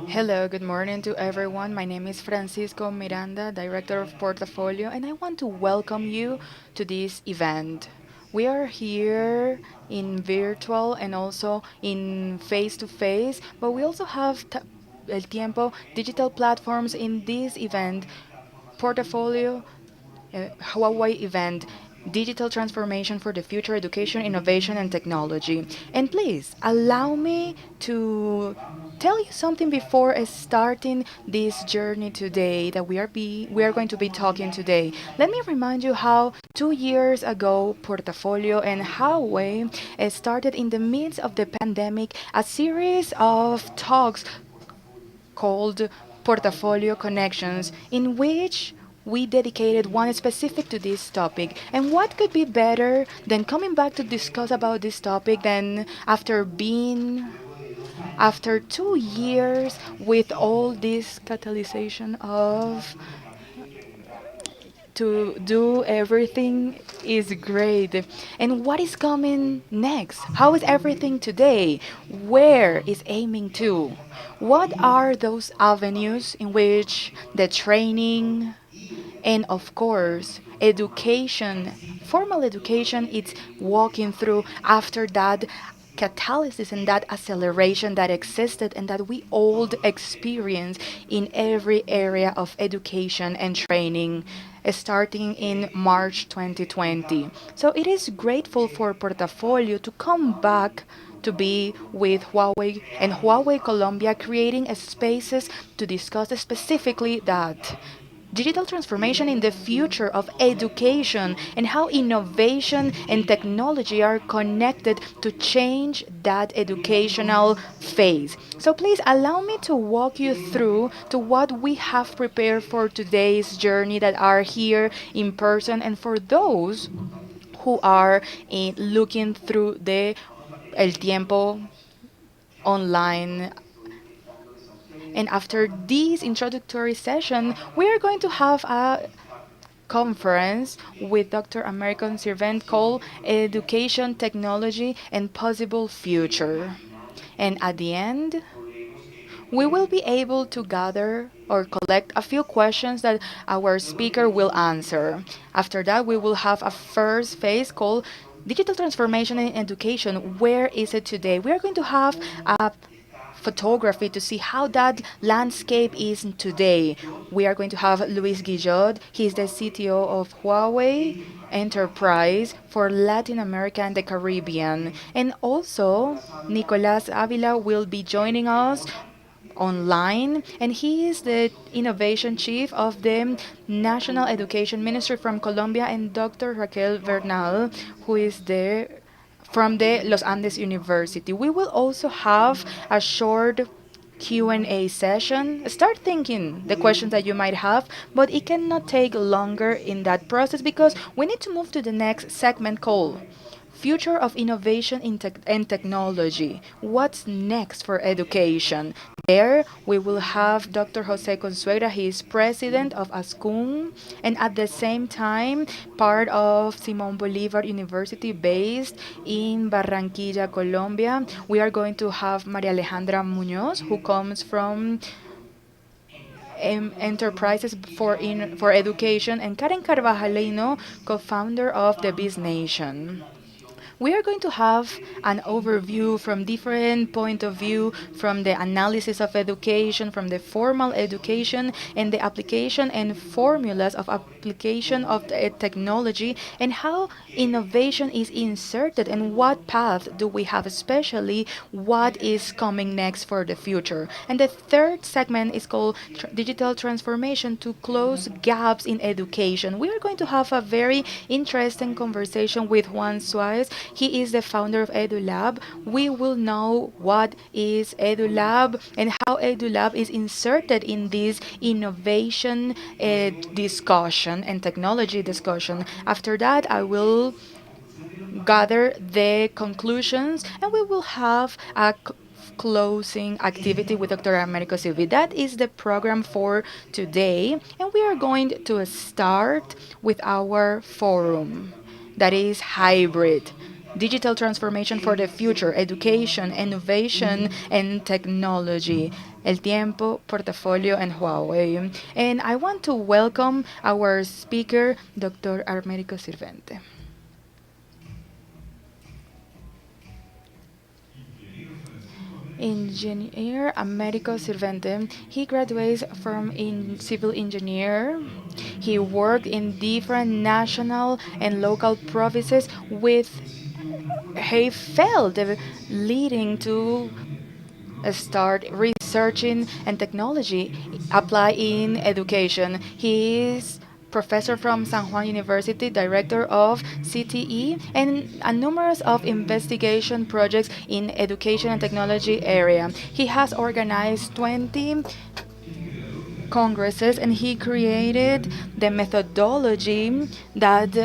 Hello, good morning to everyone. My name is Francisco Miranda, Director of Portafolio, and I want to welcome you to this event. We are here in virtual and also in face to face, but we also have El Tiempo digital platforms in this event. Portafolio Huawei event, Digital Transformation for the Future Education, Innovation, and Technology. And please allow me to tell you something before starting this journey today that we are going to be talking today. Let me remind you how 2 years ago Portafolio and Huawei started in the midst of the pandemic a series of talks called Portafolio Connections, in which we dedicated one specific to this topic. And what could be better than coming back to discuss about this topic than after 2 years with all this catalyzation of to do everything is great. And what is coming next? How is everything today? Where is aiming to? What are those avenues in which the training and of course education, formal education, it's walking through after that catalysis and that acceleration that existed and that we all experience in every area of education and training starting in March 2020. So it is grateful for Portafolio to come back to be with Huawei and Huawei Colombia creating spaces to discuss specifically that digital transformation in the future of education and how innovation and technology are connected to change that educational phase. So please allow me to walk you through to what we have prepared for today's journey that are here in person and for those who are looking through the El Tiempo online. And after this introductory session, we are going to have a conference with Dr. American Servant called Education, Technology, and Possible Future. And at the end, we will be able to gather or collect a few questions that our speaker will answer. After that, we will have a first phase called Digital Transformation in Education. Where is it today? We are going to have a photography to see how that landscape is today. We are going to have Luis Guillot. He's the CTO of Huawei Enterprise for Latin America and the Caribbean. And also, Nicolas Avila will be joining us online, and he is the innovation chief of the National Education Ministry from Colombia, and Dr. Raquel Bernal, who is there from the Los Andes University. We will also have a short Q&A session. Start thinking the questions that you might have, but it cannot take longer in that process because we need to move to the next segment called Future of Innovation in and Technology. What's next for education? There, we will have Dr. Jose Consuegra. He is president of ASCUN and at the same time part of Simón Bolívar University based in Barranquilla, Colombia. We are going to have Maria Alejandra Muñoz, who comes from Enterprises for Education, and Karen Carvajalino, co-founder of the Biz Nation. We are going to have an overview from different point of view from the analysis of education, from the formal education and the application and formulas of application of the technology and how innovation is inserted and what path do we have, especially what is coming next for the future. And the third segment is called digital transformation to close gaps in education. We are going to have a very interesting conversation with Juan Suarez. He is the founder of EduLab. We will know what is EduLab and how EduLab is inserted in this innovation discussion and technology discussion. After that, I will gather the conclusions and we will have a closing activity with Dr. Americo Silvi. That is the program for today, and we are going to start with our forum that is hybrid. Digital transformation for the future, education, innovation, and technology. El Tiempo, Portafolio, and Huawei. And I want to welcome our speaker, Dr. Armérico Sirvente. Engineer Americo Sirvente. He graduates from in civil engineer. He worked in different national and local provinces with he felt leading to start researching and technology apply in education. He is professor from San Juan University, director of CTE, and a numerous of investigation projects in education and technology area. He has organized 20 congresses and he created the methodology that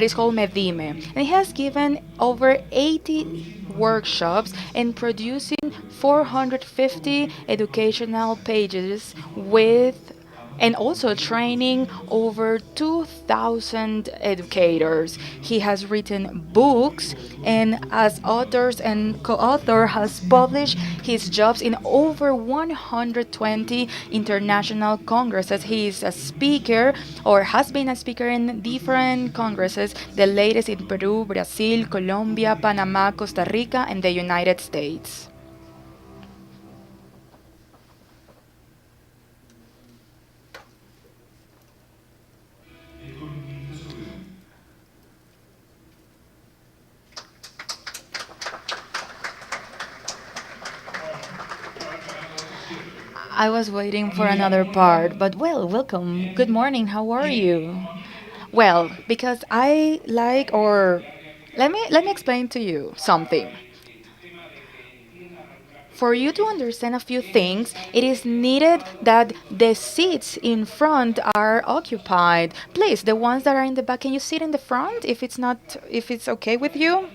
is called Medime. And he has given over 80 workshops and producing 450 educational pages with and also training over 2,000 educators. He has written books and as authors and co-author has published his jobs in over 120 international congresses. He is a speaker or has been a speaker in different congresses, the latest in Peru, Brazil, Colombia, Panama, Costa Rica, and the United States. I was waiting for another part, but well, welcome. Good morning. How are you? Well, because I like or let me explain to you something. For you to understand a few things, it is needed that the seats in front are occupied. Please, the ones that are in the back, can you sit in the front if it's okay with you?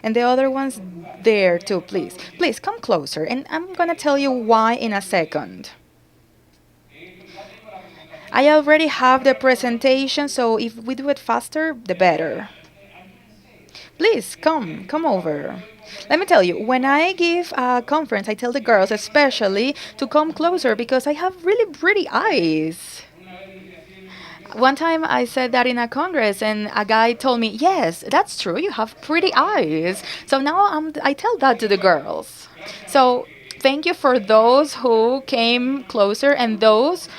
And the other ones there too, please. Please come closer and I'm going to tell you why in a second. I already have the presentation, so if we do it faster, the better. Please come over. Let me tell you, when I give a conference, I tell the girls especially to come closer because I have really pretty eyes. One time I said that in a congress, and a guy told me, "Yes, that's true. You have pretty eyes." So now I tell that to the girls. So thank you for those who came closer, and those,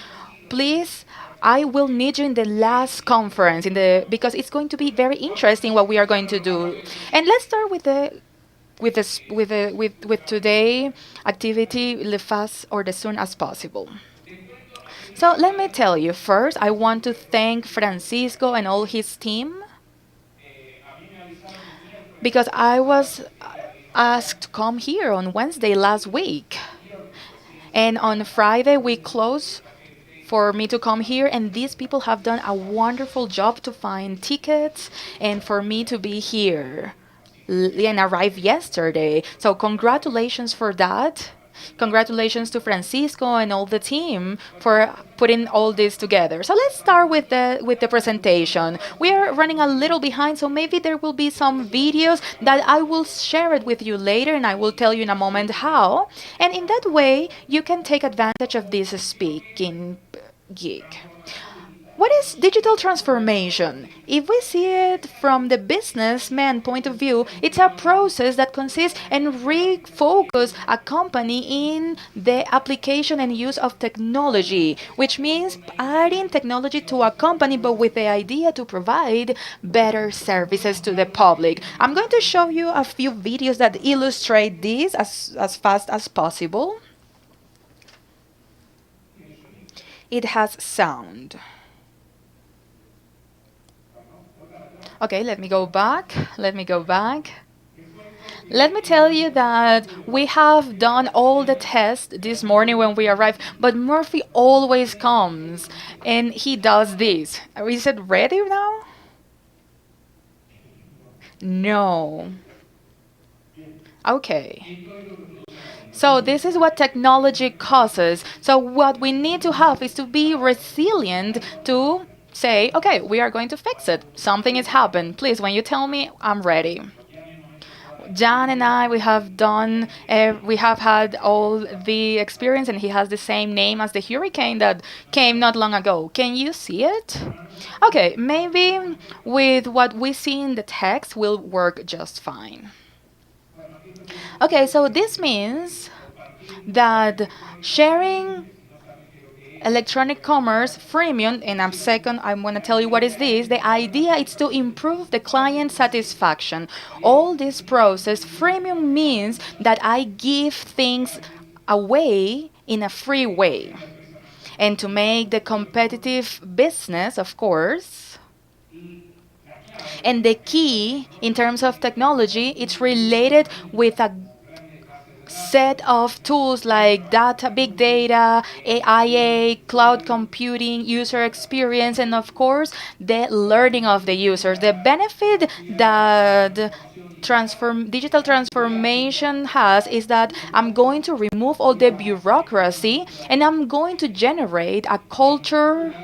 please. I will need you in the last conference because it's going to be very interesting what we are going to do. And let's start with today activity the fast or the soon as possible. So let me tell you first, I want to thank Francisco and all his team because I was asked to come here on Wednesday last week. And on Friday we closed for me to come here, and these people have done a wonderful job to find tickets and for me to be here and arrived yesterday. So congratulations for that. Congratulations to Francisco and all the team for putting all this together. So let's start with the presentation. We are running a little behind, so maybe there will be some videos that I will share it with you later and I will tell you in a moment how. And in that way, you can take advantage of this speaking gig. What is digital transformation? If we see it from the businessman point of view, it's a process that consists in refocus a company in the application and use of technology, which means adding technology to a company but with the idea to provide better services to the public. I'm going to show you a few videos that illustrate this as fast as possible. It has sound. Okay, let me go back. Let me go back. Let me tell you that we have done all the tests this morning when we arrived, but Murphy always comes and he does this. Is it ready now? No. Okay. So this is what technology causes. So what we need to have is to be resilient to say, okay, we are going to fix it. Something has happened. Please, when you tell me, I'm ready. Jan and I, we have had all the experience, and he has the same name as the hurricane that came not long ago. Can you see it? Okay, maybe with what we see in the text will work just fine. Okay, so this means that sharing electronic commerce freemium, in a second I'm going to tell you what is this. The idea is to improve the client satisfaction. All this process, freemium means that I give things away in a free way. And to make the competitive business, of course, and the key in terms of technology, it's related with a set of tools like data, big data, AIA, cloud computing, user experience, and of course, the learning of the users. The benefit that digital transformation has is that I'm going to remove all the bureaucracy and I'm going to generate a culture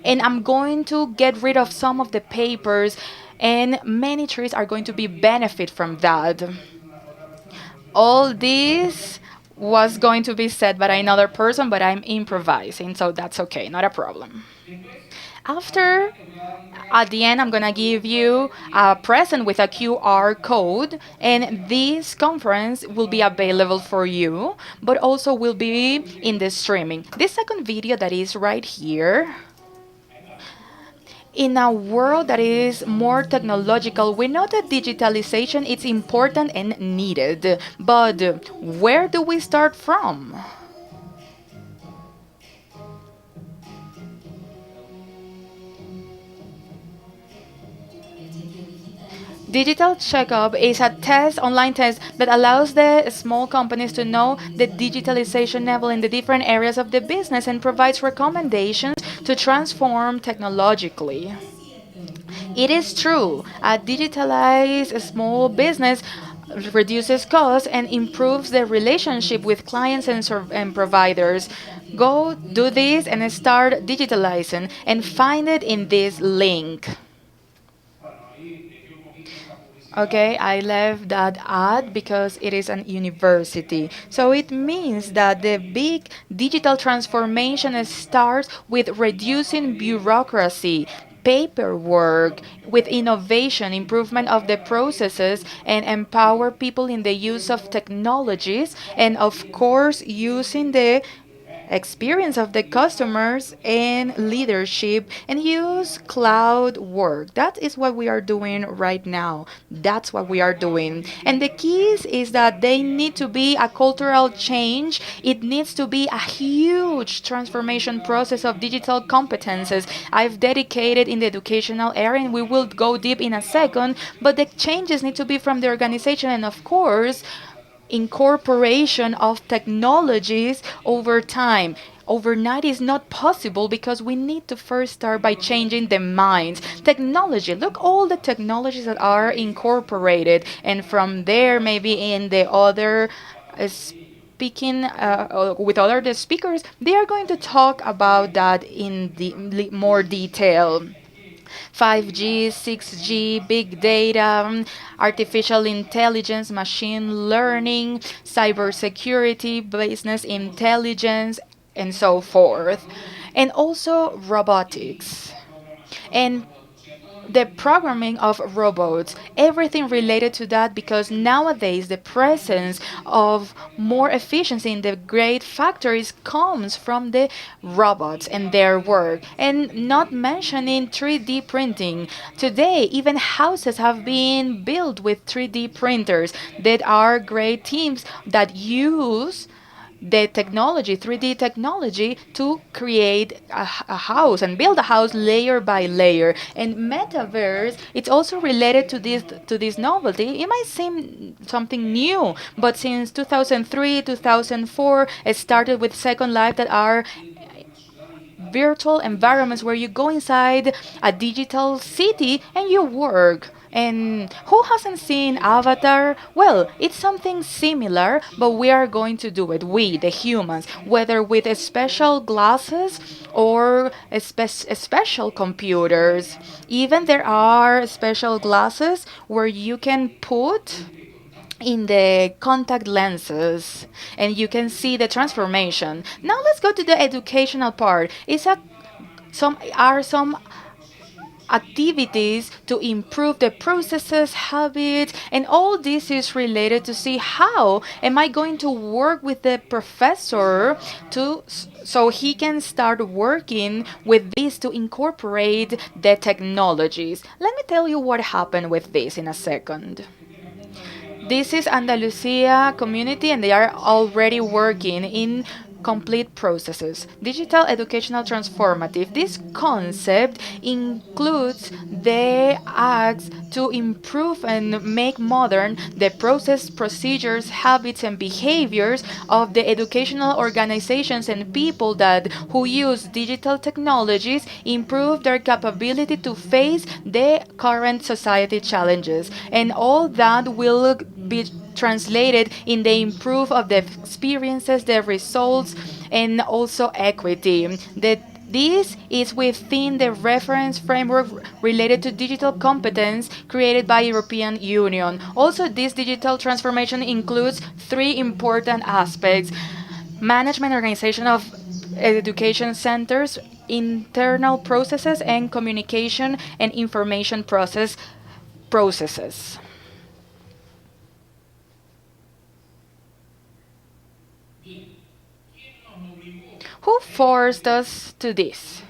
and I'm going to get rid of some of the papers and many trees are going to be benefit from that. All this was going to be said by another person, but I'm improvising, so that's okay, not a problem. After, at the end, I'm gonna give you a present with a QR code, and this conference will be available for you, but also will be in the streaming. This second video that is right here, in a world that is more technological, we know that digitalization is important and needed, but where do we start from? Digital Checkup is a test, online test, that allows the small companies to know the digitalization level in the different areas of the business and provides recommendations to transform technologically. It is true, a digitalized small business reduces costs and improves the relationship with clients and providers. Go do this and start digitalizing and find it in this link. Okay, I left that ad because it is an university. So it means that the big digital transformation starts with reducing bureaucracy, paperwork, with innovation, improvement of the processes, and empower people in the use of technologies, and of course, using the experience of the customers and leadership and use cloud work. That is what we are doing right now. That's what we are doing. And the keys is that they need to be a cultural change. It needs to be a huge transformation process of digital competences. I've dedicated in the educational area and we will go deep in a second, but the changes need to be from the organization and of course incorporation of technologies over time. Overnight is not possible because we need to first start by changing the minds. Technology, look all the technologies that are incorporated, and from there, maybe in the other speaking with other the speakers, they are going to talk about that in more detail. 5G, 6G, big data, artificial intelligence, machine learning, cybersecurity, business intelligence, and so forth. And also robotics. And the programming of robots, everything related to that, because nowadays the presence of more efficiency in the great factories comes from the robots and their work. And not mentioning 3D printing. Today, even houses have been built with 3D printers that are great teams that use the technology, 3D technology, to create a house and build a house layer by layer. And metaverse, it's also related to this novelty. It might seem something new, but since 2003, 2004, it started with Second Life that are virtual environments where you go inside a digital city and you work And who hasn't seen Avatar? Well, it's something similar, but we are going to do it, we, the humans, whether with special glasses or special computers. Even there are special glasses where you can put in the contact lenses and you can see the transformation. Now let's go to the educational part. Some activities to improve the processes, habits, and all this is related to see how am I going to work with the professor so he can start working with this to incorporate the technologies. Let me tell you what happened with this in a second. This is Andalusia community and they are already working in complete processes. Digital educational transformative. This concept includes the acts to improve and make modern the process, procedures, habits and behaviors of the educational organizations and people that who use digital technologies improve their capability to face the current society challenges, and all that will be translated in the improve of the experiences, the results, and also equity. This is within the reference framework related to digital competence created by European Union. Also, this digital transformation includes three important aspects: management organization of education centers, internal processes, and communication and information processes. Who forced us to this?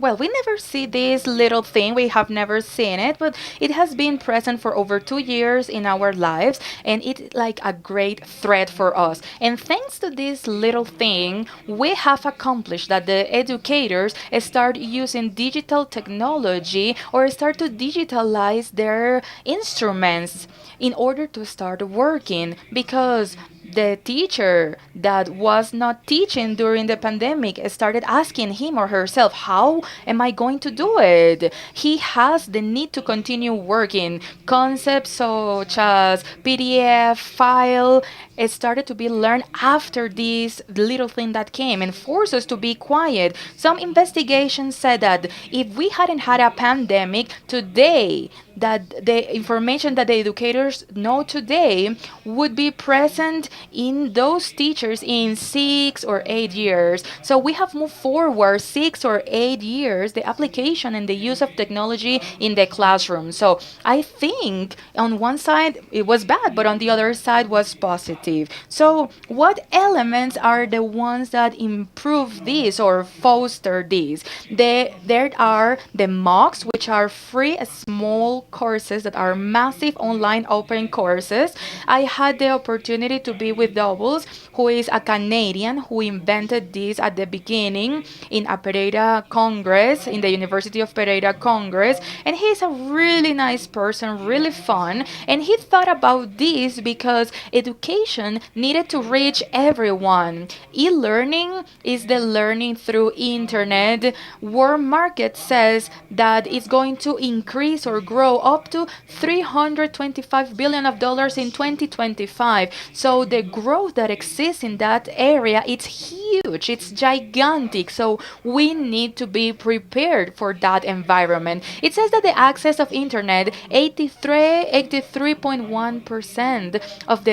Well, we never see this little thing. We have never seen it, but it has been present for over 2 years in our lives, and it's like a great threat for us. And thanks to this little thing, we have accomplished that the educators start using digital technology or start to digitalize their instruments in order to start working, because the teacher that was not teaching during the pandemic started asking him or herself, how am I going to do it? He has the need to continue working. Concepts such as PDF, file, it started to be learned after this little thing that came and forced us to be quiet. Some investigations said that if we hadn't had a pandemic today, that the information that the educators know today would be present in those teachers in 6 or 8 years. So we have moved forward 6 or 8 years the application and the use of technology in the classroom. So I think on one side it was bad, but on the other side was positive. So what elements are the ones that improve this or foster this? There are the MOOCs, which are free small courses that are massive online open courses. I had the opportunity to be with Doubles, who is a Canadian who invented this at the beginning in a Pereira Congress, in the University of Pereira Congress. And he's a really nice person, really fun. And he thought about this because education needed to reach everyone. E-learning is the learning through internet. World Market says that it's going to increase or grow up to $325 billion of dollars in 2025. So the growth that exists in that area, it's huge, it's gigantic. So we need to be prepared for that environment. It says that the access of internet, 83.1% of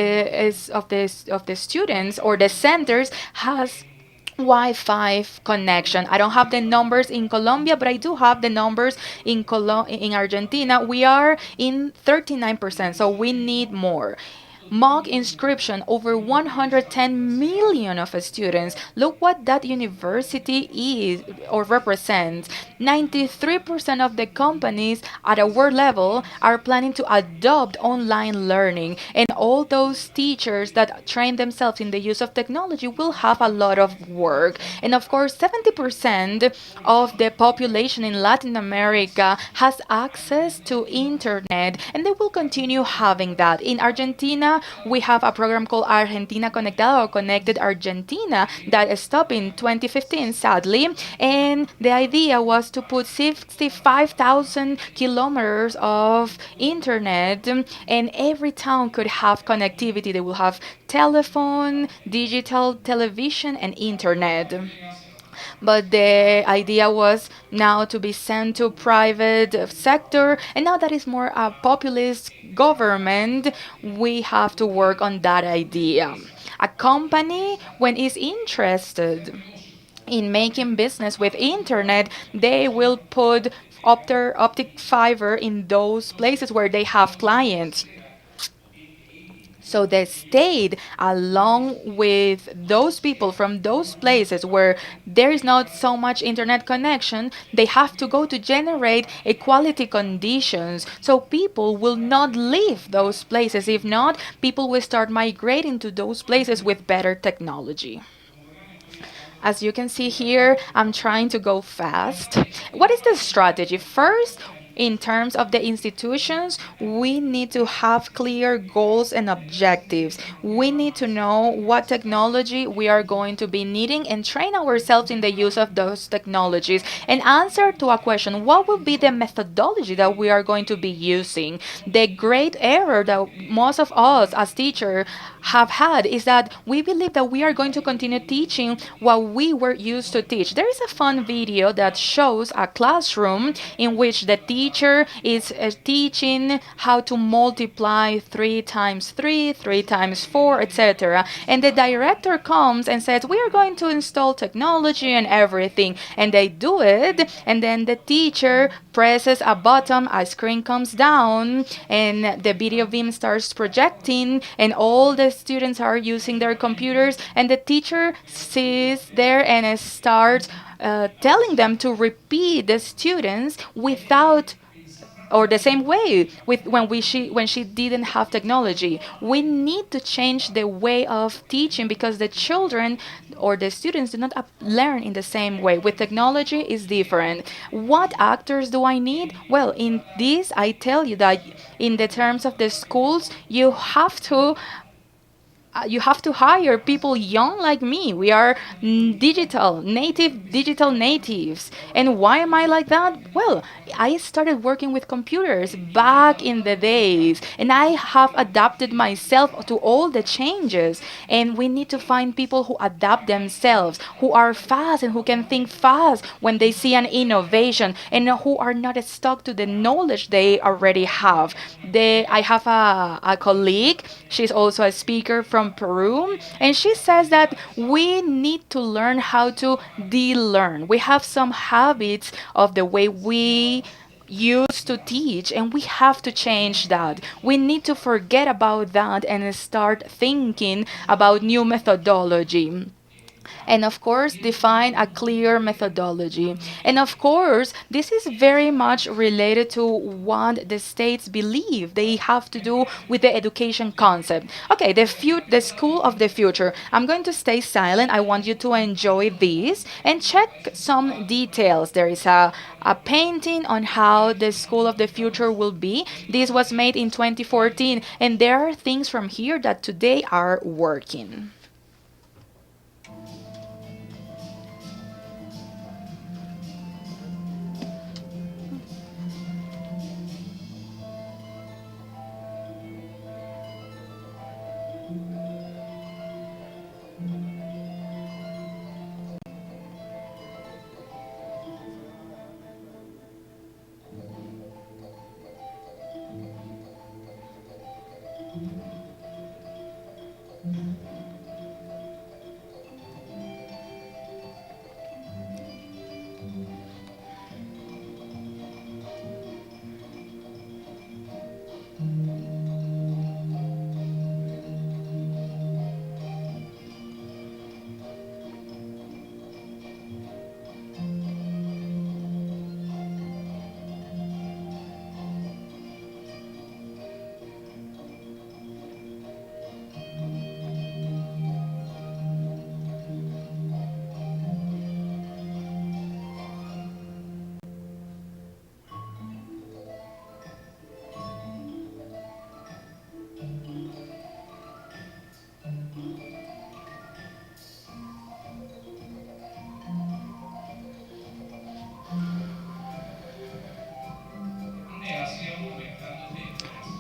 the students or the centers has Wi-Fi connection. I don't have the numbers in Colombia, but I do have the numbers in Argentina. We are in 39%, so we need more. Mock inscription, over 110 million of students. Look what that university is or represents. 93% of the companies at a world level are planning to adopt online learning, and all those teachers that train themselves in the use of technology will have a lot of work. And of course, 70% of the population in Latin America has access to internet, and they will continue having that. In Argentina, We have a program called Argentina Conectada or Connected Argentina that stopped in 2015, sadly. And the idea was to put 65,000 kilometers of internet, and every town could have connectivity. They will have telephone, digital television, and internet. But the idea was now to be sent to private sector, and now that is more a populist government, we have to work on that idea. A company, when is interested in making business with internet, they will put optic fiber in those places where they have clients. So the state, along with those people from those places where there is not so much internet connection, they have to go to generate equality conditions. So people will not leave those places. If not, people will start migrating to those places with better technology. As you can see here, I'm trying to go fast. What is the strategy? First, in terms of the institutions, we need to have clear goals and objectives. We need to know what technology we are going to be needing and train ourselves in the use of those technologies. And answer to a question, what will be the methodology that we are going to be using? The great error that most of us as teachers have had is that we believe that we are going to continue teaching what we were used to teach. There is a fun video that shows a classroom in which the teacher is teaching how to multiply 3 times 3, 3 times 4, etc. And the director comes and says, we are going to install technology and everything. And they do it, and then the teacher presses a button, a screen comes down, and the video beam starts projecting, and all the students are using their computers, and the teacher sits there and starts telling them to repeat the students without or the same way with when she didn't have technology. We need to change the way of teaching because the children or the students do not learn in the same way. With technology is different. What actors do I need? Well, in this I tell you that in the terms of the schools, you have to hire people young like me. We are digital natives. And why am I like that? Well, I started working with computers back in the days, and I have adapted myself to all the changes. And we need to find people who adapt themselves, who are fast and who can think fast when they see an innovation, and who are not stuck to the knowledge they already have. I have a colleague, she's also a speaker from Peru, and she says that we need to learn how to de-learn. We have some habits of the way we used to teach, and we have to change that. We need to forget about that and start thinking about new methodology. And of course, define a clear methodology. And of course, this is very much related to what the states believe they have to do with the education concept. Okay, the school of the future. I'm going to stay silent. I want you to enjoy this and check some details. There is a painting on how the school of the future will be. This was made in 2014, and there are things from here that today are working.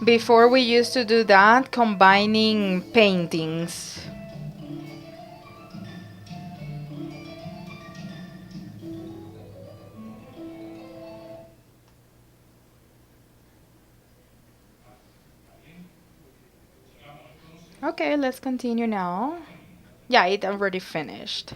Before we used to do that, combining paintings. Okay, let's continue now. Yeah, it already finished.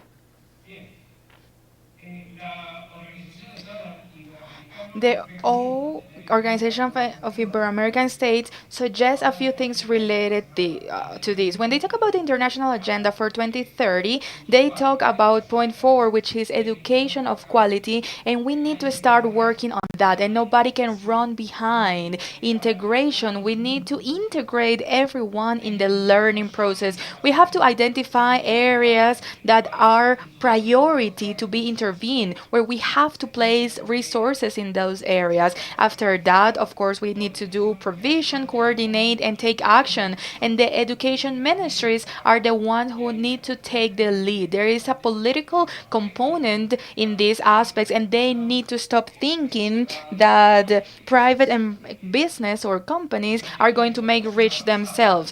The O Organization of Ibero-American States suggests a few things related to this. When they talk about the international agenda for 2030, they talk about point four, which is education of quality, and we need to start working on that. And nobody can run behind integration. We need to integrate everyone in the learning process. We have to identify areas that are priority to be intervened, where we have to place resources in those areas. After that, of course, we need to do provision, coordinate, and take action. And the education ministries are the ones who need to take the lead. There is a political component in these aspects, and they need to stop thinking that private and business or companies are going to make rich themselves.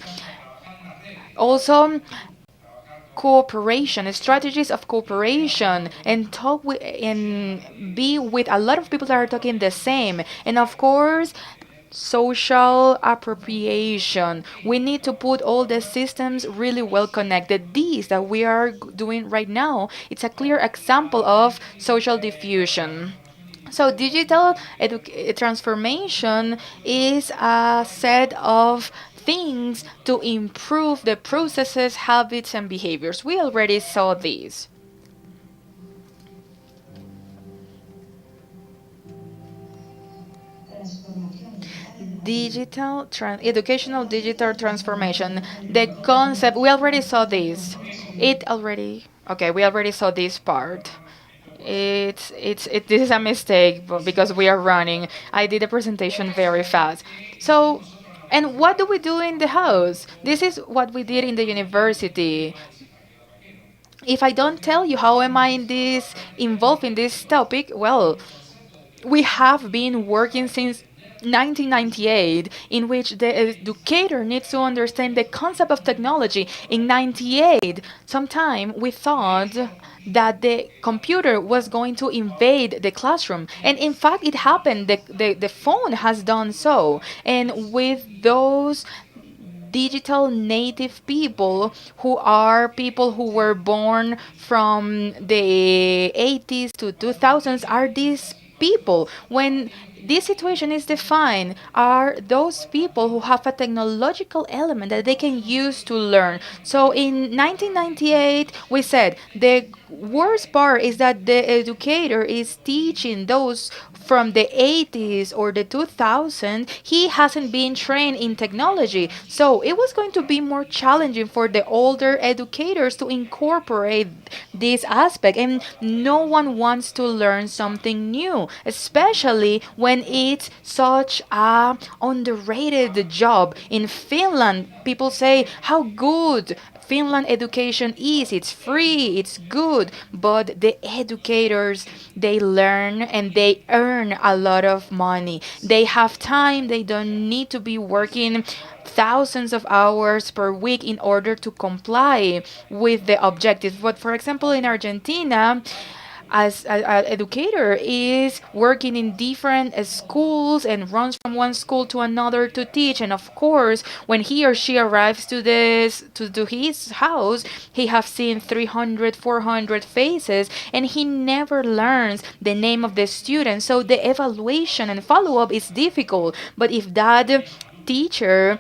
Also, cooperation, strategies of cooperation, and talk with and be with a lot of people that are talking the same. And of course, social appropriation. We need to put all the systems really well connected. These that we are doing right now, it's a clear example of social diffusion. So digital transformation is a set of things to improve the processes, habits, and behaviors. We already saw these. Educational digital transformation. The concept, we already saw this. Okay, we already saw this part. This is a mistake because we are running. I did the presentation very fast. So, and what do we do in the house? This is what we did in the university. If I don't tell you how am I in this involved in this topic, well, we have been working since 1998, in which the educator needs to understand the concept of technology. In 98, sometime we thought that the computer was going to invade the classroom, and in fact it happened. The phone has done so, and with those digital native people who are people who were born from the 80s to 2000s are these people. When this situation is defined, are those people who have a technological element that they can use to learn. So in 1998 we said the worst part is that the educator is teaching those from the 80s or the 2000s. He hasn't been trained in technology, so it was going to be more challenging for the older educators to incorporate this aspect, and no one wants to learn something new, especially when it's such a underrated job. In Finland, people say how good Finland education is. It's free, it's good, but the educators, they learn and they earn a lot of money. They have time, they don't need to be working thousands of hours per week in order to comply with the objectives. But for example, in Argentina, as an educator is working in different schools and runs from one school to another to teach, and of course when he or she arrives to his house, he have seen 300, 400 faces, and he never learns the name of the student, so the evaluation and follow-up is difficult. But if that teacher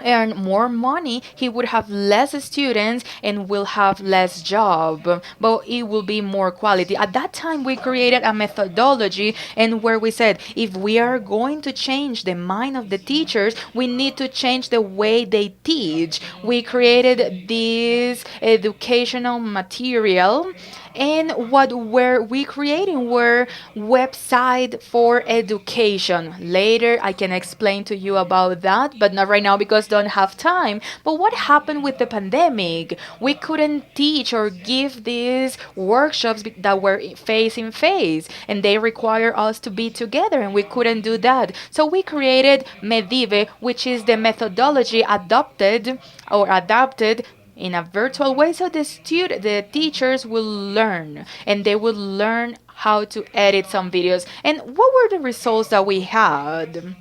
earn more money, he would have less students and will have less job, but it will be more quality. At that time we created a methodology, and where we said if we are going to change the mind of the teachers, we need to change the way they teach. We created this educational material, And what were we creating were website for education. Later I can explain to you about that, but not right now because don't have time. But what happened with the pandemic? We couldn't teach or give these workshops that were face in face, and they require us to be together, and we couldn't do that. So we created Medive, which is the methodology adapted in a virtual way, so the teachers will learn, and they will learn how to edit some videos. And what were the results that we had?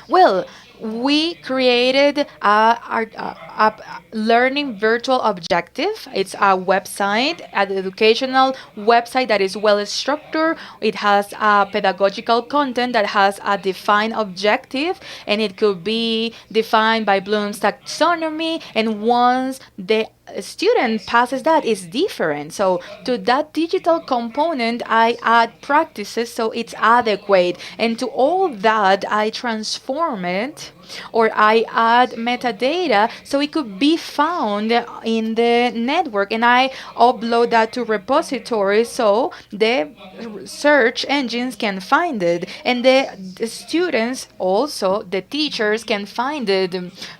Well, we created a learning virtual objective. It's a website, an educational website that is well structured. It has a pedagogical content that has a defined objective, and it could be defined by Bloom's taxonomy. And once the student passes that, it's different. So to that digital component I add practices so it's adequate, and to all that I transform it, or I add metadata so it could be found in the network, and I upload that to repositories so the search engines can find it, and the students, also the teachers, can find it.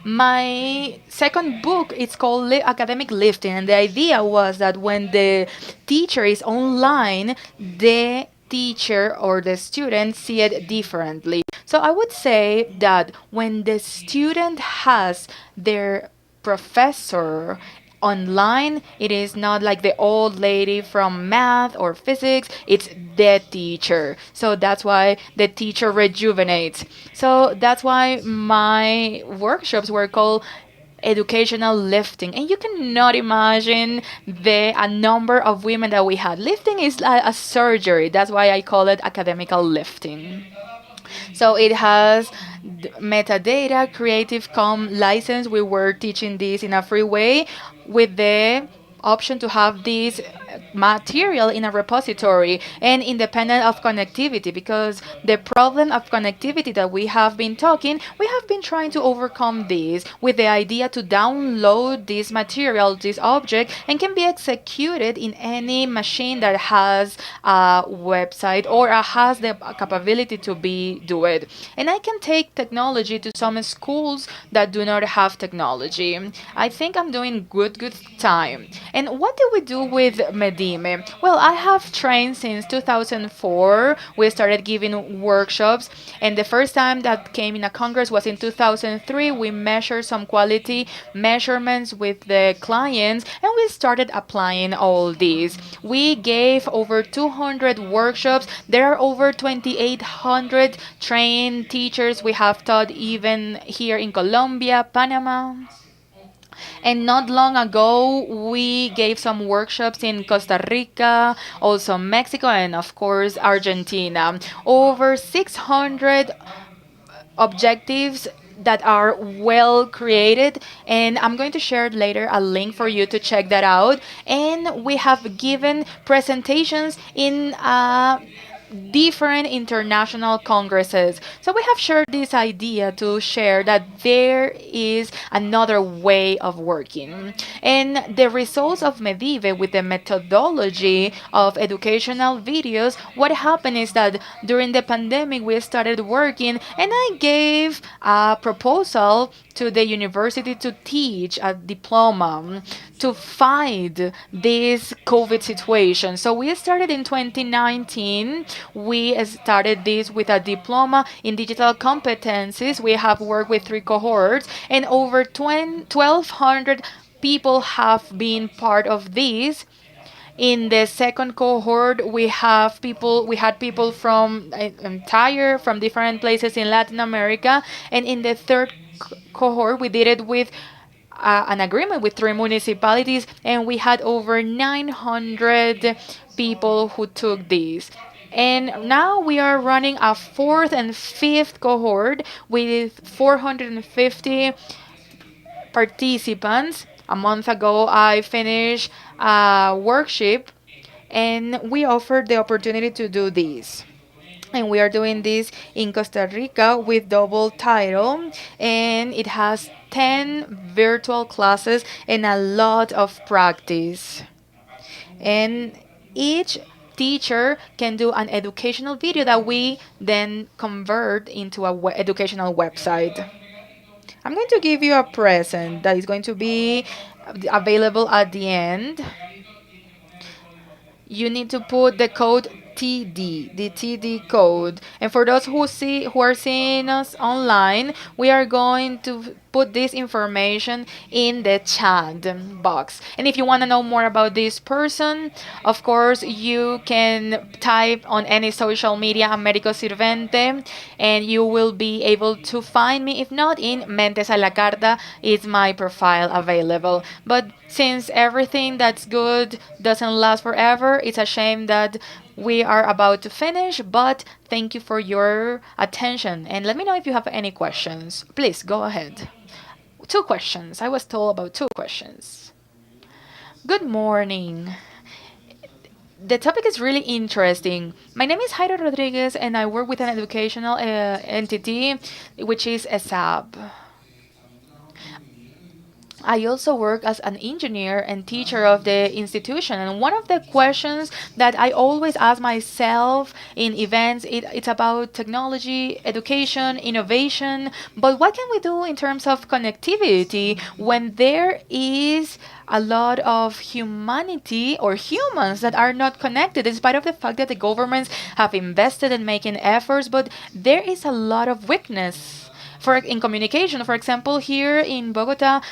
My second book, it's called Academic Lifting, and the idea was that when the teacher is online, the teacher or the student see it differently. So I would say that when the student has their professor online, it is not like the old lady from math or physics, it's the teacher. So that's why the teacher rejuvenates. So that's why my workshops were called educational lifting, and you cannot imagine the a number of women that we had. Lifting is a surgery, that's why I call it academical lifting. So it has metadata, Creative Commons license. We were teaching this in a free way with the option to have this material in a repository, and independent of connectivity, because the problem of connectivity that we have been trying to overcome this with the idea to download this material, this object, and can be executed in any machine that has a website or has the capability to be do it. And I can take technology to some schools that do not have technology. I think I'm doing good time. And what did we do with Medime? Well, I have trained since 2004. We started giving workshops, and the first time that came in a congress was in 2003. We measured some quality measurements with the clients, and we started applying all these. We gave over 200 workshops. There are over 2,800 trained teachers we have taught even here in Colombia, Panama. And not long ago, we gave some workshops in Costa Rica, also Mexico, and of course, Argentina. Over 600 objectives that are well created, and I'm going to share later a link for you to check that out. And we have given presentations in different international congresses. So we have shared this idea to share that there is another way of working. And the results of Medive with the methodology of educational videos, what happened is that during the pandemic we started working, and I gave a proposal to the university to teach a diploma to fight this COVID situation. So we started in 2019. We started this with a diploma in digital competencies. We have worked with 3 cohorts, and over 1,200 people have been part of this. In the second cohort, we had people from from different places in Latin America, and in the third cohort, we did it with an agreement with 3 municipalities, and we had over 900 people who took this. And now we are running a fourth and fifth cohort with 450 participants. A month ago, I finished a workshop, and we offered the opportunity to do this. And we are doing this in Costa Rica with double title, and it has 10 virtual classes and a lot of practice. And each teacher can do an educational video that we then convert into a educational website. I'm going to give you a present that is going to be available at the end. You need to put the code TD, the TD code. And for those who are seeing us online, we are going to put this information in the chat box. And if you want to know more about this person, of course, you can type on any social media Américo Sirvente and you will be able to find me. If not, in Mentes a la Carta is my profile available. But since everything that's good doesn't last forever, it's a shame that we are about to finish, but thank you for your attention. And let me know if you have any questions. Please go ahead. Two questions. I was told about two questions. Good morning. The topic is really interesting. My name is Jairo Rodriguez, and I work with an educational entity, which is ESAB. I also work as an engineer and teacher of the institution. And one of the questions that I always ask myself in events, it's about technology, education, innovation. But what can we do in terms of connectivity when there is a lot of humanity or humans that are not connected, despite of the fact that the governments have invested in making efforts, but there is a lot of weakness for in communication. For example, here in Bogota,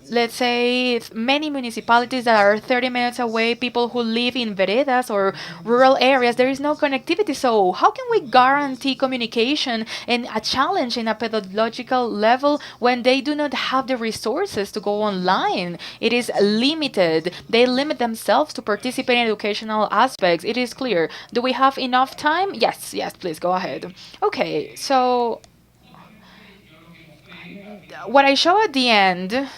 let's say many municipalities that are 30 minutes away, people who live in veredas or rural areas, there is no connectivity. So how can we guarantee communication and a challenge in a pedagogical level when they do not have the resources to go online? It is limited. They limit themselves to participate in educational aspects. It is clear. Do we have enough time? Yes, yes, please go ahead. Okay, so what I show at the end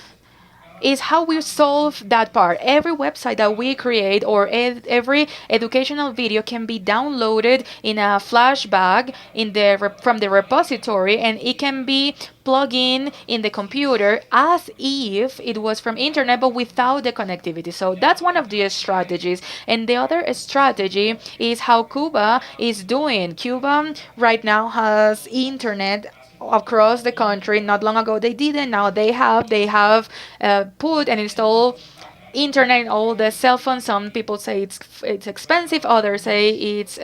is how we solve that part. Every website that we create or every educational video can be downloaded in a flash bag in from the repository, and it can be plugged in the computer as if it was from internet but without the connectivity. So that's one of the strategies. And the other strategy is how Cuba is doing. Cuba right now has internet across the country. Not long ago they didn't. Now they have put and installed internet in all the cell phones. Some people say it's expensive, others say it's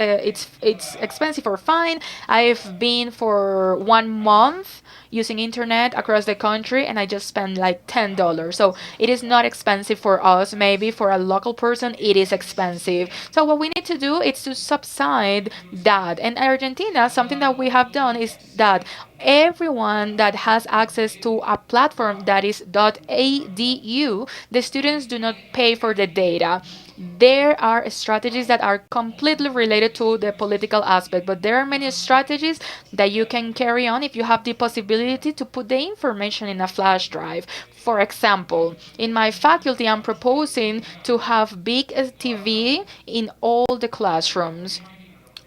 expensive or fine. I've been for 1 month using internet across the country, and I just spent like $10. So it is not expensive for us. Maybe for a local person it is expensive. So what we need to do is to subside that. And Argentina, something that we have done is that everyone that has access to a platform that is .adu, the students do not pay for the data. There are strategies that are completely related to the political aspect, but there are many strategies that you can carry on if you have the possibility to put the information in a flash drive. For example, in my faculty, I'm proposing to have big TV in all the classrooms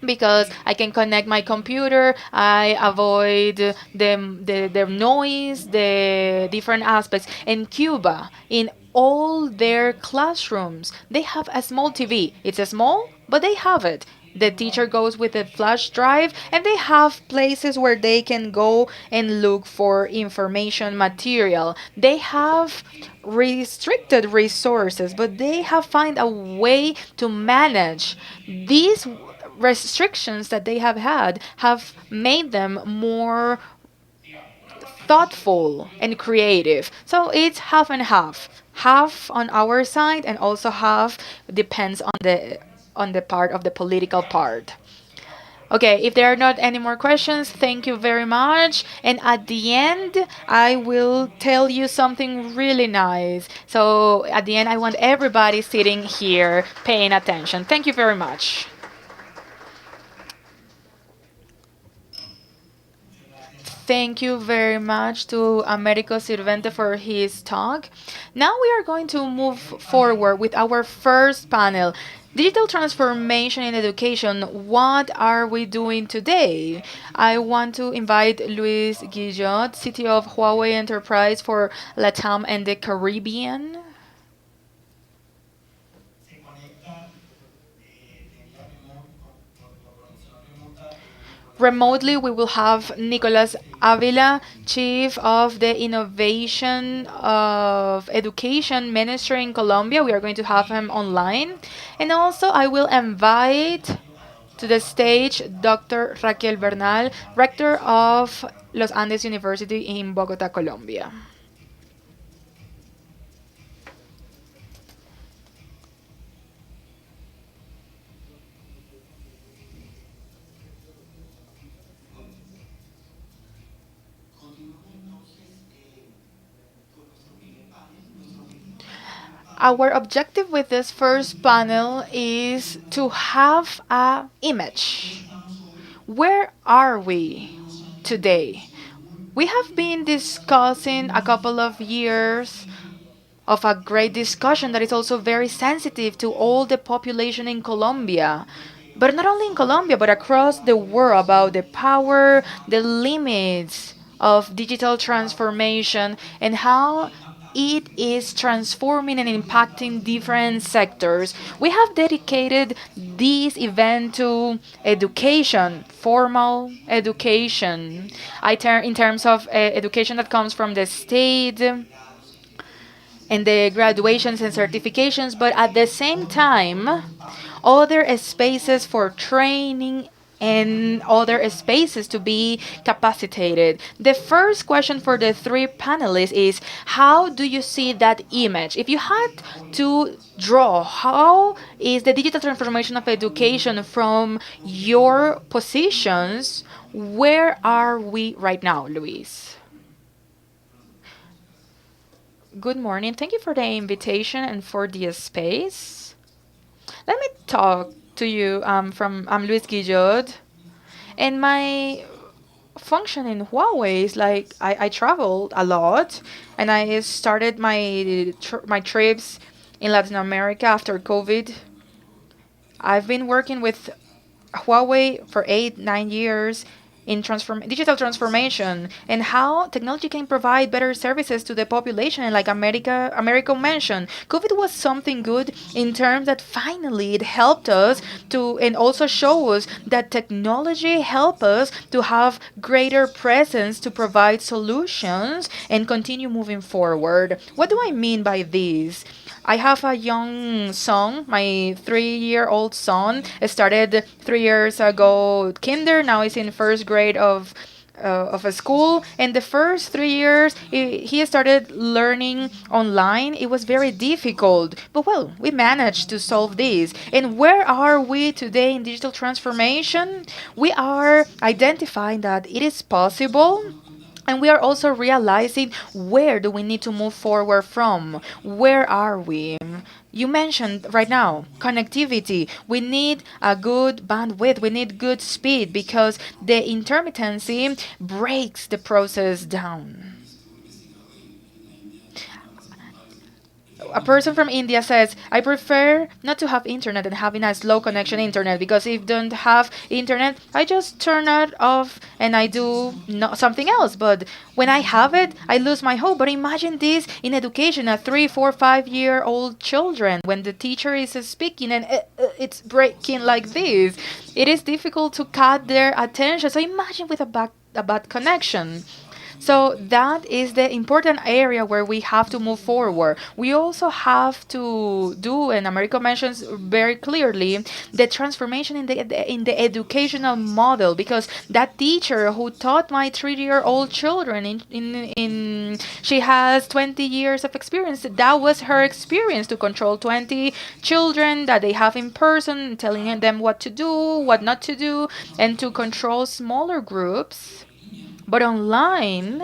because I can connect my computer. I avoid the noise, the different aspects. In Cuba, in all their classrooms, they have a small TV. It's a small, but they have it. The teacher goes with a flash drive, and they have places where they can go and look for information material. They have restricted resources, but they have find a way to manage these restrictions that they have had have made them more thoughtful and creative. So it's half and half. Half on our side and also half depends on the part of the political part. Okay, if there are not any more questions, thank you very much. And at the end, I will tell you something really nice. So at the end, I want everybody sitting here paying attention. Thank you very much. Thank you very much to Americo Sirvente for his talk. Now we are going to move forward with our first panel. Digital transformation in education. What are we doing today? I want to invite Luis Guillot, CTO of Huawei Enterprise for Latam and the Caribbean. Remotely, we will have Nicolas Avila, Chief of the Innovation of Education Ministry in Colombia. We are going to have him online. And also, I will invite to the stage Dr. Raquel Bernal, Rector of Los Andes University in Bogota, Colombia. Our objective with this first panel is to have a image. Where are we today? We have been discussing a couple of years of a great discussion that is also very sensitive to all the population in Colombia. But not only in Colombia, but across the world about the power, the limits of digital transformation, and how it is transforming and impacting different sectors. We have dedicated this event to education, formal education. In terms of education that comes from the state, and the graduations and certifications, but at the same time, other spaces for training and other spaces to be capacitated. The first question for the three panelists is, how do you see that image? If you had to draw, how is the digital transformation of education from your positions? Where are we right now, Luis? Good morning. Thank you for the invitation and for the space. Let me talk to you. I'm Luis Guillot, and my function in Huawei is like I traveled a lot, and I started my trips in Latin America after COVID. I've been working with Huawei for 8, 9 years in digital transformation and how technology can provide better services to the population. And like America mentioned, COVID was something good in terms that finally it helped us to and also show us that technology help us to have greater presence to provide solutions and continue moving forward. What do I mean by this? I have a young son. My 3-year-old son started 3 years ago kinder. Now he's in first grade of a school. And the first 3 years, he started learning online. It was very difficult, but well, we managed to solve this. And where are we today in digital transformation? We are identifying that it is possible, and we are also realizing where do we need to move forward from? Where are we? You mentioned right now connectivity. We need a good bandwidth. We need good speed because the intermittency breaks the process down. A person from India says, I prefer not to have internet and having a slow connection internet because if don't have internet, I just turn it off and I do something else. But when I have it, I lose my hope. But imagine this in education, a 3, 4, 5-year-old children when the teacher is speaking and it's breaking like this. It is difficult to cut their attention. So imagine with a bad connection. So that is the important area where we have to move forward. We also have to do, and America mentions very clearly, the transformation in the educational model, because that teacher who taught my 3-year-old children she has 20 years of experience. That was her experience to control 20 children that they have in person, telling them what to do, what not to do, and to control smaller groups. But online,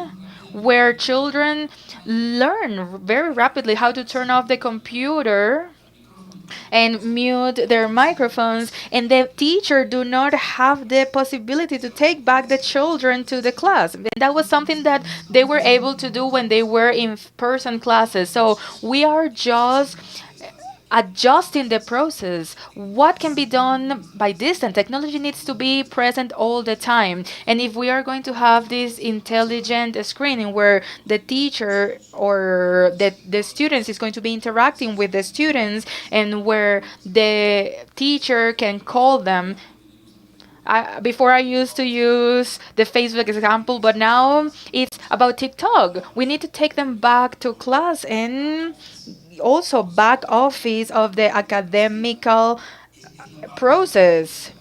where children learn very rapidly how to turn off the computer and mute their microphones, and the teacher do not have the possibility to take back the children to the class. And that was something that they were able to do when they were in person classes. So we are just adjusting the process. What can be done by distance? Technology needs to be present all the time. And if we are going to have this intelligent screening where the teacher or the students is going to be interacting with the students and where the teacher can call them Before I used to use the Facebook example, but now it's about TikTok. We need to take them back to class and also back office of the academical process.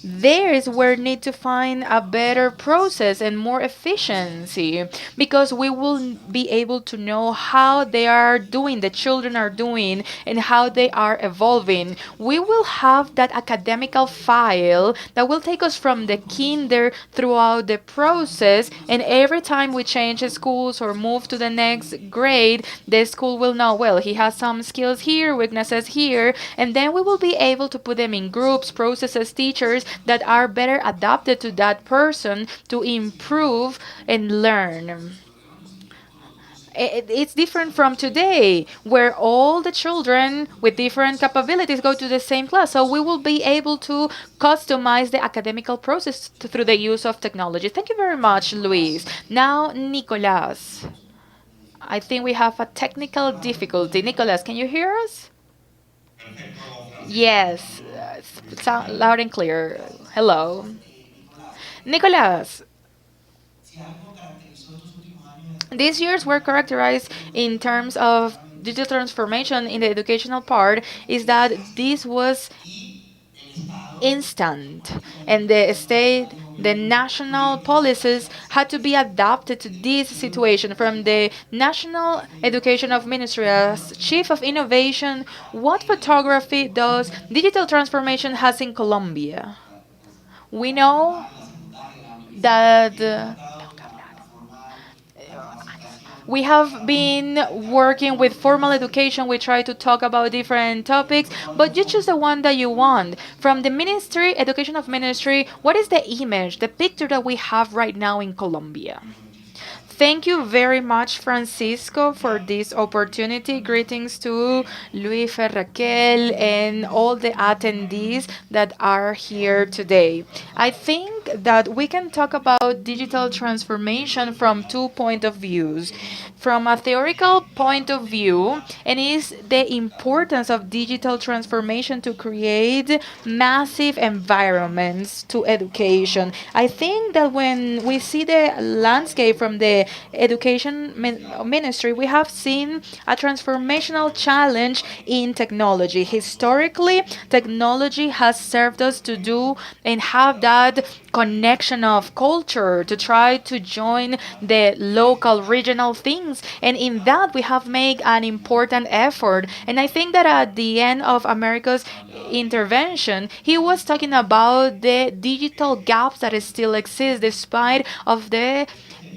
There is where need to find a better process and more efficiency, because we will be able to know how they are doing, the children are doing, and how they are evolving. We will have that academical file that will take us from the kinder throughout the process, and every time we change schools or move to the next grade, the school will know, well, he has some skills here, weaknesses here, and then we will be able to put them in groups, processes, teachers that are better adapted to that person to improve and learn. It's different from today, where all the children with different capabilities go to the same class. So we will be able to customize the academical process through the use of technology. Thank you very much, Luis. Now, Nicolas. I think we have a technical difficulty. Nicolas, can you hear us? Yes, sound loud and clear. Hello. Nicolas, these years were characterized in terms of digital transformation in the educational part is that this was instant, and the state, the national policies had to be adapted to this situation. From the national education of ministry as chief of innovation, what photography does digital transformation has in Colombia? We know that we have been working with formal education. We try to talk about different topics, but you choose the one that you want. From the ministry, education of ministry, what is the image, the picture that we have right now in Colombia? Thank you very much, Francisco, for this opportunity. Greetings to Luis, Raquel, and all the attendees that are here today. I think that we can talk about digital transformation from two points of views. From a theoretical point of view, and is the importance of digital transformation to create massive environments to education. I think that when we see the landscape from the education ministry, we have seen a transformational challenge in technology. Historically, technology has served us to do and have that connection of culture, to try to join the local regional things, and in that we have made an important effort. And I think that at the end of America's intervention, he was talking about the digital gaps that still exist despite of the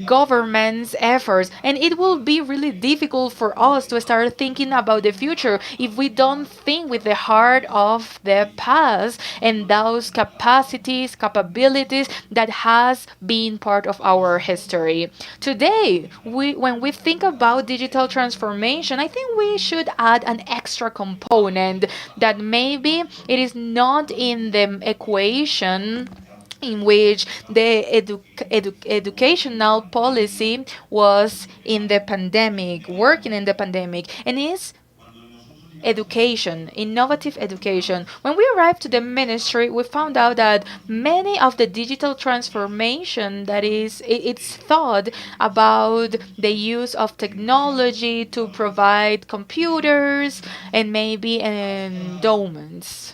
government's efforts, and it will be really difficult for us to start thinking about the future if we don't think with the heart of the past and those capacities, capabilities that has been part of our history. Today, when we think about digital transformation, I think we should add an extra component that maybe it is not in the equation in which the educational policy was in the pandemic, working in the pandemic, and is education, innovative education. When we arrived to the ministry, we found out that many of the digital transformation that is it's thought about the use of technology to provide computers and maybe endowments.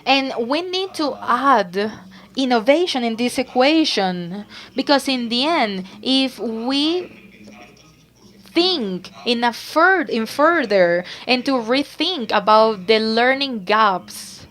And we need to add innovation in this equation, because in the end, if we think in further and to rethink about the learning gaps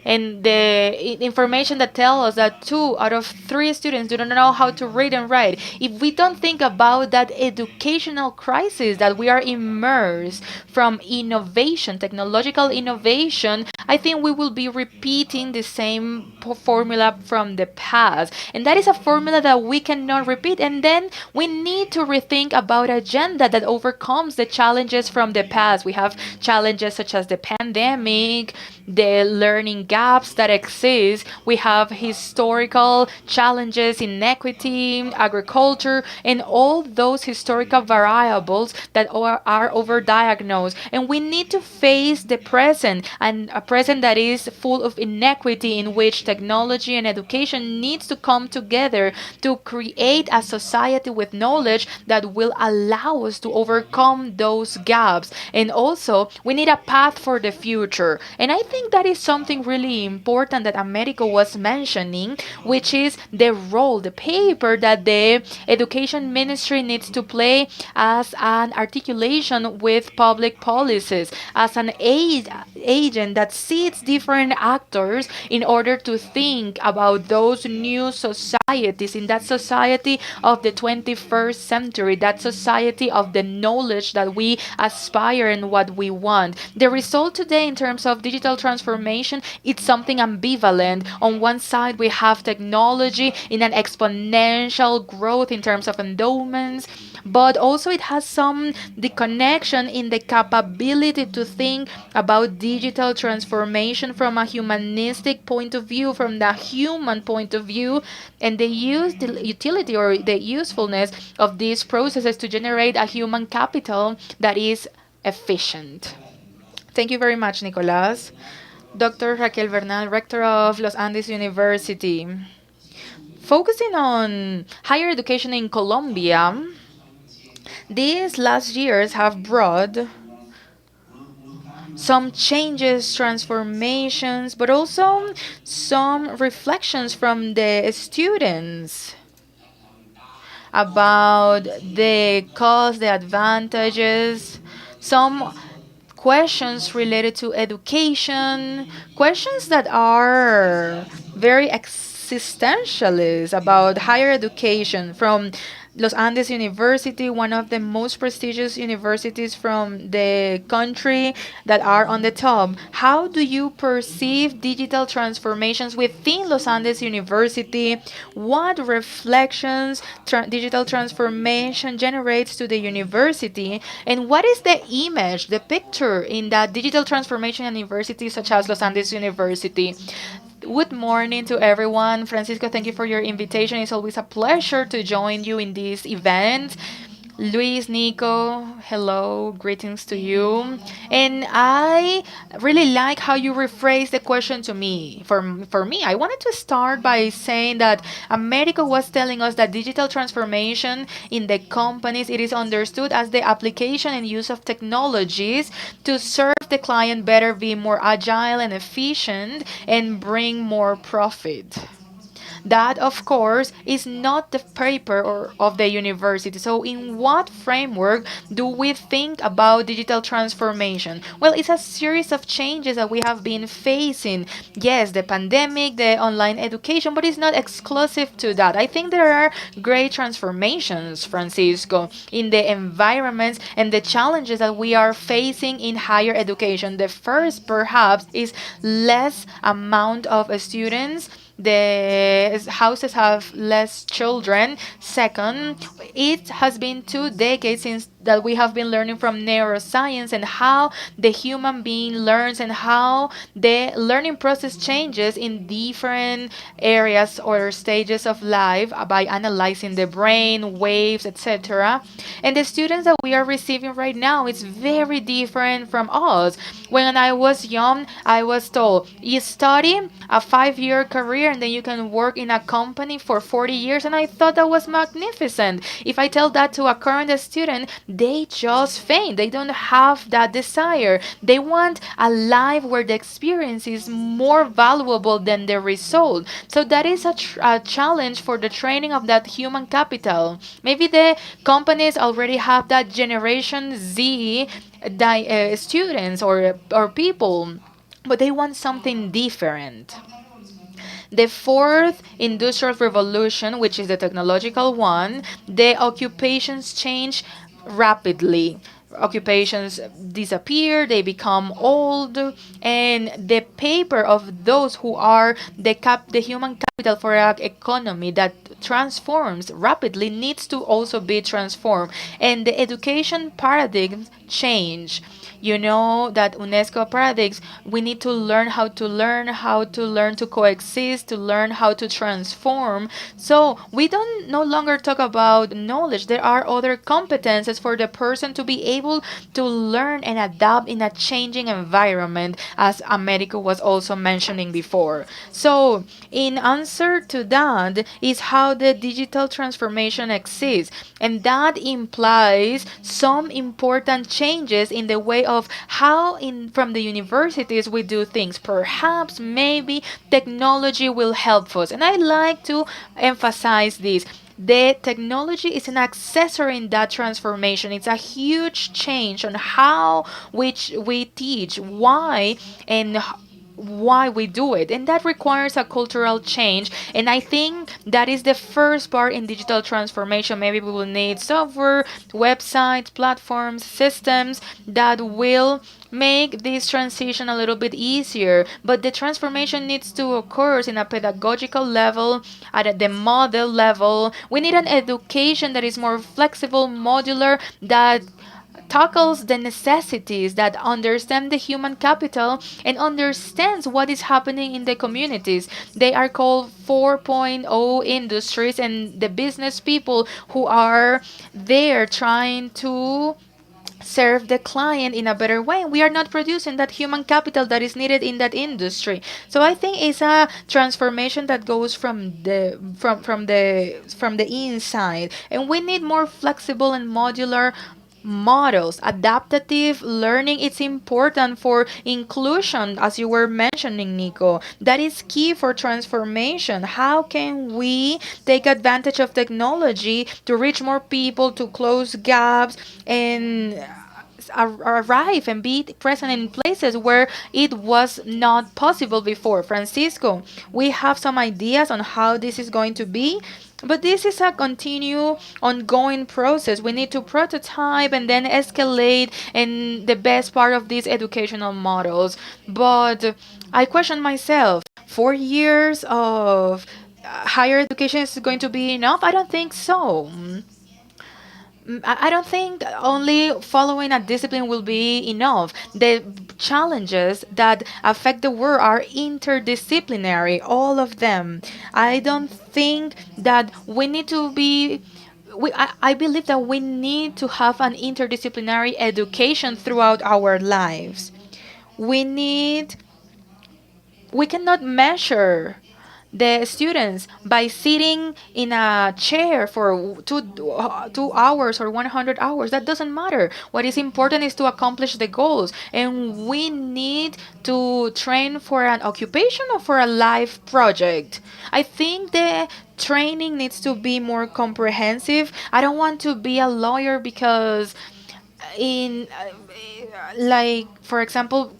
and the information that tell us that 2 out of 3 students do not know how to read and write, if we don't think about that educational crisis that we are immersed from innovation, technological innovation, I think we will be repeating the same formula from the past, and that is a formula that we cannot repeat. And then we need to rethink about agenda that overcomes the challenges from the past. We have challenges such as the pandemic, the learning gaps that exist. We have historical challenges, inequity, agriculture, and all those historical variables that are overdiagnosed. And we need to face the present, and a present that is full of inequity, in which technology and education needs to come together to create a society with knowledge that will allow us to overcome those gaps. And also, we need a path for the future. And I think that is something really important that Americo was mentioning, which is the role, the paper that the education ministry needs to play as an articulation with public policies, as an agent that sees different actors in order to think about those new societies, in that society of the 21st century, that society of the knowledge that we aspire and what we want. The result today in terms of digital transformation, it's something ambivalent. On one side, we have technology in an exponential growth in terms of endowments, but also it has some the connection in the capability to think about digital transformation from a humanistic point of view, from the human point of view, and the utility or the usefulness of these processes to generate a human capital that is efficient. Thank you very much, Nicolas. Dr. Raquel Bernal, Rector of Los Andes University. Focusing on higher education in Colombia, these last years have brought some changes, transformations, but also some reflections from the students about the costs, the advantages, some questions related to education, questions that are very existentialist about higher education from Los Andes University, one of the most prestigious universities from the country that are on the top. How do you perceive digital transformations within Los Andes University? What reflections digital transformation generates to the university? And what is the image, the picture in that digital transformation university such as Los Andes University? Good morning to everyone. Francisco, thank you for your invitation. It's always a pleasure to join you in this event. Luis, Nico, hello, greetings to you. And I really like how you rephrase the question to me. For me, I wanted to start by saying that America was telling us that digital transformation in the companies, it is understood as the application and use of technologies to serve the client better, be more agile and efficient, and bring more profit. That, of course, is not the paper of the university. So, in what framework do we think about digital transformation? Well, it's a series of changes that we have been facing. Yes, the pandemic, the online education, but it's not exclusive to that. I think there are great transformations, Francisco, in the environments and the challenges that we are facing in higher education. The first, perhaps, is less amount of students, the houses have less children. Second, it has been 2 decades since that we have been learning from neuroscience and how the human being learns and how the learning process changes in different areas or stages of life by analyzing the brain waves, etc. And the students that we are receiving right now is very different from us. When I was young, I was told you study a 5-year career and then you can work in a company for 40 years, and I thought that was magnificent. If I tell that to a current student, they just faint. They don't have that desire. They want a life where the experience is more valuable than the result. So that is a challenge for the training of that human capital. Maybe the companies already have that generation Z students or people, but they want something different. The fourth industrial revolution, which is the technological one, the occupations change rapidly. Occupations disappear, they become old, and the paper of those who are the human capital for an economy that transforms rapidly needs to also be transformed. And the education paradigm change. You know that UNESCO predicts we need to learn how to learn to coexist, to learn how to transform. So we don't no longer talk about knowledge. There are other competences for the person to be able to learn and adapt in a changing environment, as Americo was also mentioning before. So in answer to that is how the digital transformation exists, and that implies some important changes in the way of how in from the universities we do things. Perhaps maybe technology will help us, and I like to emphasize this. The technology is an accessory in that transformation. It's a huge change on how which we teach, why, and why we do it, and that requires a cultural change. And I think that is the first part in digital transformation. Maybe we will need software, websites, platforms, systems that will make this transition a little bit easier, but the transformation needs to occur in a pedagogical level, at the model level. We need an education that is more flexible, modular, that tackles the necessities, that understand the human capital and understands what is happening in the communities. They are called 4.0 industries, and the business people who are there trying to serve the client in a better way. We are not producing that human capital that is needed in that industry. So I think it's a transformation that goes from the inside, and we need more flexible and modular models. Adaptive learning, it's important for inclusion, as you were mentioning, Nico. That is key for transformation. How can we take advantage of technology to reach more people, to close gaps, and arrive and be present in places where it was not possible before? Francisco, we have some ideas on how this is going to be, but this is a continue ongoing process. We need to prototype and then escalate, and the best part of these educational models. But I question myself, 4 years of higher education is going to be enough? I don't think so. I don't think only following a discipline will be enough. The challenges that affect the world are interdisciplinary, all of them. I don't think that we need to be. I believe that we need to have an interdisciplinary education throughout our lives. We need we cannot measure the students by sitting in a chair for 2 hours or 100 hours. That doesn't matter. What is important is to accomplish the goals, and we need to train for an occupation or for a life project. I think the training needs to be more comprehensive. I don't want to be a lawyer because in like for example,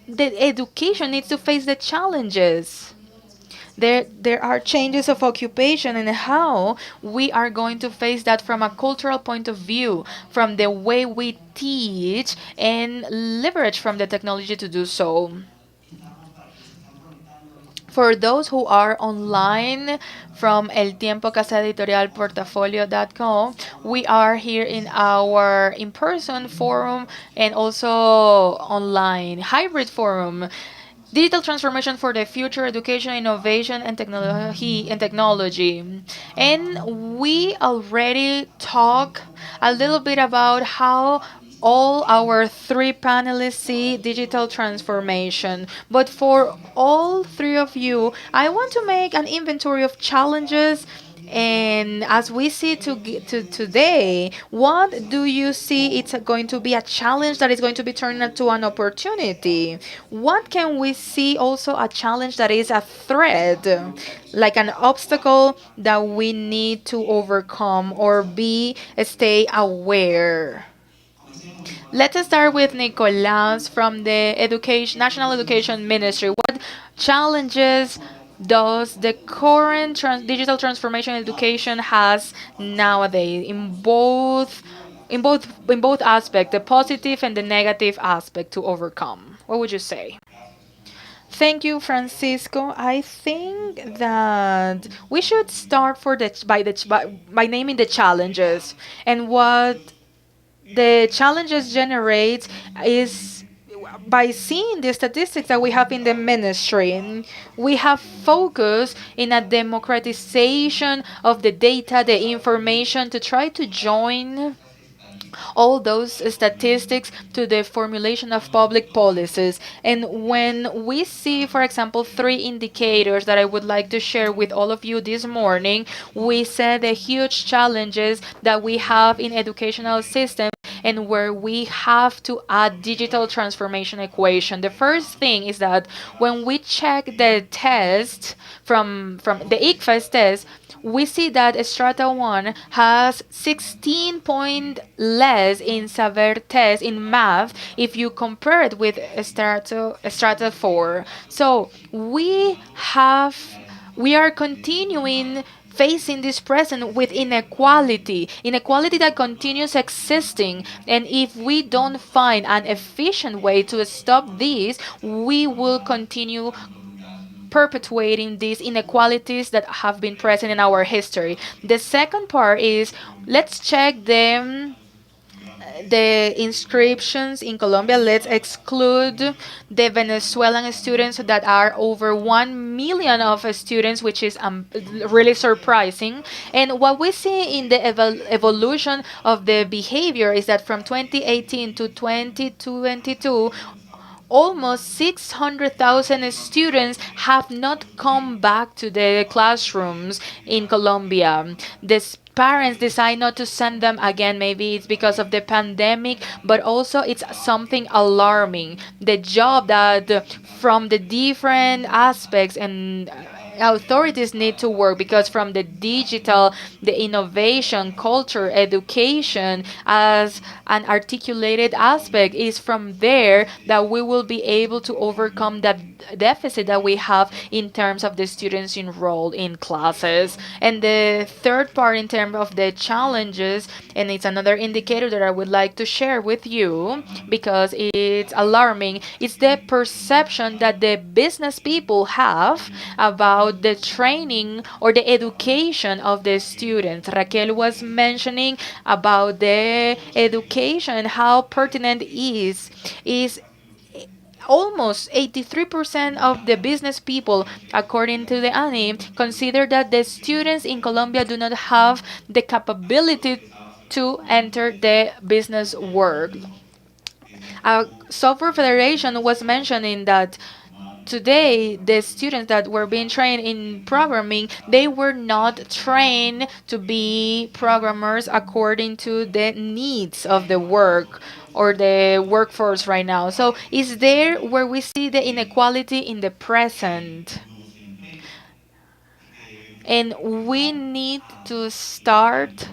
the education needs to face the challenges. There are changes of occupation, and how we are going to face that from a cultural point of view, from the way we teach and leverage from the technology to do so. For those who are online from El Tiempo Casa Editorial Portafolio.com, we are here in our in person forum and also online hybrid forum. Digital transformation for the future, education, innovation, and technology. And we already talk a little bit about how all our three panelists see digital transformation. But for all three of you, I want to make an inventory of challenges. And as we see to today, what do you see it's going to be a challenge that is going to be turned into an opportunity? What can we see also a challenge that is a threat, like an obstacle that we need to overcome or be stay aware? Let us start with Nicolas from the Education National Education Ministry. What challenges does the current digital transformation education has nowadays in both aspects, the positive and the negative aspect to overcome? What would you say? Thank you, Francisco. I think that we should start by naming the challenges and what the challenges generate is by seeing the statistics that we have in the ministry. We have focused in a democratization of the data, the information, to try to join all those statistics to the formulation of public policies. And when we see, for example, three indicators that I would like to share with all of you this morning, we said the huge challenges that we have in educational systems and where we have to add digital transformation equation. The first thing is that when we check the test from the ICFES test, we see that Strata 1 has 16 point less in Saber test in math if you compare it with Strata 4. So we are continuing facing this present with inequality that continues existing, and if we don't find an efficient way to stop this, we will continue perpetuating these inequalities that have been present in our history. The second part is, let's check the inscriptions in Colombia. Let's exclude the Venezuelan students that are over 1 million of students, which is really surprising. And what we see in the evolution of the behavior is that from 2018 to 2022, almost 600,000 students have not come back to the classrooms in Colombia. Parents decide not to send them again. Maybe it's because of the pandemic, but also it's something alarming. The job that from the different aspects and authorities need to work, because from the digital, the innovation, culture, education as an articulated aspect, is from there that we will be able to overcome that deficit that we have in terms of the students enrolled in classes. And the third part in terms of the challenges, and it's another indicator that I would like to share with you because it's alarming, it's the perception that the business people have about the training or the education of the students. Raquel was mentioning about the education, how pertinent is almost 83% of the business people, according to the ANI, consider that the students in Colombia do not have the capability to enter the business world. Software Federation was mentioning that today the students that were being trained in programming, they were not trained to be programmers according to the needs of the work or the workforce right now. So is there where we see the inequality in the present, and we need to start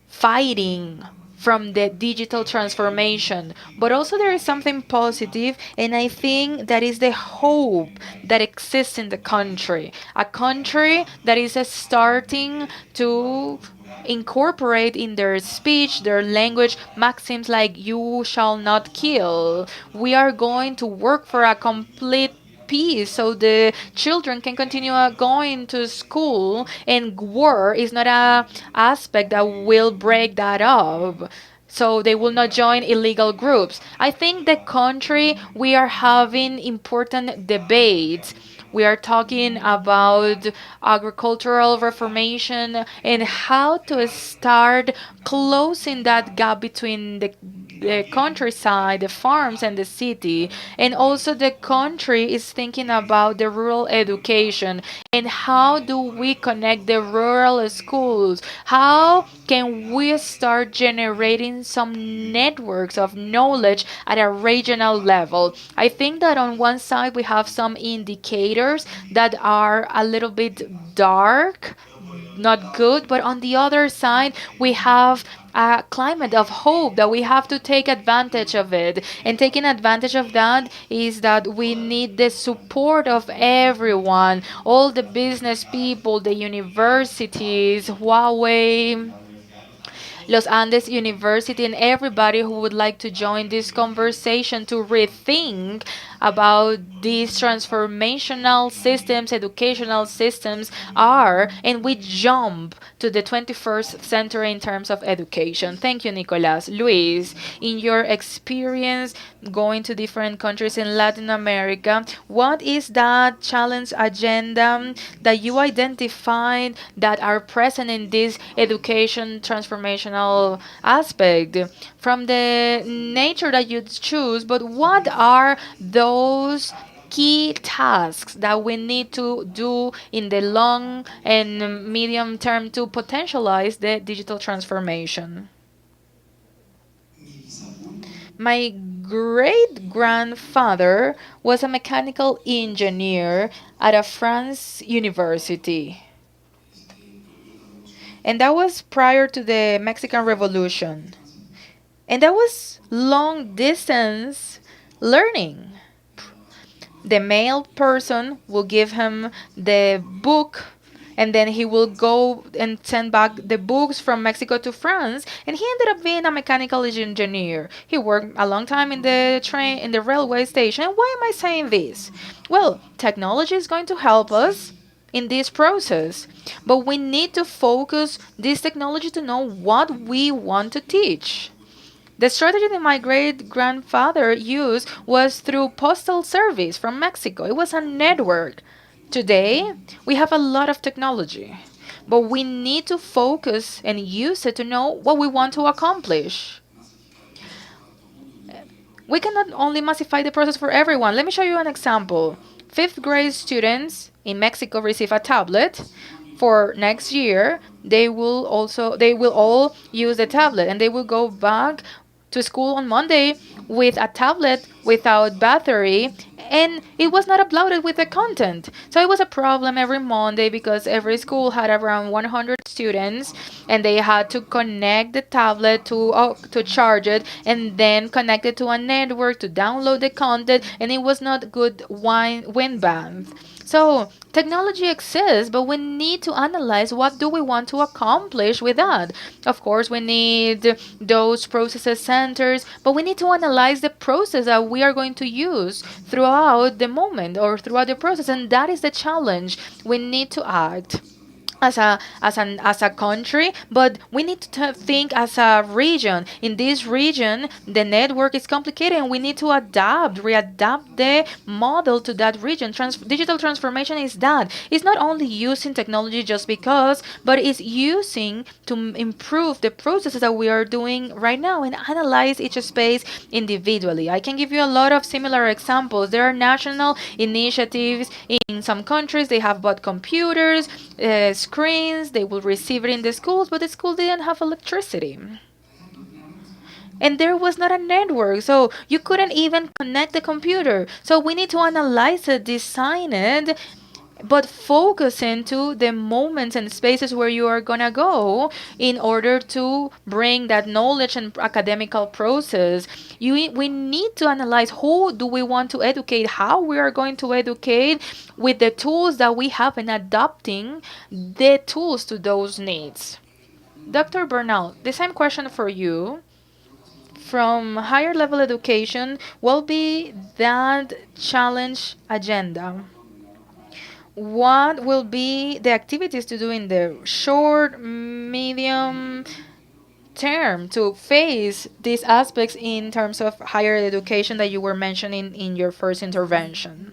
fighting from the digital transformation. But also, there is something positive, and I think that is the hope that exists in the country. A country that is starting to incorporate in their speech, their language, maxims like "you shall not kill." We are going to work for a complete peace so the children can continue going to school, and war is not a aspect that will break that up, so they will not join illegal groups. I think the country, we are having important debates. We are talking about agricultural reformation and how to start closing that gap between the countryside, the farms, and the city. And also, the country is thinking about the rural education and how do we connect the rural schools? How can we start generating some networks of knowledge at a regional level? I think that on one side we have some indicators that are a little bit dark, not good, but on the other side we have a climate of hope that we have to take advantage of it. And taking advantage of that is that we need the support of everyone, all the business people, the universities, Huawei, Los Andes University, and everybody who would like to join this conversation to rethink about these transformational systems, educational systems are, and we jump to the 21st century in terms of education. Thank you, Nicolas. Luis, in your experience going to different countries in Latin America, what is that challenge agenda that you identified that are present in this education transformational aspect? From the nature that you choose, but what are those key tasks that we need to do in the long and medium term to potentialize the digital transformation? My great grandfather was a mechanical engineer at a France university, and that was prior to the Mexican Revolution. And that was long distance learning. The male person will give him the book, and then he will go and send back the books from Mexico to France, and he ended up being a mechanical engineer. He worked a long time in the train in the railway station. And why am I saying this? Well, technology is going to help us in this process, but we need to focus this technology to know what we want to teach. The strategy that my great grandfather used was through postal service from Mexico. It was a network. Today, we have a lot of technology, but we need to focus and use it to know what we want to accomplish. We cannot only massify the process for everyone. Let me show you an example. Fifth grade students in Mexico receive a tablet. For next year, they will all use the tablet, and they will go back to school on Monday with a tablet without battery, and it was not uploaded with the content. So it was a problem every Monday because every school had around 100 students, and they had to connect the tablet to charge it, and then connect it to a network to download the content, and it was not good wind band. So technology exists, but we need to analyze what do we want to accomplish with that. Of course, we need those processes centers, but we need to analyze the process that we are going to use throughout the moment or throughout the process, and that is the challenge. We need to act as a country, but we need to think as a region. In this region, the network is complicated, and we need to readapt the model to that region. Digital transformation is that. It's not only using technology just because, but it's using to improve the processes that we are doing right now and analyze each space individually. I can give you a lot of similar examples. There are national initiatives in some countries. They have bought computers, screens. They will receive it in the schools, but the school didn't have electricity. And there was not a network, so you couldn't even connect the computer. So we need to analyze it, design it, but focus into the moments and spaces where you are gonna go in order to bring that knowledge and academical process. We need to analyze who do we want to educate, how we are going to educate with the tools that we have, and adapting the tools to those needs. Dr. Bernal, the same question for you. From higher level education will be that challenge agenda. What will be the activities to do in the short, medium term to face these aspects in terms of higher education that you were mentioning in your first intervention?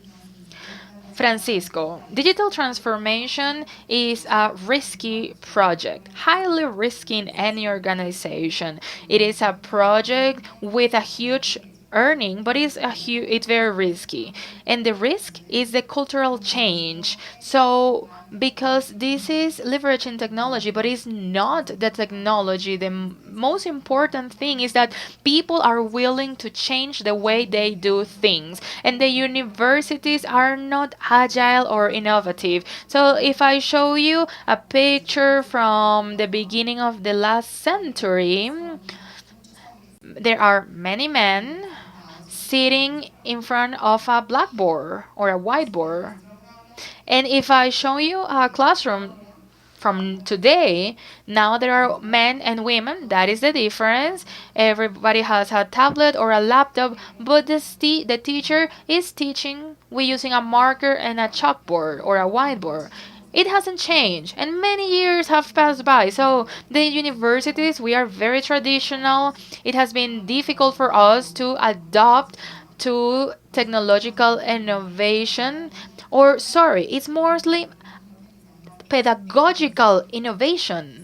Francisco, digital transformation is a risky project, highly risky in any organization. It is a project with a huge earning, but it's very risky. And the risk is the cultural change. So because this is leveraging technology, but it's not the technology. The most important thing is that people are willing to change the way they do things, and the universities are not agile or innovative. So if I show you a picture from the beginning of the last century, there are many men sitting in front of a blackboard or a whiteboard. And if I show you a classroom from today. Now there are men and women. That is the difference. Everybody has a tablet or a laptop, but the teacher is teaching we using a marker and a chalkboard or a whiteboard. It hasn't changed, and many years have passed by. So the universities, we are very traditional. It has been difficult for us to adopt to technological innovation, or sorry, it's mostly pedagogical innovation.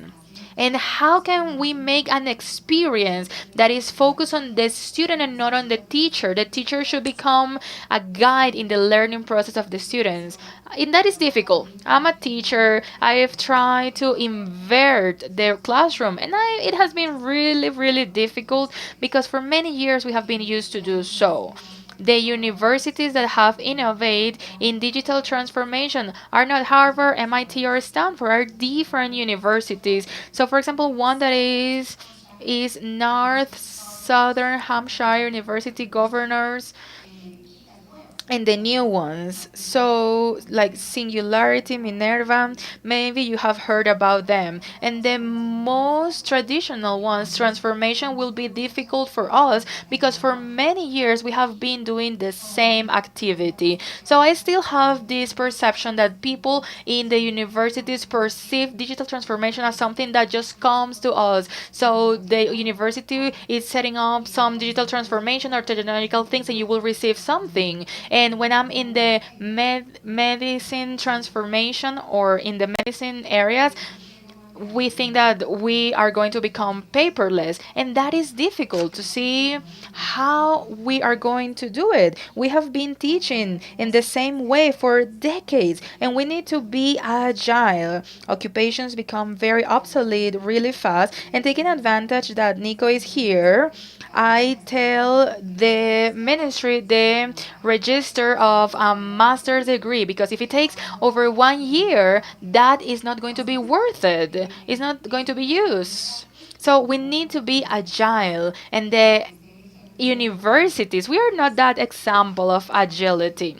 And how can we make an experience that is focused on the student and not on the teacher? The teacher should become a guide in the learning process of the students. And that is difficult. I'm a teacher. I have tried to invert the classroom, and it has been really, really difficult because for many years we have been used to do so. The universities that have innovated in digital transformation are not Harvard, MIT, or Stanford, are different universities. So, for example, one that is North Southern Hampshire University Governors, and the new ones. So, like Singularity, Minerva, maybe you have heard about them. And the most traditional ones, transformation, will be difficult for us because for many years we have been doing the same activity. So, I still have this perception that people in the universities perceive digital transformation as something that just comes to us. So, the university is setting up some digital transformation or technological things, and you will receive something. And when I'm in the medicine transformation or in the medicine areas, we think that we are going to become paperless, and that is difficult to see how we are going to do it. We have been teaching in the same way for decades, and we need to be agile. Occupations become very obsolete really fast, and taking advantage that Nico is here, I tell the ministry the register of a master's degree, because if it takes over 1 year, that is not going to be worth it. It's not going to be used. So we need to be agile, and the universities, we are not that example of agility.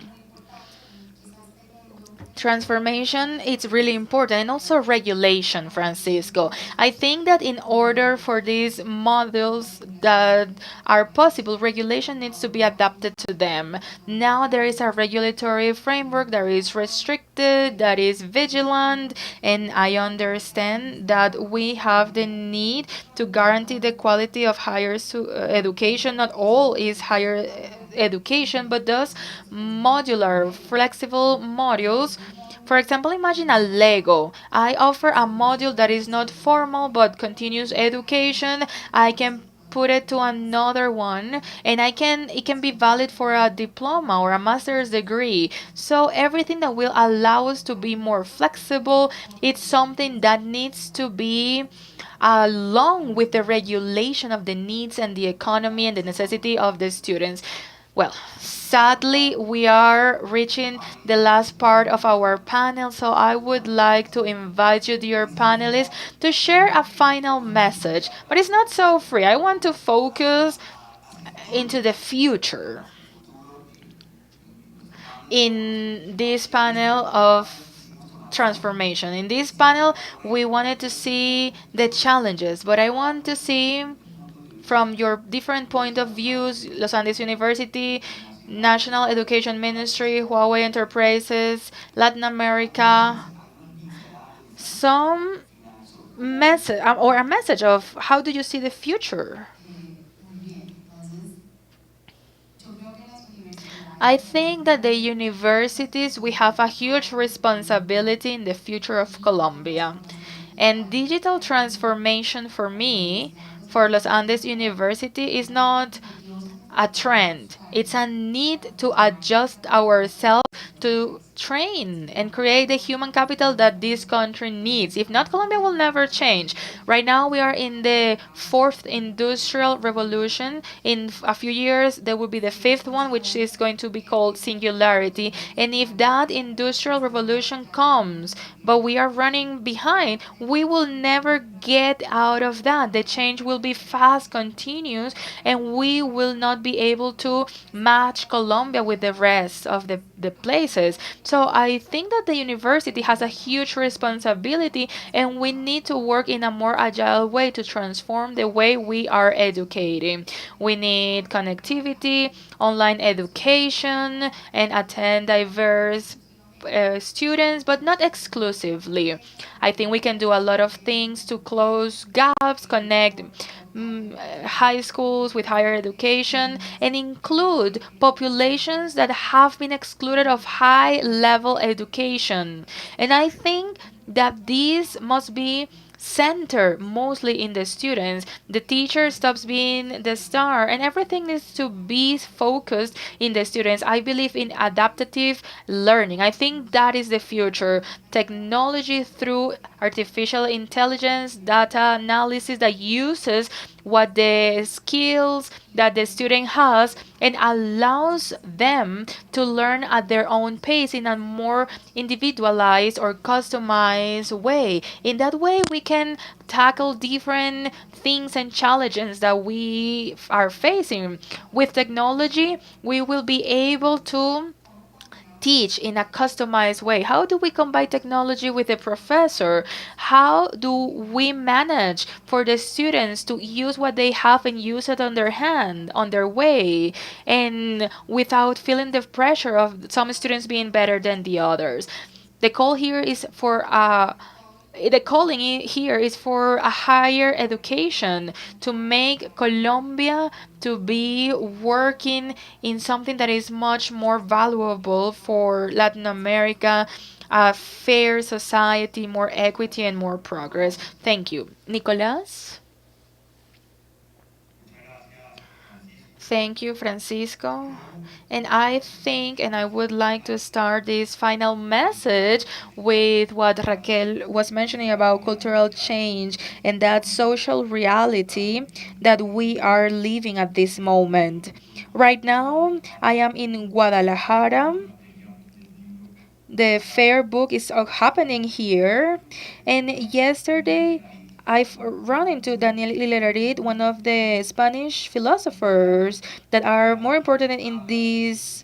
Transformation, it's really important, and also regulation, Francisco. I think that in order for these models that are possible, regulation needs to be adapted to them. Now there is a regulatory framework that is restricted, that is vigilant, and I understand that we have the need to guarantee the quality of higher education. Not all is higher education, but those modular, flexible modules. For example, imagine a Lego. I offer a module that is not formal but continuous education. I can put it to another one, and it can be valid for a diploma or a master's degree. So everything that will allow us to be more flexible, it's something that needs to be along with the regulation of the needs and the economy and the necessity of the students. Well, sadly, we are reaching the last part of our panel, so I would like to invite you, dear panelists, to share a final message. But it's not so free. I want to focus into the future in this panel of transformation. In this panel, we wanted to see the challenges, but I want to see from your different point of views, Los Andes University, National Education Ministry, Huawei Enterprises, Latin America, some message or a message of how do you see the future? I think that the universities, we have a huge responsibility in the future of Colombia. And digital transformation for me, for Los Andes University, is not a trend. It's a need to adjust ourselves to train and create the human capital that this country needs. If not, Colombia will never change. Right now, we are in the fourth industrial revolution. In a few years, there will be the fifth one, which is going to be called singularity. And if that industrial revolution comes, but we are running behind, we will never get out of that. The change will be fast, continuous, and we will not be able to match Colombia with the rest of the places choices. So I think that the university has a huge responsibility, and we need to work in a more agile way to transform the way we are educating. We need connectivity, online education, and attend diverse students, but not exclusively. I think we can do a lot of things to close gaps, connect high schools with higher education, and include populations that have been excluded of high level education. And I think that this must be center mostly in the students. The teacher stops being the star, and everything needs to be focused in the students. I believe in adaptive learning. I think that is the future. Technology through artificial intelligence, data analysis that uses what the skills that the student has and allows them to learn at their own pace in a more individualized or customized way. In that way, we can tackle different things and challenges that we are facing. With technology, we will be able to teach in a customized way? How do we combine technology with the professor? How do we manage for the students to use what they have and use it on their hand, on their way, and without feeling the pressure of some students being better than the others? The call here is for the calling here is for a higher education to make Colombia to be working in something that is much more valuable for Latin America, a fair society, more equity, and more progress. Thank you. Nicolas? Thank you, Francisco. And I think, and I would like to start this final message with what Raquel was mentioning about cultural change and that social reality that we are living at this moment. Right now, I am in Guadalajara. The fair book is happening here, and yesterday I've run into Daniel Lillerid, one of the Spanish philosophers that are more important in these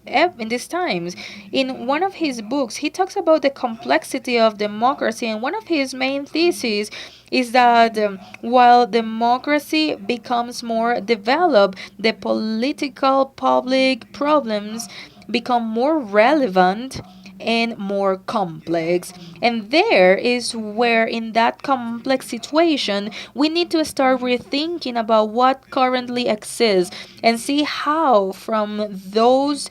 times. In one of his books, he talks about the complexity of democracy, and one of his main theses is that while democracy becomes more developed, the political public problems become more relevant and more complex. And there is where, in that complex situation, we need to start rethinking about what currently exists and see how, from those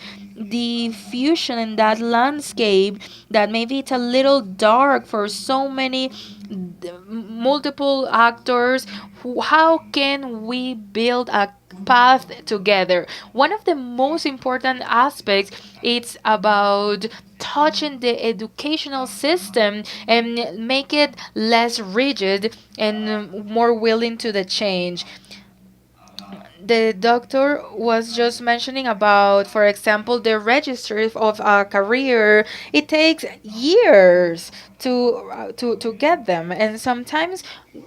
diffusion in that landscape, that maybe it's a little dark for so many multiple actors, how can we build a path together? One of the most important aspects it's about touching the educational system and make it less rigid and more willing to the change. The doctor was just mentioning about, for example, the register of a career. It takes years to get them, and sometimes,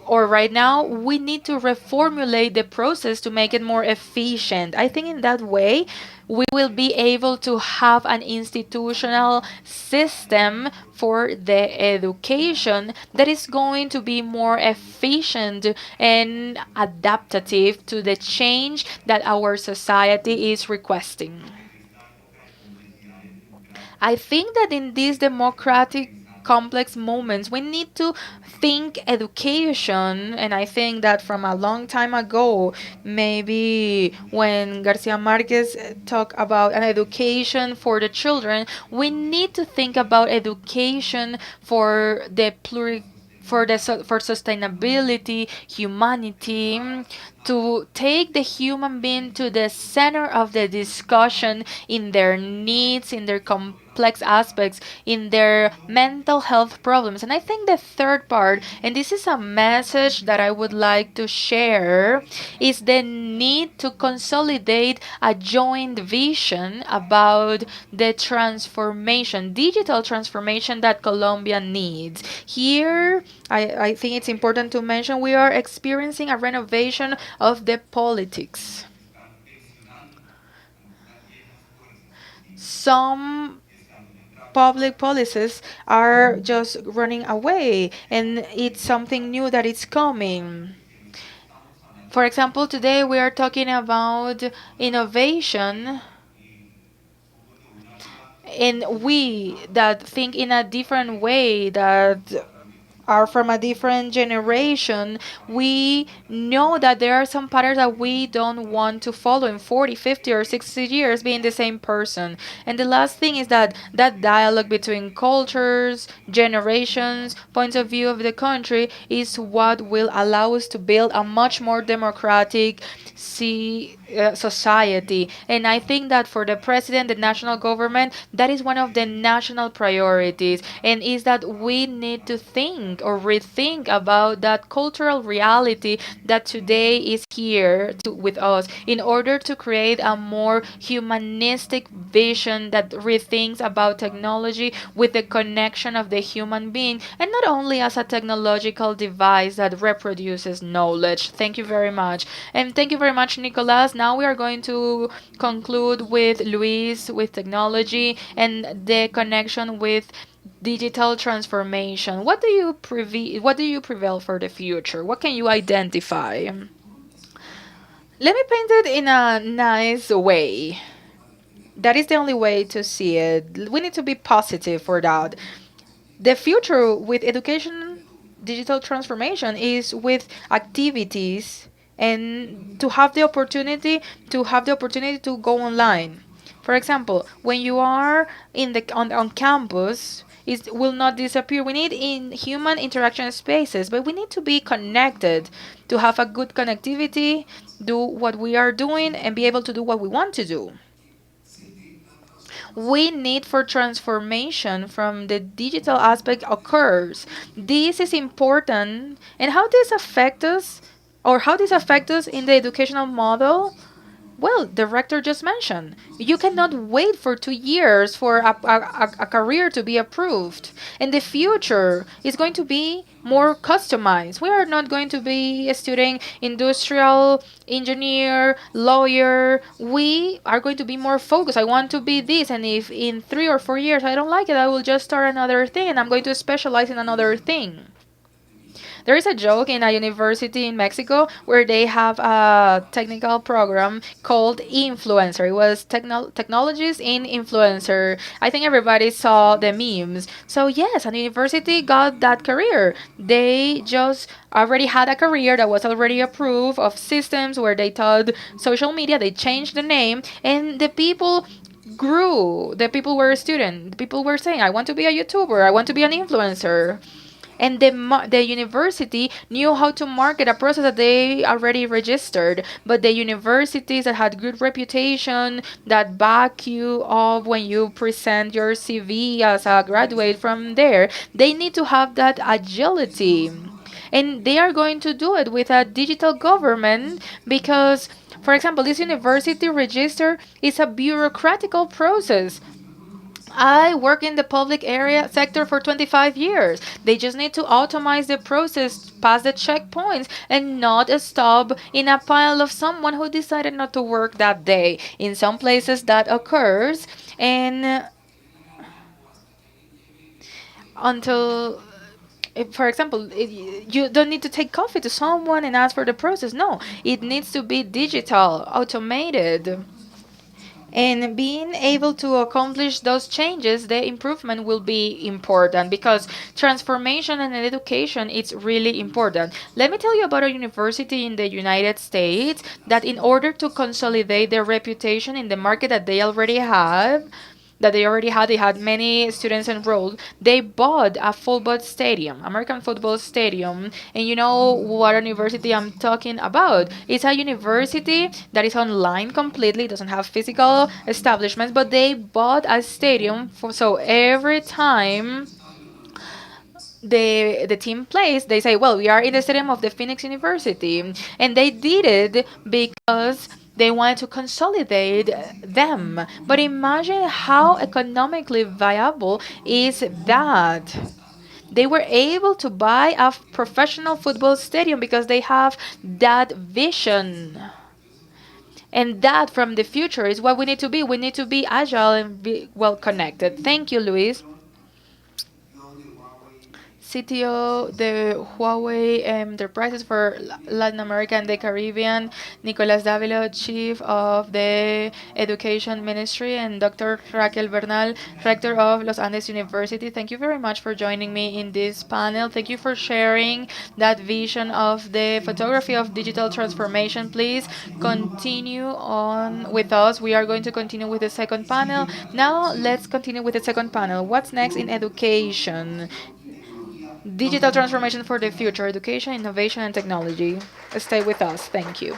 or right now, we need to reformulate the process to make it more efficient. I think in that way we will be able to have an institutional system for the education that is going to be more efficient and adaptive to the change that our society is requesting. I think that in these democratic complex moments we need to think education, and I think that from a long time ago, maybe when Garcia Marquez talked about an education for the children, we need to think about education for the for sustainability, humanity, to take the human being to the center of the discussion in their needs, in their complex aspects, in their mental health problems. And I think the third part, and this is a message that I would like to share, is the need to consolidate a joint vision about the transformation, digital transformation that Colombia needs. Here, I think it's important to mention we are experiencing a renovation of the politics. Some public policies are just running away, and it's something new that is coming. For example, today we are talking about innovation, and we that think in a different way, that are from a different generation, we know that there are some patterns that we don't want to follow in 40, 50, or 60 years being the same person. And the last thing is that that dialogue between cultures, generations, points of view of the country is what will allow us to build a much more democratic society. And I think that for the president, the national government, that is one of the national priorities, and is that we need to think or rethink about that cultural reality that today is here with us, in order to create a more humanistic vision that rethinks about technology with the connection of the human being, and not only as a technological device that reproduces knowledge. Thank you very much. And thank you very much, Nicolas. Now we are going to conclude with Luis, with technology and the connection with digital transformation. What do you prevail for the future? What can you identify? Let me paint it in a nice way. That is the only way to see it. We need to be positive for that. The future with education digital transformation is with activities, and to have the opportunity to go online. For example, when you are on campus, it will not disappear. We need in human interaction spaces, but we need to be connected, to have a good connectivity, do what we are doing, and be able to do what we want to do. We need for transformation from the digital aspect occurs. This is important, and how this affect us, or how this affect us in the educational model. Well, the rector just mentioned, you cannot wait for 2 years for a career to be approved. And the future is going to be more customized. We are not going to be studying industrial, engineer, lawyer. We are going to be more focused. I want to be this, and if in 3 or 4 years I don't like it, I will just start another thing, and I'm going to specialize in another thing. There is a joke in a university in Mexico where they have a technical program called Influencer. It was technologies in Influencer. I think everybody saw the memes. So, yes, a university got that career. They just already had a career that was already approved of systems where they taught social media. They changed the name, and the people grew. The people were students. The people were saying, I want to be a YouTuber. I want to be an influencer, and the university knew how to market a process that they already registered. But the universities that had good reputation, that back you up when you present your CV as a graduate from there, they need to have that agility, and they are going to do it with a digital government. Because, for example, this university register is a bureaucratical process. I work in the public area sector for 25 years. They just need to automate the process, pass the checkpoints, and not stop in a pile of someone who decided not to work that day. In some places that occurs, and until for example, you don't need to take coffee to someone and ask for the process. No, it needs to be digital, automated. And being able to accomplish those changes, the improvement will be important, because transformation and education is really important. Let me tell you about a university in the United States that, in order to consolidate their reputation in the market they had many students enrolled. They bought a football stadium, American football stadium. And you know what university I'm talking about? It's a university that is online completely, doesn't have physical establishments, but they bought a stadium for, so every time the team plays, they say, well, we are in the stadium of the Phoenix University. And they did it because they wanted to consolidate them. But imagine how economically viable is that. They were able to buy a professional football stadium because they have that vision. And that from the future is what we need to be. We need to be agile and be well connected. Thank you, Luis. CTO, the Huawei Enterprises for Latin America and the Caribbean, Nicolas Davilo, Chief of the Education Ministry, and Dr. Raquel Bernal, Rector of Los Andes University. Thank you very much for joining me in this panel. Thank you for sharing that vision of the photography of digital transformation. Please continue on with us. We are going to continue with the second panel. Now, let's continue with the second panel. What's next in education? Digital transformation for the future, education, innovation, and technology. Stay with us. Thank you.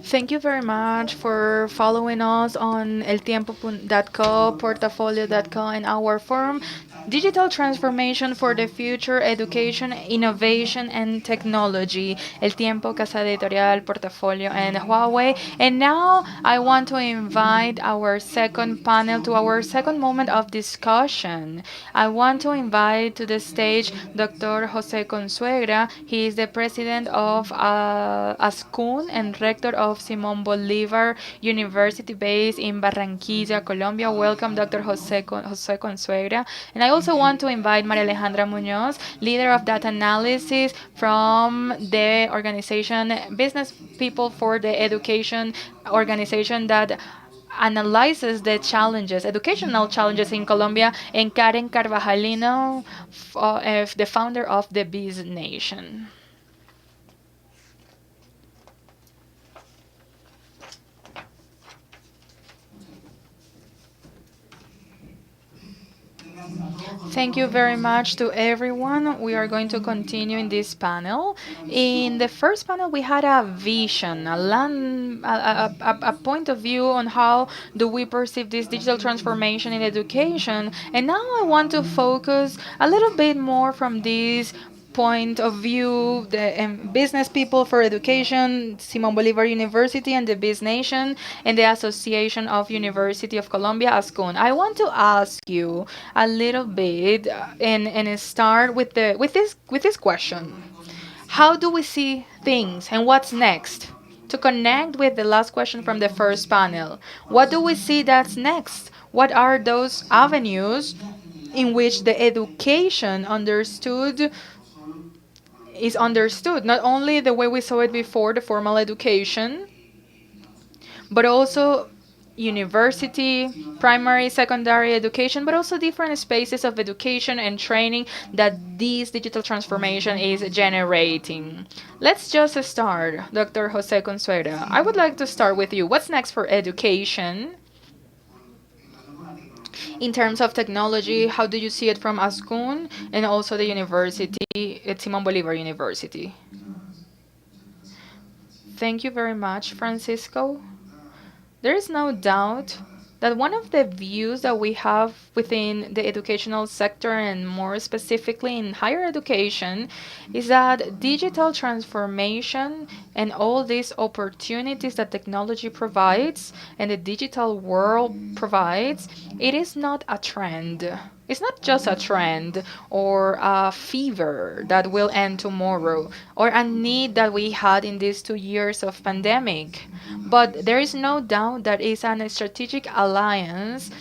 Thank you very much for following us on eltiempo.co, portafolio.co, and our forum. Digital transformation for the future, education, innovation, and technology. El Tiempo, Casa Editorial, Portafolio, and Huawei. And now I want to invite our second panel to our second moment of discussion. I want to invite to the stage Dr. Jose Consuegra. He is the president of ASCUN and rector of Simón Bolívar University based in Barranquilla, Colombia. Welcome, Dr. Jose Consuegra. And I also want to invite Maria Alejandra Muñoz, leader of data analysis from the organization Business People for the Education organization that analyzes the challenges, educational challenges in Colombia, and Karen Carvajalino, the founder of the Biz Nation. Thank you very much to everyone. We are going to continue in this panel. In the first panel, we had a vision, a point of view on how do we perceive this digital transformation in education. And now I want to focus a little bit more from this point of view, the business people for education, Simon Bolivar University and the Biz Nation, and the Association of University of Colombia, ASCUN. I want to ask you a little bit and start with this question. How do we see things and what's next? To connect with the last question from the first panel, what do we see that's next? What are those avenues in which the education is understood, not only the way we saw it before, the formal education, but also university, primary, secondary education, but also different spaces of education and training that this digital transformation is generating. Let's just start, Dr. Jose Consuera. I would like to start with you. What's next for education? In terms of technology, how do you see it from ASCUN and also the university, at Simon Bolivar University? Thank you very much, Francisco. There is no doubt that one of the views that we have within the educational sector, and more specifically in higher education, is that digital transformation and all these opportunities that technology provides and the digital world provides, it is not a trend. It's not just a trend or a fever that will end tomorrow or a need that we had in these 2 years of pandemic. But there is no doubt that it's a strategic alliance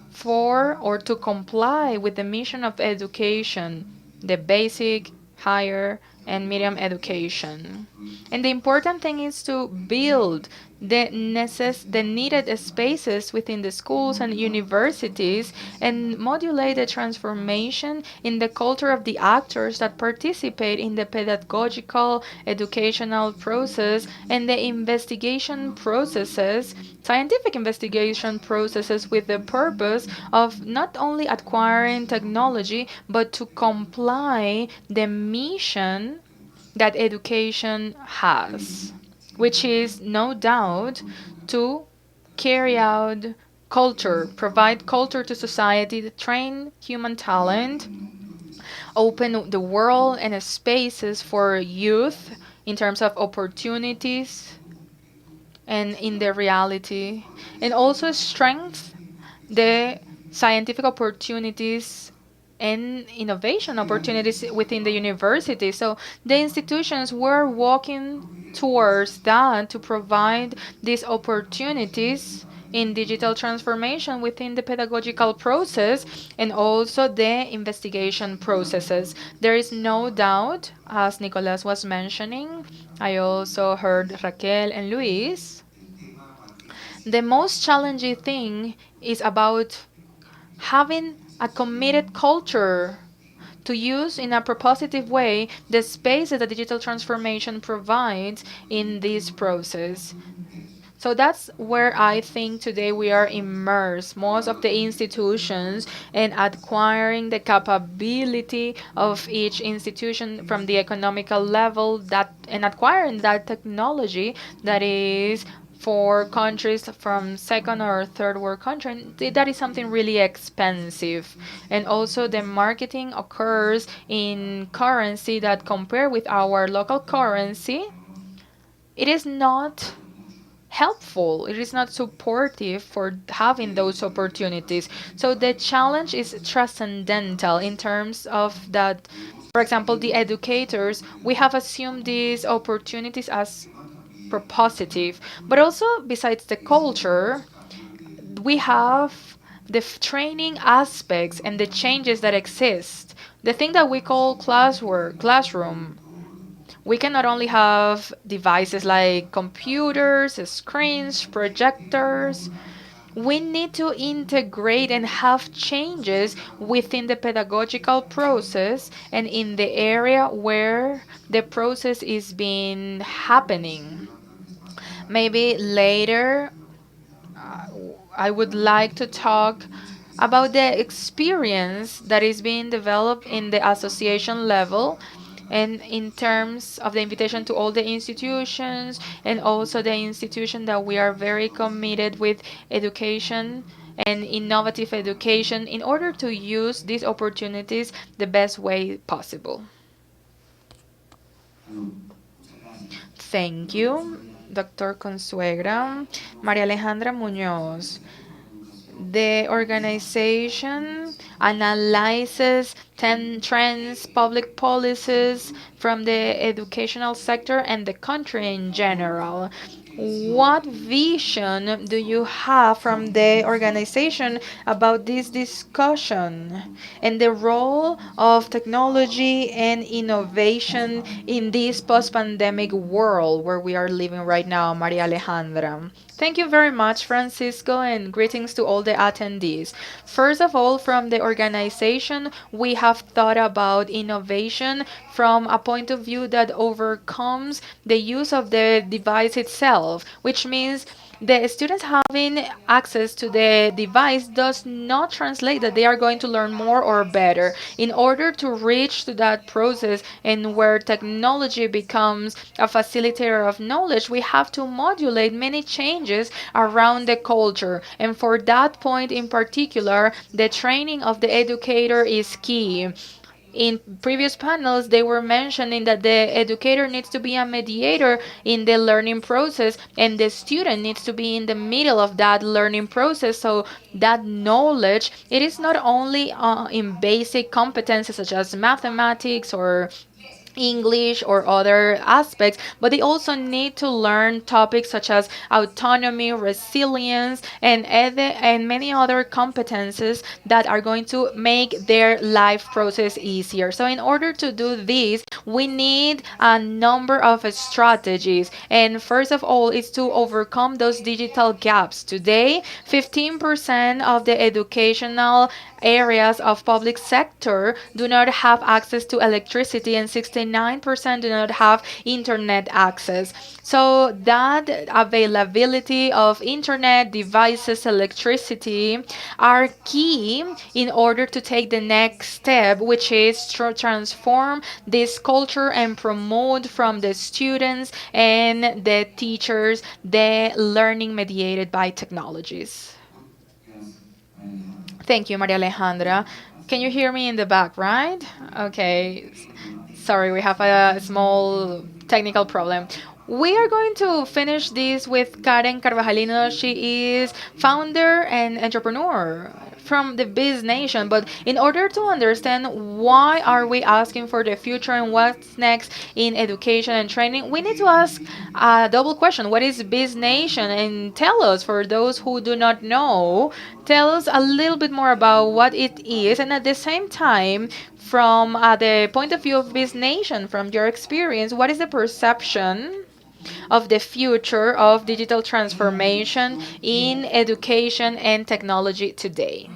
for or to comply with the mission of education, the basic, higher, and medium education. And the important thing is to build the needed spaces within the schools and universities and modulate the transformation in the culture of the actors that participate in the pedagogical educational process and the investigation processes, scientific investigation processes with the purpose of not only acquiring technology but to comply the mission that education has, which is no doubt to carry out culture, provide culture to society, to train human talent, open the world and spaces for youth in terms of opportunities and in the reality, and also strength the scientific opportunities and innovation opportunities within the university. So the institutions were walking towards that to provide these opportunities in digital transformation within the pedagogical process and also the investigation processes. There is no doubt, as Nicolas was mentioning, I also heard Raquel and Luis, the most challenging thing is about having a committed culture to use in a propositive way the space that the digital transformation provides in this process. So that's where I think today we are immersed, most of the institutions, in acquiring the capability of each institution from the economical level that and acquiring that technology that is for countries from second or third world country. That is something really expensive. And also the marketing occurs in currency that compare with our local currency. It is not helpful. It is not supportive for having those opportunities. So the challenge is transcendental in terms of that. For example, the educators, we have assumed these opportunities as propositive, but also besides the culture, we have the training aspects and the changes that exist. The thing that we call classroom, we can not only have devices like computers, screens, projectors. We need to integrate and have changes within the pedagogical process and in the area where the process is being happening. Maybe later I would like to talk about the experience that is being developed in the association level and in terms of the invitation to all the institutions and also the institution that we are very committed with education and innovative education in order to use these opportunities the best way possible. Thank you, Dr. Consuegra. Maria Alejandra Muñoz. The organization analyzes 10 trends, public policies from the educational sector and the country in general. What vision do you have from the organization about this discussion and the role of technology and innovation in this post pandemic world where we are living right now, Maria Alejandra? Thank you very much, Francisco, and greetings to all the attendees. First of all, from the organization, we have thought about innovation from a point of view that overcomes the use of the device itself, which means the students having access to the device does not translate that they are going to learn more or better. In order to reach to that process and where technology becomes a facilitator of knowledge, we have to modulate many changes around the culture. And for that point in particular, the training of the educator is key. in previous panels, they were mentioning that the educator needs to be a mediator in the learning process, and the student needs to be in the middle of that learning process. So that knowledge, it is not only in basic competences such as mathematics or English or other aspects, but they also need to learn topics such as autonomy, resilience, and many other competences that are going to make their life process easier. So, in order to do this, we need a number of strategies. And first of all, is to overcome those digital gaps. Today, 15% of the educational areas of public sector do not have access to electricity, and 69% do not have internet access. So that availability of internet devices, electricity are key in order to take the next step, which is to transform this culture and promote from the students and the teachers the learning mediated by technologies. Thank you, Maria Alejandra. Can you hear me in the back, right? Okay. Sorry, we have a small technical problem. We are going to finish this with Karen Carvajalino. She is founder and entrepreneur from the Biz Nation. But in order to understand why are we asking for the future and what's next in education and training, we need to ask a double question. What is Biz Nation? And tell us, for those who do not know, tell us a little bit more about what it is, and at the same time, from the point of view of Biz Nation, from your experience, what is the perception of the future of digital transformation in education and technology today?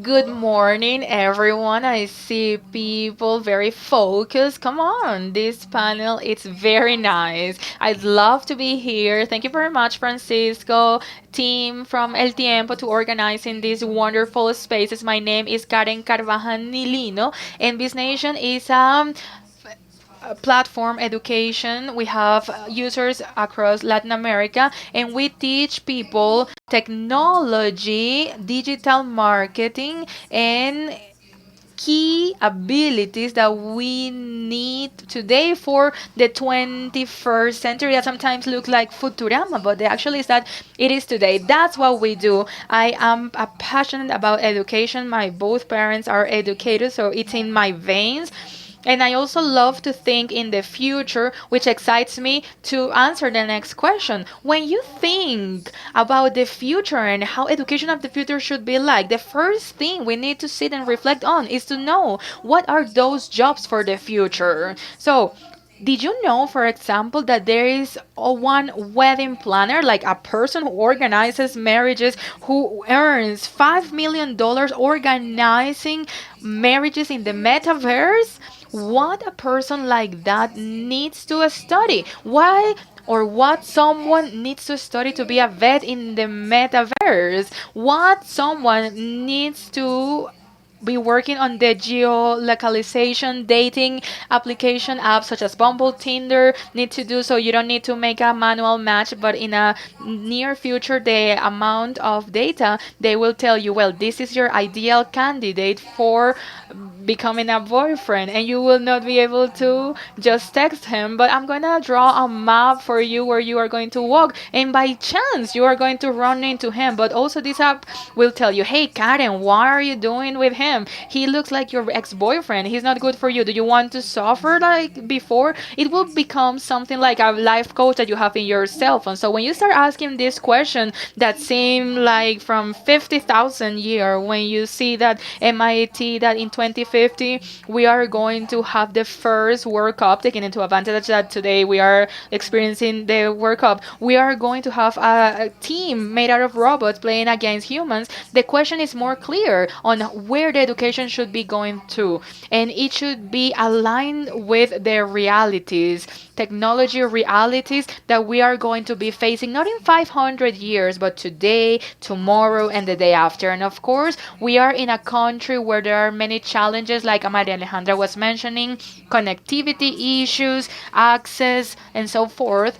Good morning, everyone. I see people very focused. Come on, this panel it's very nice. I'd love to be here. Thank you very much, Francisco, team from El Tiempo, to organizing these wonderful spaces. My name is Karen Carvajanilino, and Business Nation is platform education. We have users across Latin America, and we teach people technology, digital marketing, and key abilities that we need today for the 21st century that sometimes look like Futurama, but they actually is that it is today. That's what we do. I am passionate about education. My both parents are educators, so it's in my veins. And I also love to think in the future, which excites me to answer the next question. When you think about the future and how education of the future should be like, the first thing we need to sit and reflect on is to know what are those jobs for the future. So, did you know, for example, that there is one wedding planner, like a person who organizes marriages, who earns $5 million organizing marriages in the metaverse? What a person like that needs to study. Why or what someone needs to study to be a vet in the metaverse? What someone needs to be working on the geolocalization dating application apps such as Bumble, Tinder need to do, so you don't need to make a manual match, but in a near future the amount of data they will tell you, well, this is your ideal candidate for becoming a boyfriend, and you will not be able to just text him, but I'm gonna draw a map for you where you are going to walk, and by chance you are going to run into him. But also this app will tell you, hey Karen, what are you doing with him? He looks like your ex-boyfriend. He's not good for you. Do you want to suffer like before? It will become something like a life coach that you have in your cell phone. So when you start asking this question that seem like from 50,000 year, when you see that MIT that in 2050 we are going to have the first World Cup, taking into advantage that today we are experiencing the World Cup, we are going to have a team made out of robots playing against humans. The question is more clear on where the education should be going to, and it should be aligned with the realities, technology realities that we are going to be facing not in 500 years, but today, tomorrow, and the day after. And of course, we are in a country where there are many challenges, like Maria Alejandra was mentioning, connectivity issues, access, and so forth.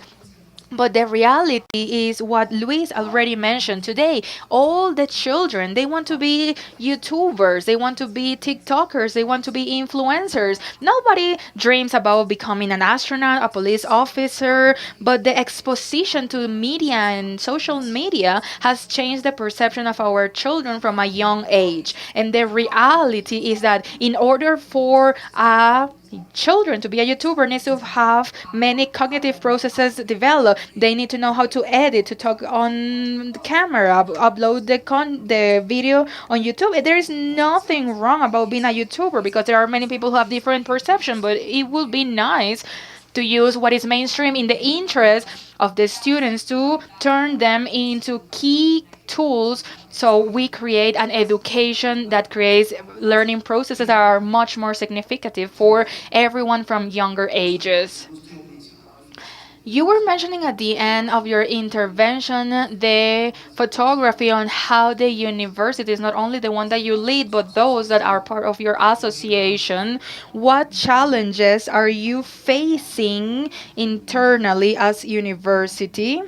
But the reality is what Luis already mentioned today. All the children, they want to be YouTubers, they want to be TikTokers, they want to be influencers. Nobody dreams about becoming an astronaut, a police officer, but the exposition to media and social media has changed the perception of our children from a young age. And the reality is that in order for a children to be a YouTuber needs to have many cognitive processes developed. They need to know how to edit, to talk on the camera, upload the video on YouTube. There is nothing wrong about being a YouTuber because there are many people who have different perception, but it would be nice to use what is mainstream in the interest of the students to turn them into key tools, so we create an education that creates learning processes that are much more significant for everyone from younger ages. You were mentioning at the end of your intervention the photography on how the university is not only the one that you lead, but those that are part of your association. What challenges are you facing internally as university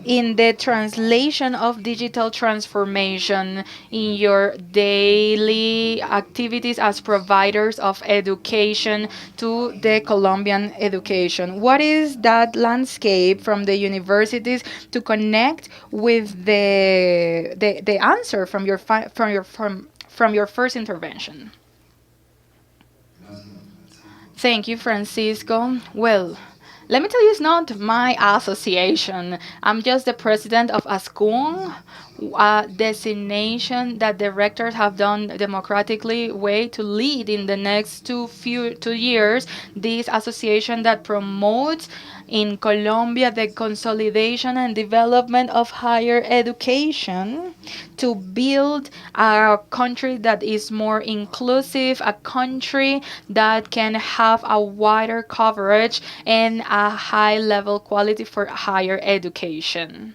in the translation of digital transformation in your daily activities as providers of education to the Colombian education? What is that landscape from the universities to connect with the answer from from your first intervention? Thank you, Francisco. Well, let me tell you, it's not my association. I'm just the president of ASCUN, a designation that directors have done democratically way to lead in the next 2 years this association that promotes in Colombia the consolidation and development of higher education to build a country that is more inclusive, a country that can have a wider coverage and a high level quality for higher education.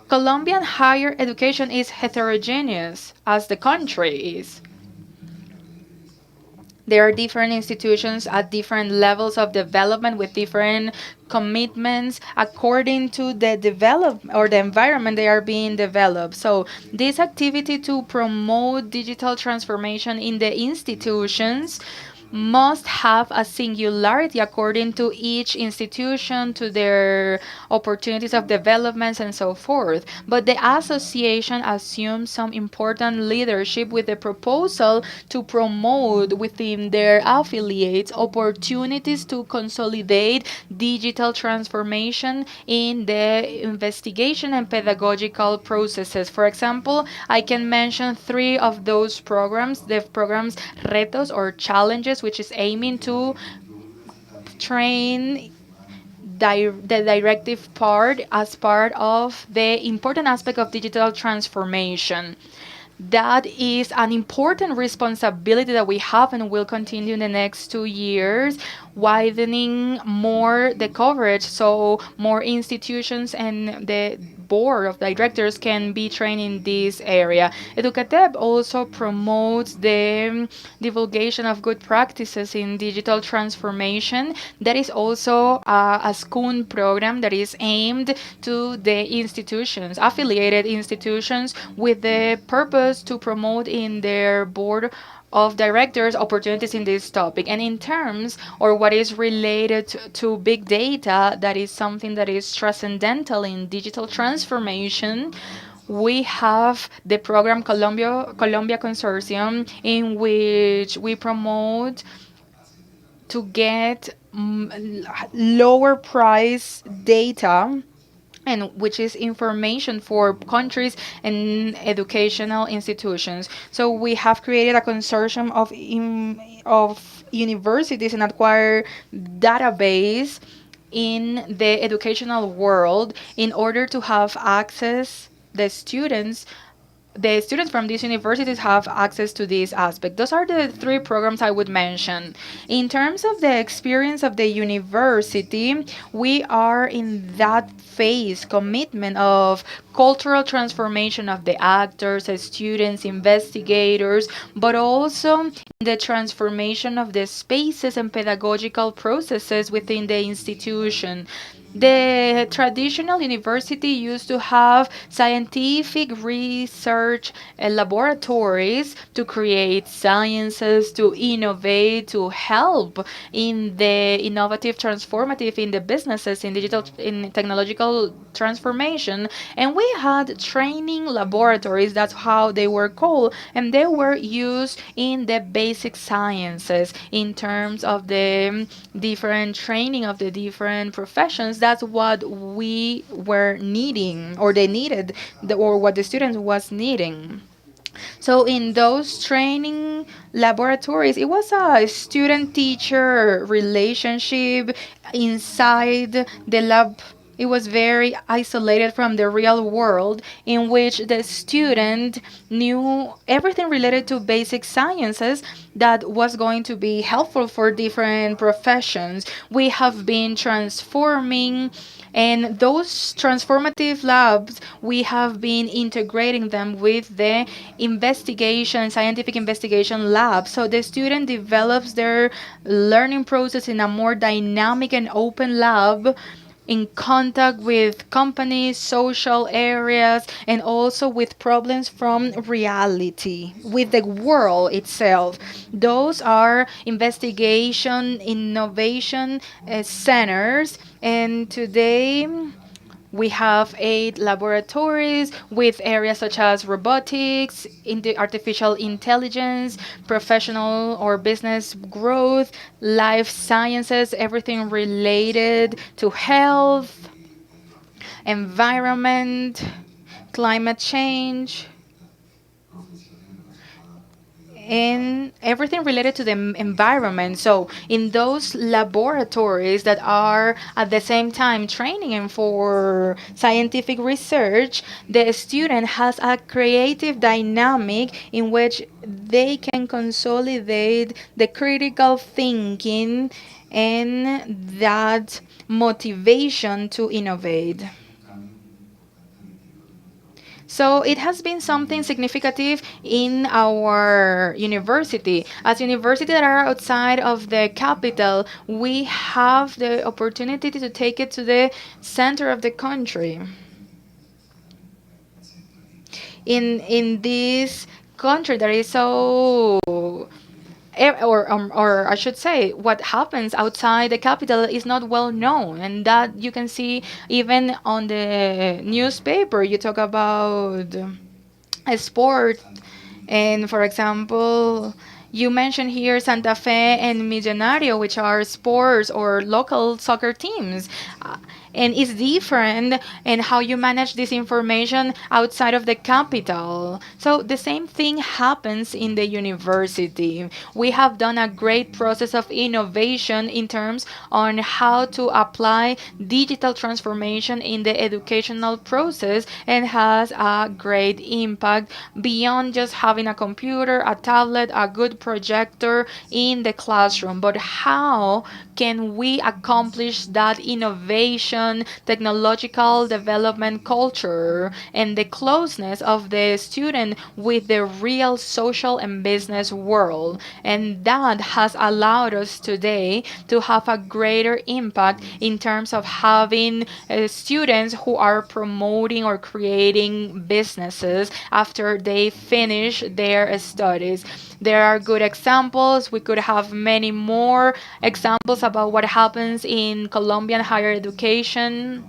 Colombian higher education is heterogeneous as the country is. There are different institutions at different levels of development with different commitments according to the develop or the environment they are being developed. So this activity to promote digital transformation in the institutions must have a singularity according to each institution, to their opportunities of developments and so forth. But the association assumes some important leadership with the proposal to promote within their affiliates opportunities to consolidate digital transformation in the investigation and pedagogical processes. For example, I can mention three of those programs. The programs Retos or Challenges, which is aiming to train the directive part as part of the important aspect of digital transformation. That is an important responsibility that we have and will continue in the next 2 years, widening more the coverage so more institutions and the board of directors can be trained in this area. Educatep also promotes the divulgation of good practices in digital transformation. That is also a school program that is aimed to the institutions, affiliated institutions, with the purpose to promote in their board of directors opportunities in this topic. And in terms or what is related to big data, that is something that is transcendental in digital transformation. We have the program Colombia Consortium, in which we promote to get lower price data, and which is information for countries and educational institutions. So we have created a consortium of universities and acquire database in the educational world in order to have access the students the students from these universities have access to this aspect. Those are the three programs I would mention. In terms of the experience of the university, we are in that phase, commitment of cultural transformation of the actors, students, investigators, but also the transformation of the spaces and pedagogical processes within the institution. The traditional university used to have scientific research laboratories to create sciences, to innovate, to help in the innovative, transformative in the businesses, in digital, in technological transformation. And we had training laboratories, that's how they were called, and they were used in the basic sciences in terms of the different training of the different professions. That's what we were needing, or they needed, or what the students was needing. So in those training laboratories, it was a student-teacher relationship inside the lab. It was very isolated from the real world, in which the student knew everything related to basic sciences that was going to be helpful for different professions. We have been transforming, and those transformative labs, we have been integrating them with the investigation, scientific investigation lab. So the student develops their learning process in a more dynamic and open lab, in contact with companies, social areas, and also with problems from reality, with the world itself. Those are investigation, innovation centers, and today we have 8 laboratories with areas such as robotics, artificial intelligence, professional or business growth, life sciences, everything related to health, environment, climate change, and everything related to the environment. So, in those laboratories that are at the same time training and for scientific research, the student has a creative dynamic in which they can consolidate the critical thinking and that motivation to innovate. So it has been something significant in our university. As universities that are outside of the capital, we have the opportunity to take it to the center of the country. In this country that is so or I should say, what happens outside the capital is not well known, and that you can see even on the newspaper. You talk about a sport, and for example, you mentioned here Santa Fe and Millonario, which are sports or local soccer teams. And it's different in how you manage this information outside of the capital. So the same thing happens in the university. We have done a great process of innovation in terms on how to apply digital transformation in the educational process, and has a great impact beyond just having a computer, a tablet, a good projector in the classroom. But how can we accomplish that innovation, technological development culture, and the closeness of the student with the real social and business world? And that has allowed us today to have a greater impact in terms of having students who are promoting or creating businesses after they finish their studies. There are good examples. We could have many more examples about what happens in Colombian higher education,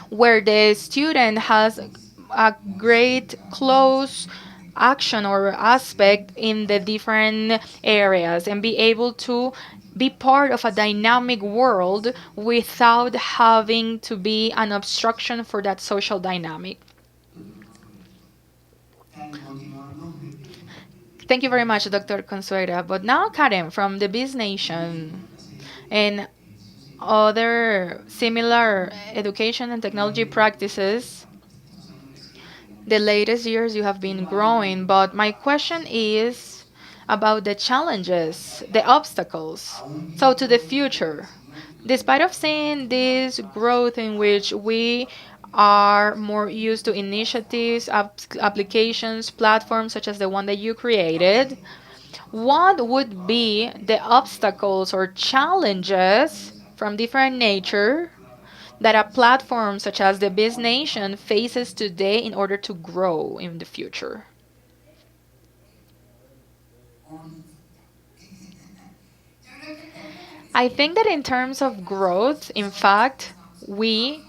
where the student has a great close action or aspect in the different areas, and be able to be part of a dynamic world without having to be an obstruction for that social dynamic. Thank you very much, Dr. Consuegra. But now, Karen, from the Biz Nation and other similar education and technology practices, The latest years you have been growing, but my question is about the challenges, the obstacles. So to the future. Despite of seeing this growth in which we are more used to initiatives, applications, platforms such as the one that you created, what would be the obstacles or challenges from different nature that a platform such as the Biz Nation faces today in order to grow in the future? I think that in terms of growth, in fact, we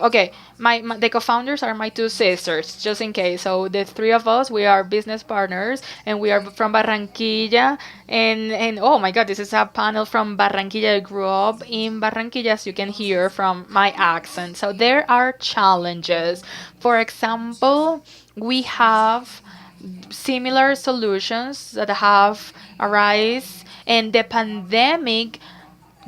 okay, the co-founders are my two sisters, just in case. So the three of us, we are business partners, and we are from Barranquilla. And oh my God, this is a panel from Barranquilla. I grew up in Barranquilla, as you can hear from my accent. So there are challenges. For example, we have similar solutions that have arise, and the pandemic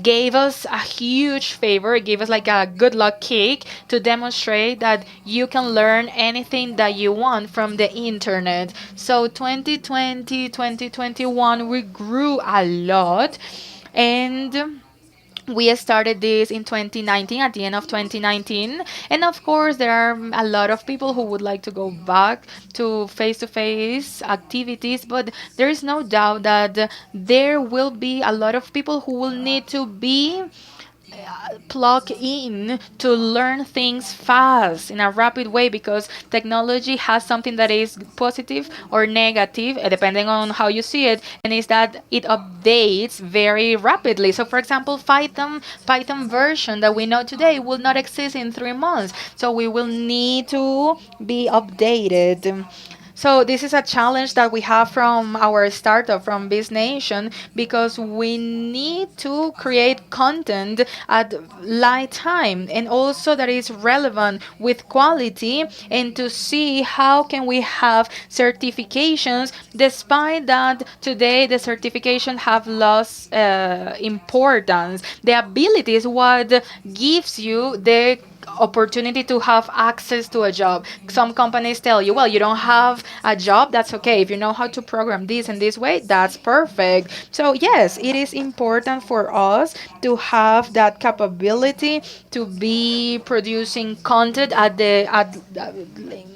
gave us a huge favor. It gave us like a good luck kick to demonstrate that you can learn anything that you want from the internet. So 2020, 2021, we grew a lot. And we started this in 2019, at the end of 2019. And of course there are a lot of people who would like to go back to face activities, but there is no doubt that there will be a lot of people who will need to be plug in to learn things fast in a rapid way, because technology has something that is positive or negative, depending on how you see it, and is that it updates very rapidly. So for example, Python version that we know today will not exist in 3 months, so we will need to be updated. So this is a challenge that we have from our startup, from Biz Nation, because we need to create content at light time, and also that is relevant with quality, and to see how can we have certifications, despite that today the certification have lost importance. The ability is what gives you the opportunity to have access to a job. Some companies tell you, well, you don't have a job, that's okay. If you know how to program this and this way, that's perfect. So yes, it is important for us to have that capability to be producing content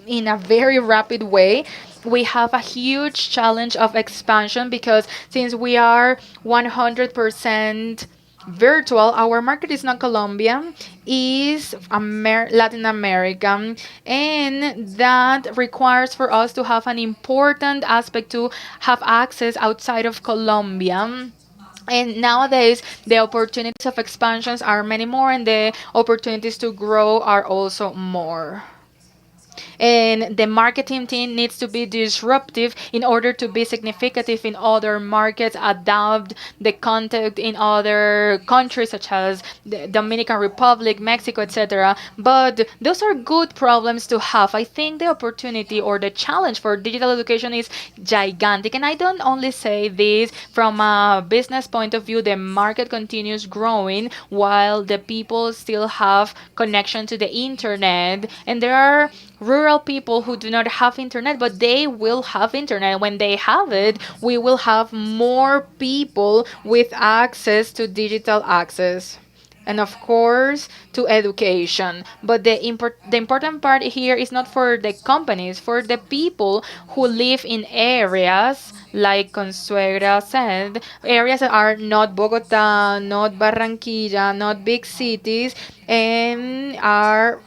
in a very rapid way. We have a huge challenge of expansion, because since we are 100% virtual, our market is not Colombia, is Latin America, and that requires for us to have an important aspect to have access outside of Colombia. And nowadays, the opportunities of expansions are many more, and the opportunities to grow are also more. And the marketing team needs to be disruptive in order to be significant in other markets, adapt the content in other countries such as the Dominican Republic, Mexico, etc. But those are good problems to have. I think the opportunity or the challenge for digital education is gigantic, and I don't only say this from a business point of view. The market continues growing while the people still have connection to the internet, and there are rural people who do not have internet, but they will have internet. When they have it, we will have more people with access to digital access, and of course to education. But the important part here is not for the companies, for the people who live in areas like Consuegra said, areas that are not Bogota, not Barranquilla, not big cities, and are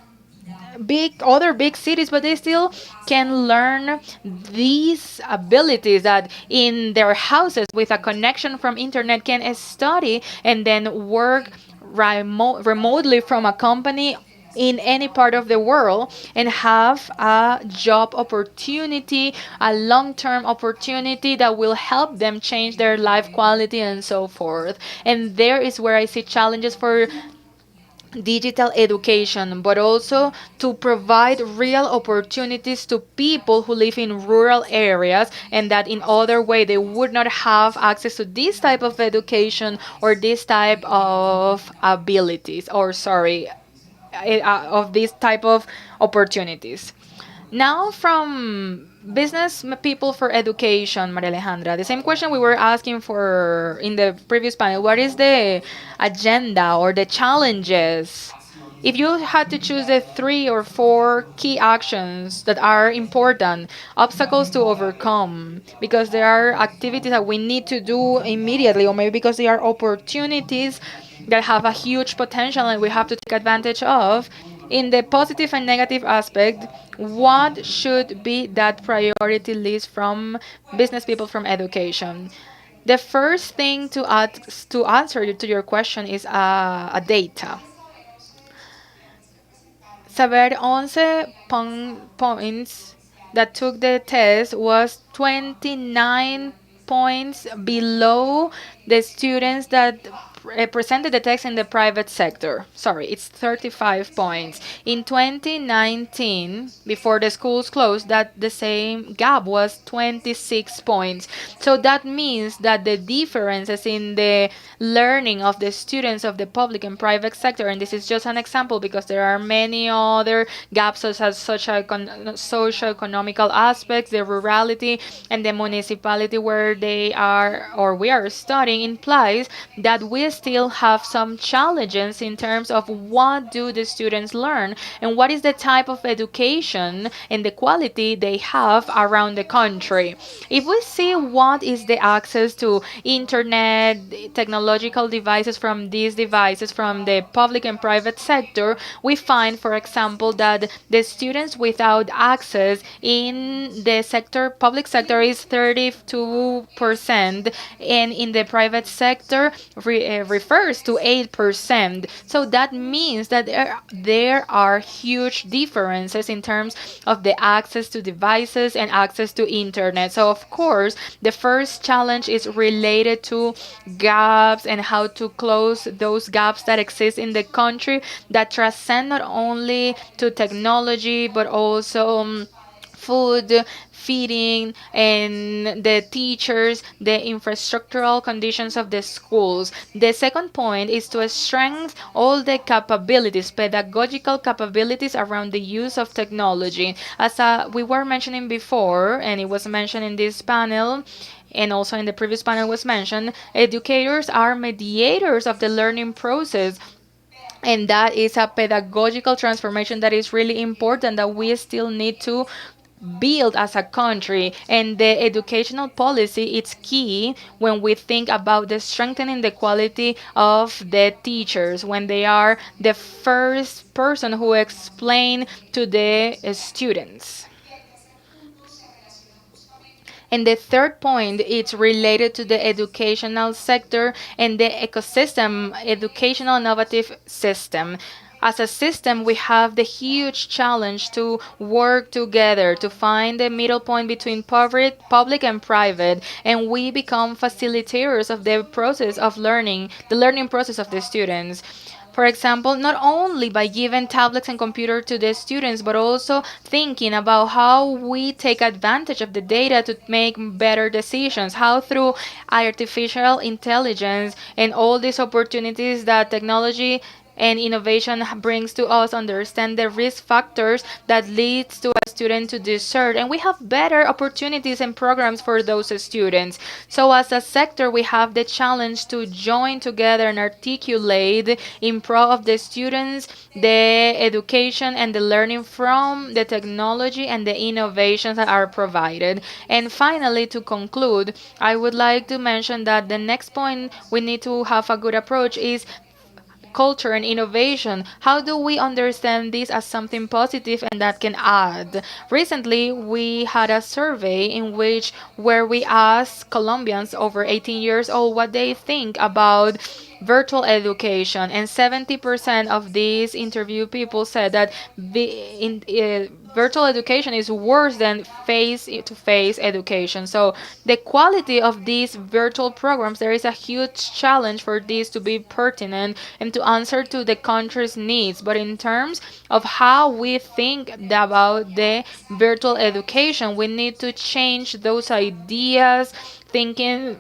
big cities, but they still can learn these abilities that in their houses with a connection from internet can study and then work remotely from a company in any part of the world, and have a job opportunity, a long-term opportunity that will help them change their life quality and so forth. And there is where I see challenges for digital education, but also to provide real opportunities to people who live in rural areas, and that in other way they would not have access to this type of education or this type of abilities, or sorry, of this type of opportunities. Now, from people for education, Maria Alejandra, the same question we were asking for in the previous panel. What is the agenda or the challenges? If you had to choose the 3 or 4 key actions that are important, obstacles to overcome, because there are activities that we need to do immediately, or maybe because there are opportunities that have a huge potential and we have to take advantage of, in the positive and negative aspect, what should be that priority list from business people from education? The first thing to answer to your question is a data. Saber 11 points that took the test was 29 points below the students that presented the text in the private sector. Sorry, it's 35 points. In 2019, before the schools closed, that the same gap was 26 points. So that means that the differences in the learning of the students of the public and private sector, and this is just an example because there are many other gaps such as socio-economical aspects, the rurality and the municipality where they are or we are studying, implies that we still have some challenges in terms of what do the students learn and what is the type of education and the quality they have around the country. If we see what is the access to internet, technological devices from these devices from the public and private sector, we find, for example, that the students without access in the public sector is 32%, and in the private sector refers to 8%. So that means that there are huge differences in terms of the access to devices and access to internet. So of course, the first challenge is related to gaps and how to close those gaps that exist in the country that transcend not only to technology but also food, feeding, and the teachers, the infrastructural conditions of the schools. The second point is to strengthen all the capabilities, pedagogical capabilities around the use of technology. As we were mentioning before, and it was mentioned in this panel, and also in the previous panel was mentioned, educators are mediators of the learning process, and that is a pedagogical transformation that is really important that we still need to build as a country. And the educational policy is key when we think about the strengthening the quality of the teachers when they are the first person who explain to the students. And the third point is related to the educational sector and the ecosystem, educational innovative system. As a system, we have the huge challenge to work together to find the middle point between public and private, and we become facilitators of the process of learning, the learning process of the students. For example, not only by giving tablets and computer to the students, but also thinking about how we take advantage of the data to make better decisions, how through artificial intelligence and all these opportunities that technology and innovation brings to us, understand the risk factors that leads to a student to desert, and we have better opportunities and programs for those students. So as a sector, we have the challenge to join together and articulate in pro of the students the education and the learning from the technology and the innovations that are provided. And finally, to conclude, I would like to mention that the next point we need to have a good approach is culture and innovation. How do we understand this as something positive and that can add? Recently, we had a survey in which where we asked Colombians over 18 years old what they think about virtual education, and 70% of these interviewed people said that virtual education is worse than face-to-face education. So the quality of these virtual programs, there is a huge challenge for these to be pertinent and to answer to the country's needs. But in terms of how we think about the virtual education, we need to change those ideas, thinking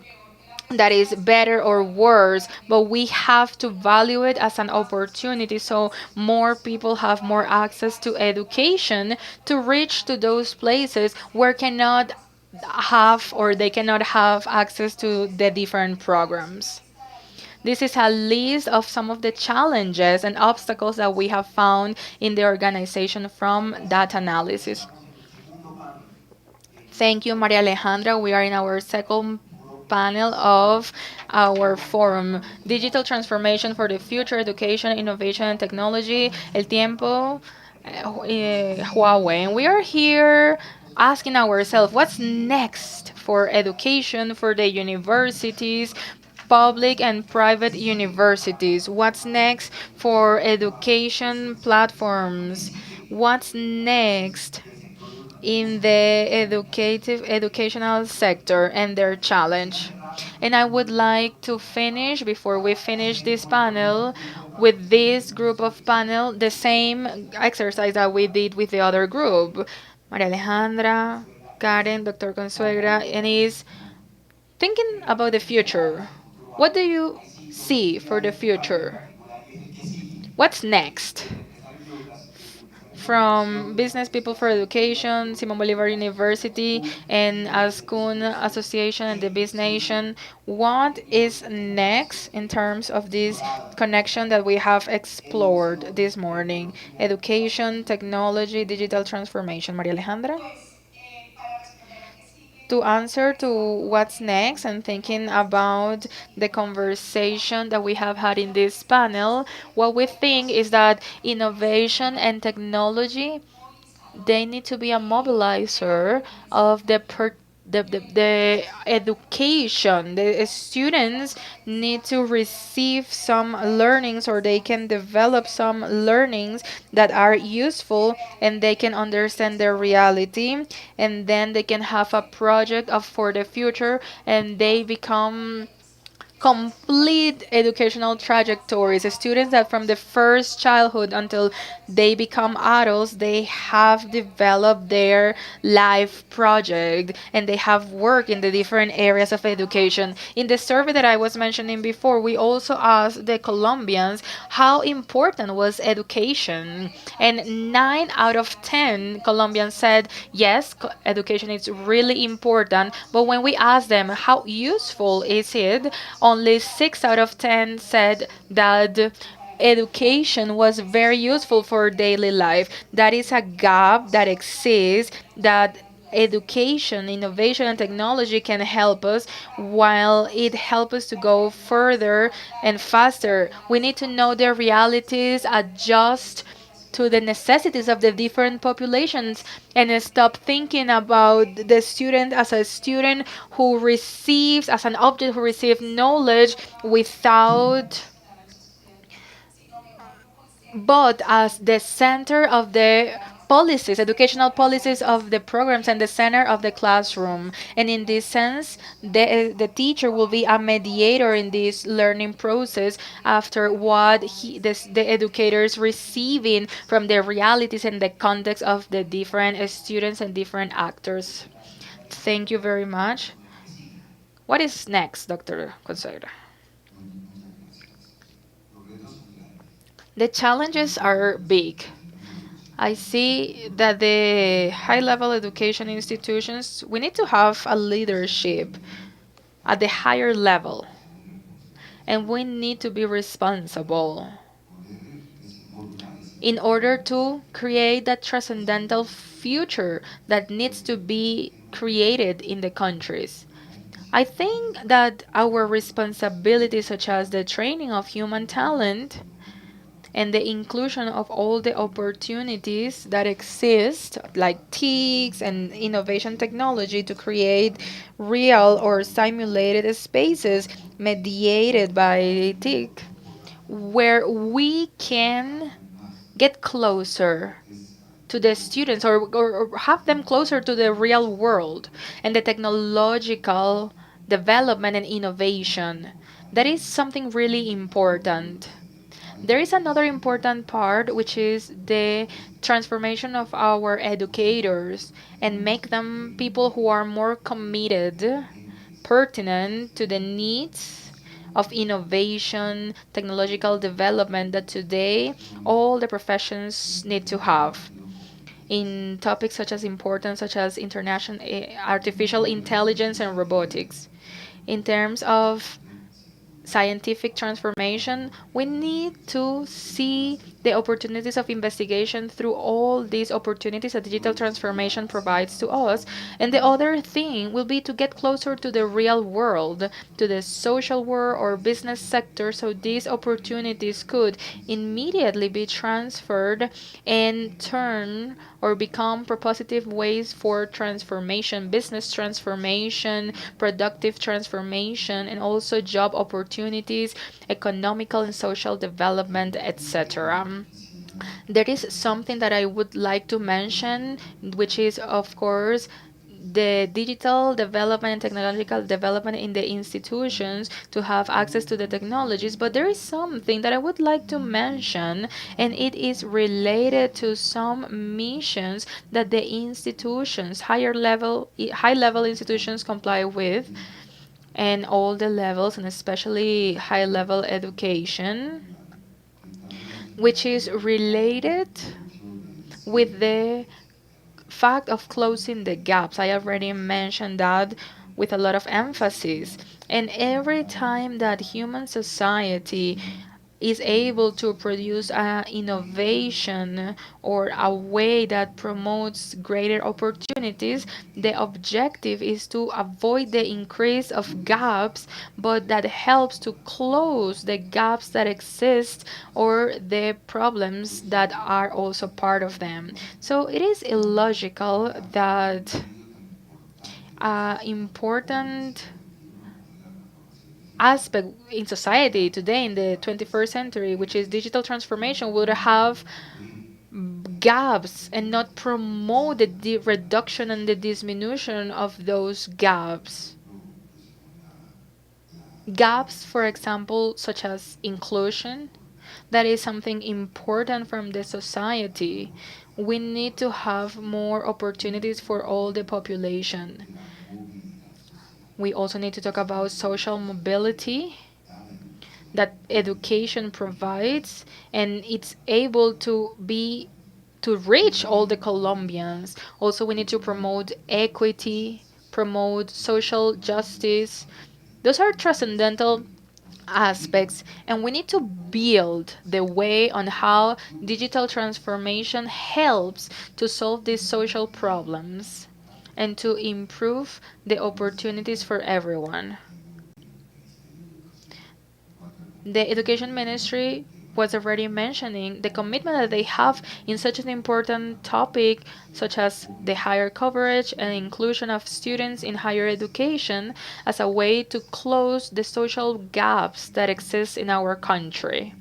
that is better or worse, but we have to value it as an opportunity so more people have more access to education to reach to those places where cannot have or they cannot have access to the different programs. This is a list of some of the challenges and obstacles that we have found in the organization from that analysis. Thank you, Maria Alejandra. We are in our second panel of our forum, Digital Transformation for the Future, Education, Innovation, and Technology, El Tiempo, Huawei. And we are here asking ourselves, what's next for education, for the universities, public and private universities? What's next for education platforms? What's next in the educational sector and their challenge? And I would like to finish before we finish this panel with this group of panel the same exercise that we did with the other group. Maria Alejandra, Karen, Dr. Consuegra, and is thinking about the future. What do you see for the future? What's next? From Business People for Education, Simon Bolivar University, and Ascun Association and the Biz Nation, what is next in terms of this connection that we have explored this morning? Education, technology, digital transformation. Maria Alejandra? To answer to what's next and thinking about the conversation that we have had in this panel, what we think is that innovation and technology, they need to be a mobilizer of the education. The students need to receive some learnings or they can develop some learnings that are useful and they can understand their reality, and then they can have a project of for the future and they become complete educational trajectories. Students that from the first childhood until they become adults, they have developed their life project and they have worked in the different areas of education. In the survey that I was mentioning before, we also asked the Colombians how important was education. And 9 out of 10 Colombians said yes, education is really important. But when we asked them how useful is it, only 6 out of 10 said that education was very useful for daily life. That is a gap that exists, that education, innovation, and technology can help us while it helps us to go further and faster. We need to know the realities, adjust to the necessities of the different populations, and stop thinking about the student as a student who receives, as an object who receives knowledge without, but as the center of the policies, educational policies of the programs and the center of the classroom. And in this sense, the teacher will be a mediator in this learning process after what the educators receiving from the realities and the context of the different students and different actors. Thank you very much. What is next, Dr. Consuegra? The challenges are big. I see that the high level education institutions, we need to have a leadership at the higher level, and we need to be responsible in order to create that transcendental future that needs to be created in the countries. I think that our responsibilities, such as the training of human talent, and the inclusion of all the opportunities that exist, like TICs and innovation technology, to create real or simulated spaces mediated by TIC, where we can get closer to the students or have them closer to the real world and the technological development and innovation. That is something really important. There is another important part, which is the transformation of our educators and make them people who are more committed, pertinent to the needs of innovation, technological development that today all the professions need to have in topics such as important such as international artificial intelligence and robotics. In terms of scientific transformation, we need to see the opportunities of investigation through all these opportunities that digital transformation provides to us. And the other thing will be to get closer to the real world, to the social world or business sector, so these opportunities could immediately be transferred and turn or become propositive ways for transformation, business transformation, productive transformation, and also job opportunities, economical and social development, etc. There is something that I would like to mention, which is, of course, the digital development and technological development in the institutions to have access to the technologies. But there is something that I would like to mention, and it is related to some missions that the institutions, high level institutions comply with, and all the levels, and especially high level education, which is related with the fact of closing the gaps. I already mentioned that with a lot of emphasis. And every time that human society is able to produce an innovation or a way that promotes greater opportunities, the objective is to avoid the increase of gaps, but that helps to close the gaps that exist or the problems that are also part of them. So it is illogical that important aspect in society today in the 21st century, which is digital transformation, would have gaps and not promote the reduction and the diminution of those gaps. Gaps, for example, such as inclusion, that is something important from the society. We need to have more opportunities for all the population. We also need to talk about social mobility that education provides, and it's able to reach all the Colombians. Also, we need to promote equity, promote social justice. Those are transcendental aspects, and we need to build the way on how digital transformation helps to solve these social problems and to improve the opportunities for everyone. The education ministry was already mentioning the commitment that they have in such an important topic such as the higher coverage and inclusion of students in higher education as a way to close the social gaps that exist in our country.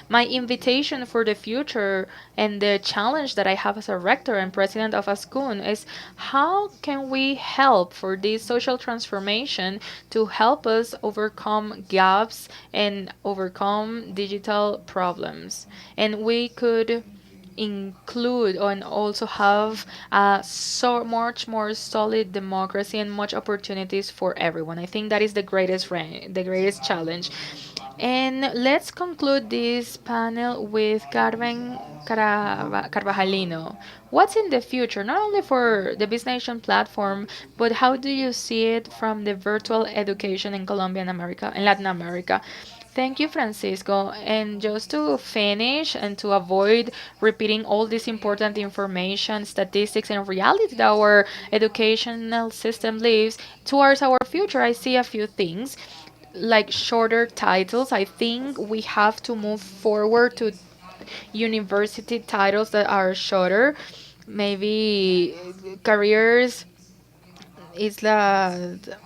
My invitation for the future and the challenge that I have as a rector and president of ASCUN is how can we help for this social transformation to help us overcome gaps and overcome digital problems. And we could include and also have so much more solid democracy and much opportunities for everyone. I think that is the greatest challenge. And let's conclude this panel with Carmen Carvajalino. What's in the future, not only for the Business Nation platform, but how do you see it from the virtual education in Colombia and America and Latin America? Thank you, Francisco. And just to finish and to avoid repeating all this important information, statistics, and reality that our educational system lives towards our future, I see a few things like shorter titles. I think we have to move forward to university titles that are shorter. Maybe careers is that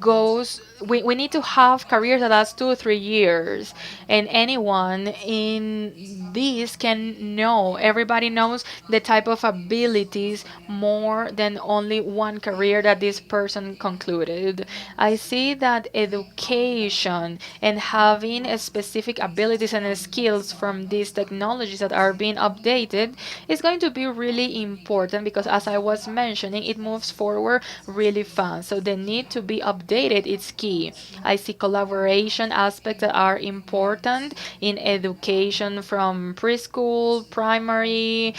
goes we need to have careers that last 2 or 3 years, and anyone in this can know, everybody knows the type of abilities more than only one career that this person concluded. I see that education and having a specific abilities and skills from these technologies that are being updated is going to be really important, because as I was mentioning, it moves forward really fast, so the need to be updated is key. I see collaboration aspects that are important in education, from preschool, primary,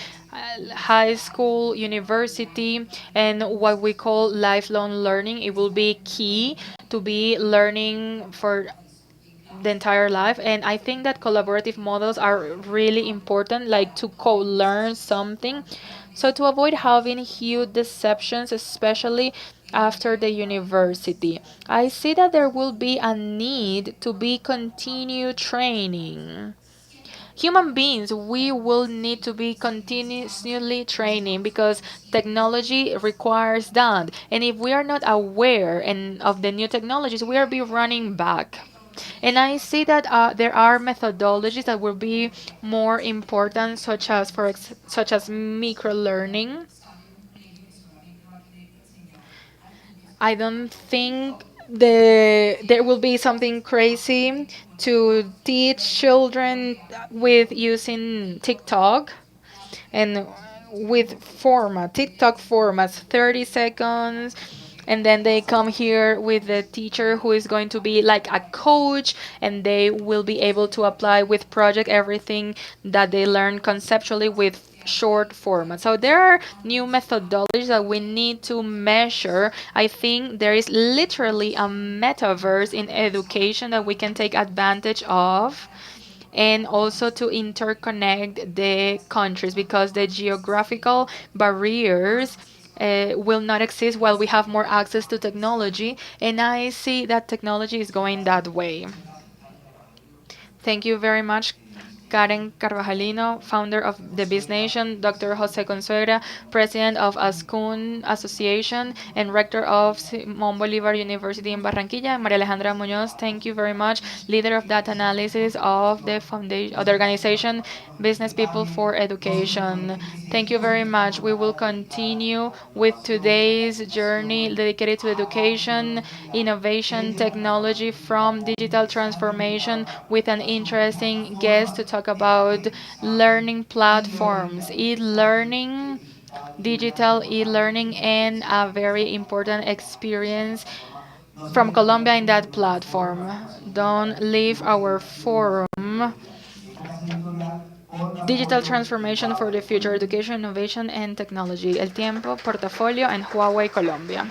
high school, university, and what we call lifelong learning. It will be key to be learning for the entire life, and I think that collaborative models are really important, like to co-learn something, so to avoid having huge deceptions, especially after the university. I see that there will be a need to be continued training. Human beings, we will need to be continuously training, because technology requires that, and if we are not aware and of the new technologies, we are be running back. And I see that there are methodologies that will be more important, such as such as micro learning. I don't think there will be something crazy to teach children with using TikTok and with format, TikTok formats, 30 seconds. And then they come here with the teacher who is going to be like a coach, and they will be able to apply with project everything that they learn conceptually with short format. So there are new methodologies that we need to measure. I think there is literally a metaverse in education that we can take advantage of, and also to interconnect the countries, because the geographical barriers will not exist while we have more access to technology, and I see that technology is going that way. Thank you very much, Karen Carvajalino, founder of the Biz Nation, Dr. Jose Consuegra, president of ASCUN Association and rector of Simón Bolívar University in Barranquilla, and Maria Alejandra Muñoz, thank you very much, leader of data analysis of the foundation, of the organization Business People for Education. Thank you very much. We will continue with today's journey dedicated to education, innovation, technology from digital transformation, with an interesting guest to talk about learning platforms, e-learning, digital e-learning, and a very important experience from Colombia in that platform. Don't leave our forum. Digital transformation for the future, education, innovation, and technology. El Tiempo, Portafolio, and Huawei Colombia.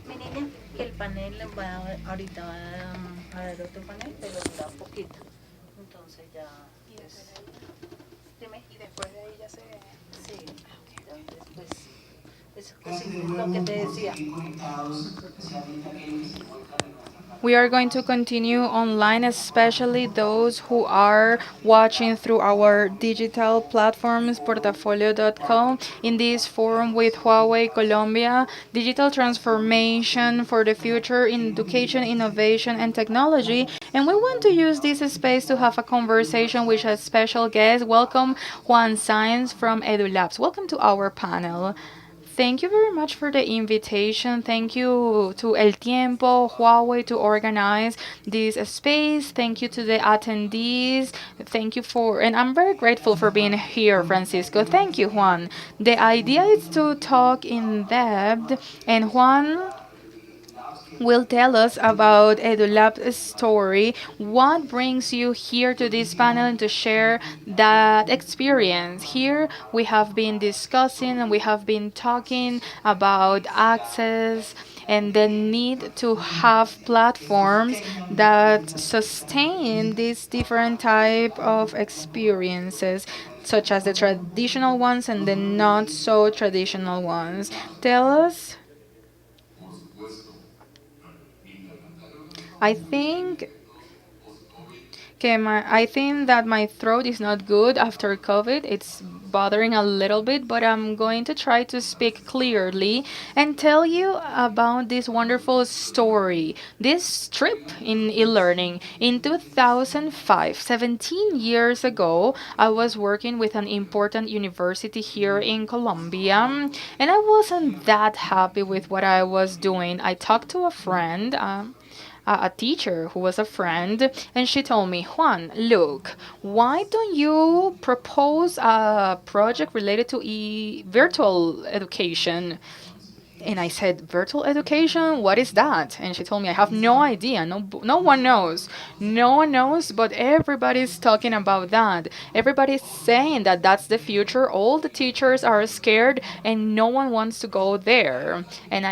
Mi niña, que el panel va, ahorita va a dar otro panel, pero dura poquito. We are going to continue online, especially those who are watching through our digital platforms, portafolio.com, in this forum with Huawei Colombia, digital transformation for the future in education, innovation, and technology. And we want to use this space to have a conversation with a special guest. Welcome, Juan Sainz from EduLabs. Welcome to our panel. Thank you very much for the invitation. Thank you to El Tiempo, Huawei to organize this space. Thank you to the attendees. Thank you for, and I'm very grateful for being here, Francisco. Thank you, Juan. The idea is to talk in depth, and Juan will tell us about EduLab's story. What brings you here to this panel and to share that experience? Here we have been discussing and we have been talking about access and the need to have platforms that sustain these different type of experiences, such as the traditional ones and the not so traditional ones. Tell us. I think I think that my throat is not good after COVID. It's bothering a little bit, but I'm going to try to speak clearly and tell you about this wonderful story, this trip in e-learning. In 2005, 17 years ago, I was working with an important university here in Colombia, and I wasn't that happy with what I was doing. I talked to a friend. A teacher who was a friend, and she told me, Juan, look, why don't you propose a project related to virtual education? And I said, virtual education? What is that? And she told me, I have no idea. No one knows. No one knows, but everybody's talking about that. Everybody's saying that that's the future. All the teachers are scared and no one wants to go there. And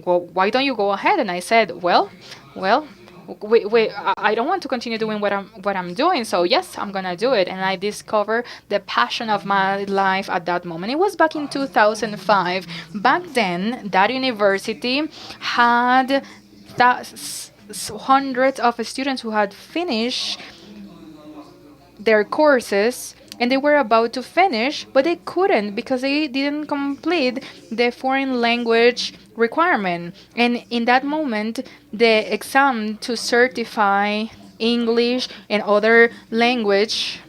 well, why don't you go ahead? And I said, well, I don't want to continue doing what I'm doing. So yes, I'm gonna do it. And I discovered the passion of my life at that moment. It was back in 2005. Back then, that university had hundreds of students who had finished their courses and they were about to finish, but they couldn't because they didn't complete the foreign language requirement. And in that moment, the exam to certify English and other language,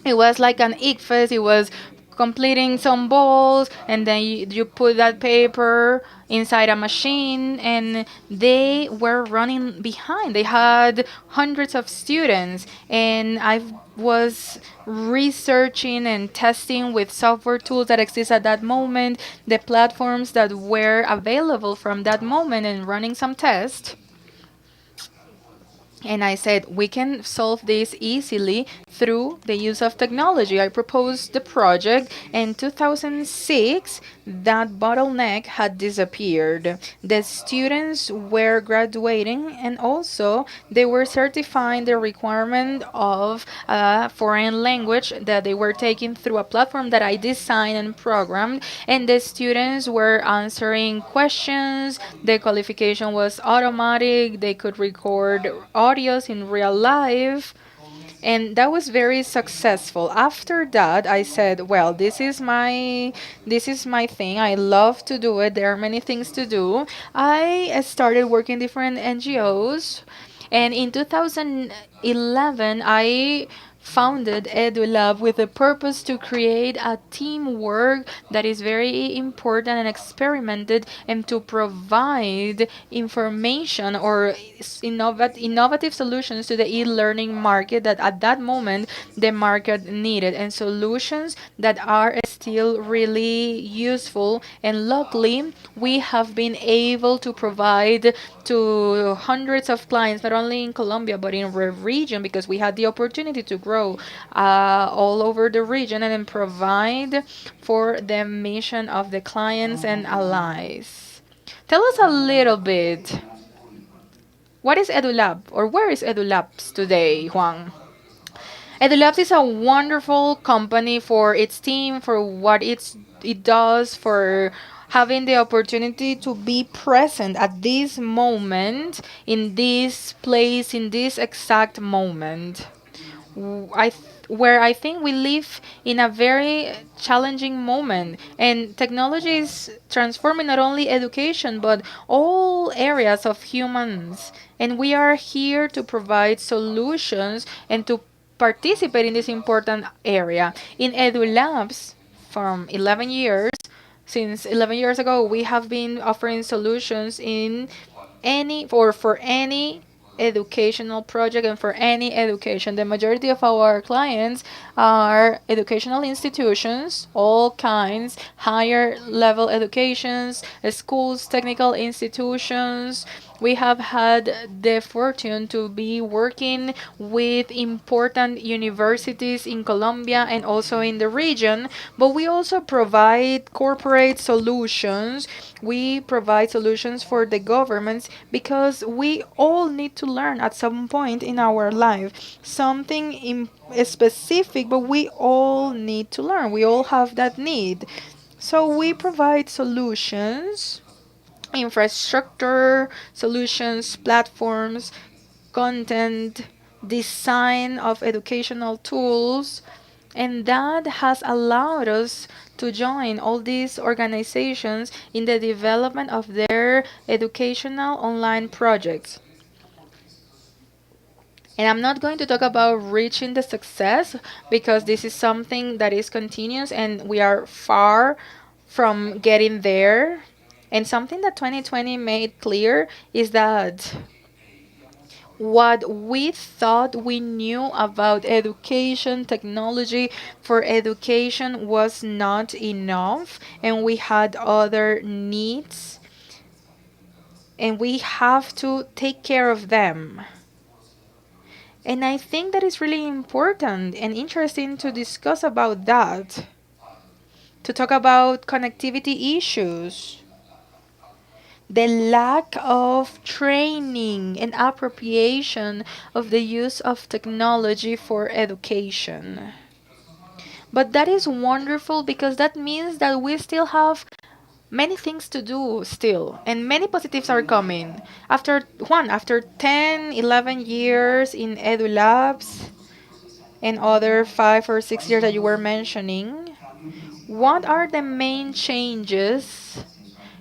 it was like an ICFES. It was completing some balls, and then you put that paper inside a machine, and they were running behind. They had hundreds of students, and I was researching and testing with software tools that exist at that moment, the platforms that were available from that moment, and running some tests. And I said, we can solve this easily through the use of technology. I proposed the project. In 2006, that bottleneck had disappeared. The students were graduating and also they were certifying the requirement of a foreign language that they were taking through a platform that I designed and programmed. And the students were answering questions. The qualification was automatic. They could record audios in real life, and that was very successful. After that, I said, well, this is my thing. I love to do it. There are many things to do. I started working different NGOs, and in 2011 I founded EduLab with the purpose to create a teamwork that is very important and experimented, and to provide information or innovative solutions to the e-learning market that at that moment the market needed, and solutions that are still really useful. And luckily, we have been able to provide to hundreds of clients, not only in Colombia but in the region, because we had the opportunity to grow all over the region and then provide for the mission of the clients and allies. Tell us a little bit. What is EduLab, or where is EduLabs today, Juan? EduLabs is a wonderful company for its team, for what it does, for having the opportunity to be present at this moment, in this place, in this exact moment. Where I think we live in a very challenging moment, and technology is transforming not only education but all areas of humans, and we are here to provide solutions and to participate in this important area. In EduLabs, from 11 years, since 11 years ago, we have been offering solutions in any or for any educational project and for any education. The majority of our clients are educational institutions, all kinds, higher level educations, schools, technical institutions. We have had the fortune to be working with important universities in Colombia and also in the region, but we also provide corporate solutions. We provide solutions for the governments because we all need to learn at some point in our life something specific, but we all need to learn. We all have that need. So we provide solutions, infrastructure solutions, platforms, content, design of educational tools, and that has allowed us to join all these organizations in the development of their educational online projects. And I'm not going to talk about reaching the success because this is something that is continuous and we are far from getting there. And something that 2020 made clear is that what we thought we knew about education, technology for education was not enough, and we had other needs, and we have to take care of them. And I think that is really important and interesting to discuss about that, to talk about connectivity issues, the lack of training and appropriation of the use of technology for education. But that is wonderful because that means that we still have many things to do still and many positives are coming. After 10, 11 years in EduLabs and other 5 or 6 years that you were mentioning, what are the main changes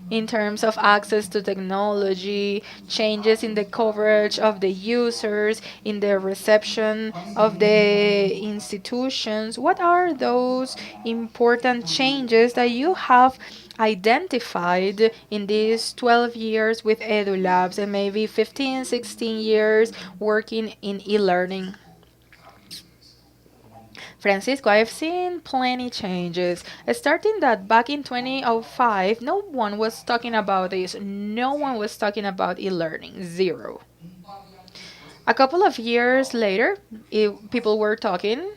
in terms of access to technology, changes in the coverage of the users, in the reception of the institutions? What are those important changes that you have identified in these 12 years with EduLabs and maybe 15, 16 years working in e-learning? Francisco, I've seen plenty changes. Starting that back in 2005, no one was talking about this. No one was talking about e-learning. Zero. A couple of years later, people were talking.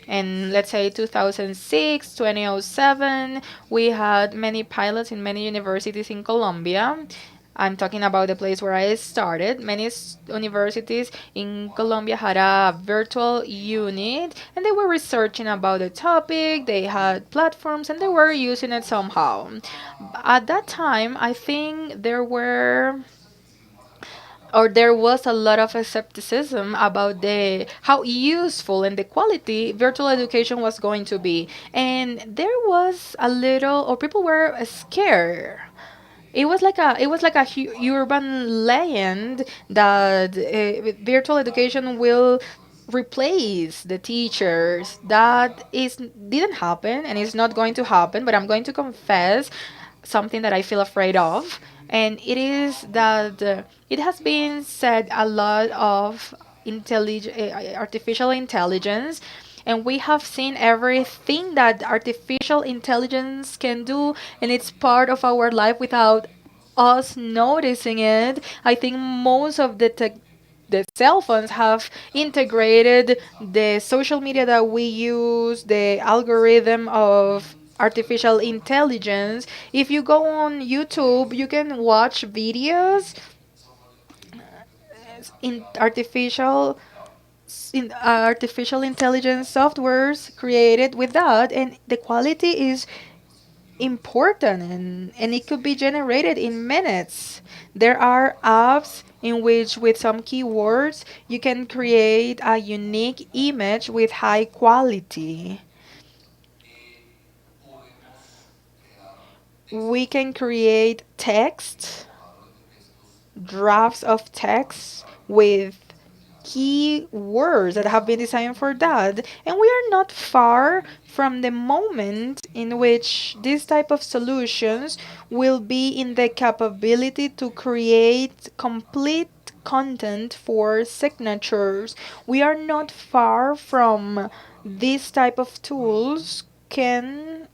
And let's say 2006, 2007, we had many pilots in many universities in Colombia. I'm talking about the place where I started. Many universities in Colombia had a virtual unit and they were researching about the topic, they had platforms and they were using it somehow. At that time, I think there was a lot of skepticism about the how useful and the quality virtual education was going to be, and there was a little, or people were scared. It was like a urban legend that virtual education will replace the teachers. That is didn't happen and it's not going to happen, but I'm going to confess something that I feel afraid of, and it is that it has been said a lot of artificial intelligence, and we have seen everything that artificial intelligence can do, and it's part of our life without us noticing it. I think most of the cell phones have integrated the social media that we use, the algorithm of artificial intelligence. If you go on YouTube, you can watch videos in artificial in artificial intelligence softwares created with that, and the quality is important, and it could be generated in minutes. There are apps in which, with some keywords, you can create a unique image with high quality. We can create text, drafts of text with keywords that have been designed for that. And we are not far from the moment in which this type of solutions will be in the capability to create complete content for signatures. We are not far from this type of tools can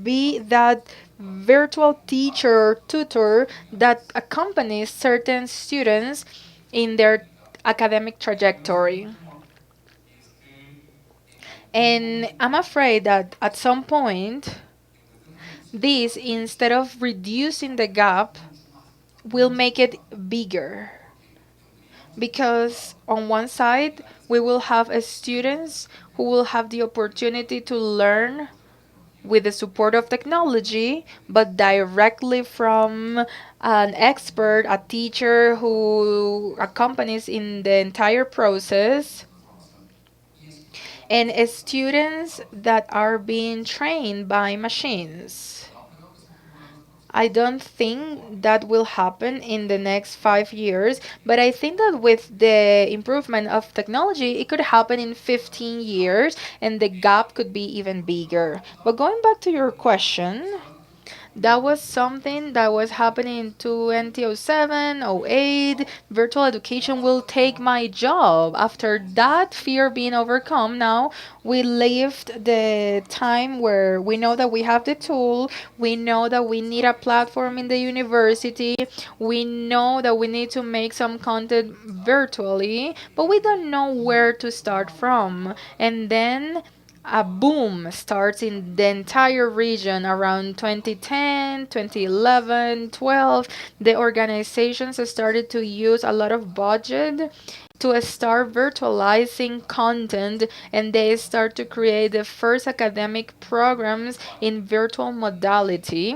be that virtual teacher or tutor that accompanies certain students in their academic trajectory. And I'm afraid that at some point, this, instead of reducing the gap, will make it bigger. Because on one side, we will have students who will have the opportunity to learn with the support of technology, but directly from an expert, a teacher who accompanies in the entire process, and students that are being trained by machines. I don't think that will happen in the next 5 years, but I think that with the improvement of technology, it could happen in 15 years and the gap could be even bigger. But going back to your question, that was something that was happening in 2007, '08. Virtual education will take my job. After that fear being overcome, now we lived the time where we know that we have the tool, we know that we need a platform in the university, we know that we need to make some content virtually, but we don't know where to start from. And then a boom starts in the entire region around 2010, 2011, 12. The organizations started to use a lot of budget to start virtualizing content, and they start to create the first academic programs in virtual modality.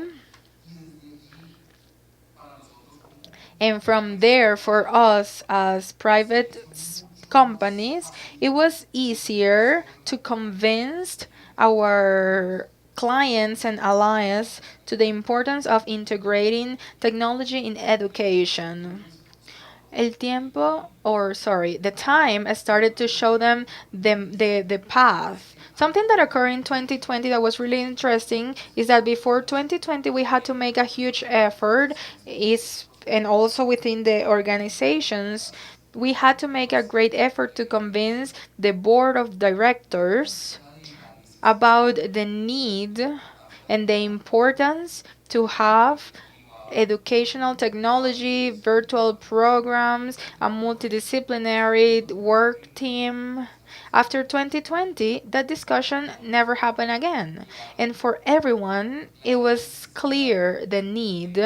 And from there, for us as private companies, it was easier to convince our clients and allies to the importance of integrating technology in education. The time started to show them the path. Something that occurred in 2020 that was really interesting is that before 2020 we had to make a huge effort, and also within the organizations we had to make a great effort to convince the board of directors about the need and the importance to have educational technology, virtual programs, a multidisciplinary work team. After 2020, that discussion never happened again. And for everyone, it was clear the need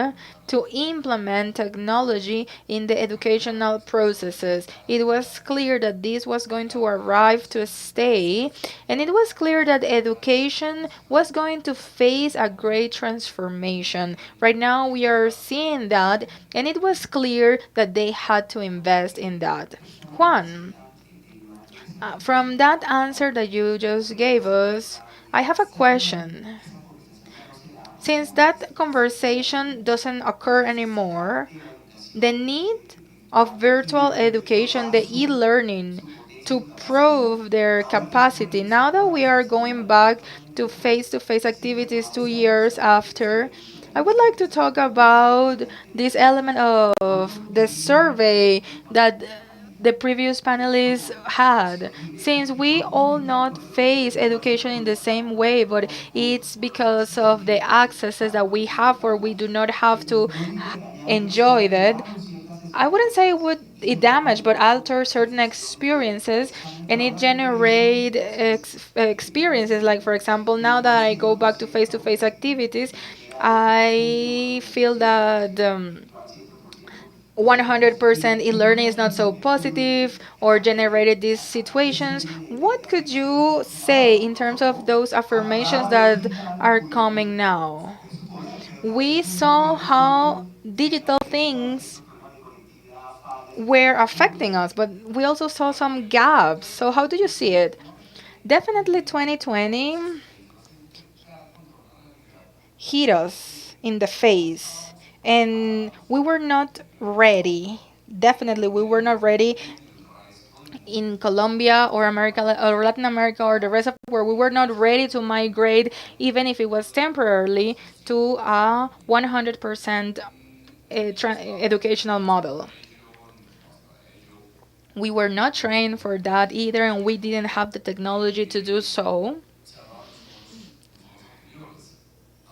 to implement technology in the educational processes. It was clear that this was going to arrive to stay, and it was clear that education was going to face a great transformation. Right now, we are seeing that, and it was clear that they had to invest in that. Juan, from that answer that you just gave us, I have a question. Since that conversation doesn't occur anymore, the need of virtual education, the e learning, to prove their capacity, now that we are going back to face activities 2 years after, I would like to talk about this element of the survey that the previous panelists had. Since we all not face education in the same way, but it's because of the accesses that we have, or we do not have to enjoy that. I wouldn't say it damage, but alter certain experiences, and it generate experiences. Like for example, now that I go back to face activities, I feel that 100% e-learning is not so positive or generated these situations. What could you say in terms of those affirmations that are coming now? We saw how digital things were affecting us, but we also saw some gaps. So how do you see it? Definitely 2020 hit us in the face, and we were not ready. Definitely we were not ready in Colombia or America or Latin America or the rest of the world. We were not ready to migrate, even if it was temporarily, to a 100% educational model. We were not trained for that either, and we didn't have the technology to do so.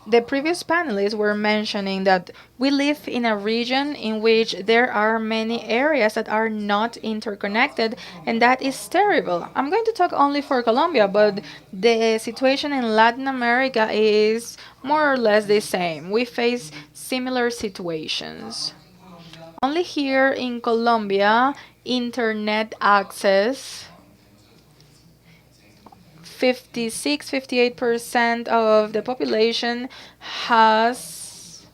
The previous panelists were mentioning that we live in a region in which there are many areas that are not interconnected, and that is terrible. I'm going to talk only for Colombia, but the situation in Latin America is more or less the same. We face similar situations. Only here in Colombia, internet access 56-58% of the population has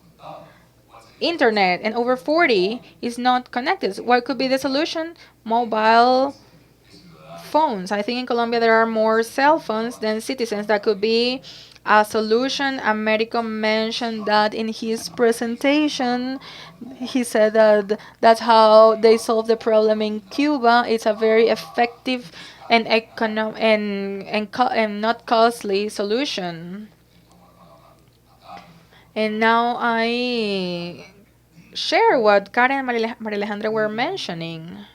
internet and over 40 is not connected. What could be the solution? Mobile phones. I think in Colombia there are more cell phones than citizens. That could be a solution. Americo mentioned that in his presentation. He said that that's how they solve the problem in Cuba. It's a very effective and and not costly solution. And now I share what Karen and Maria Alejandra were mentioning.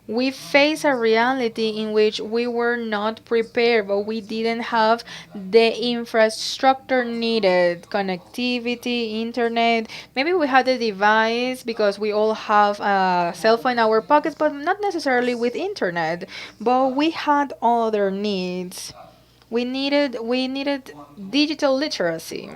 We face a reality in which we were not prepared, but we didn't have the infrastructure needed, connectivity, internet. Maybe we had the device because we all have a cell phone in our pockets, but not necessarily with internet. But we had other needs. We needed digital literacy.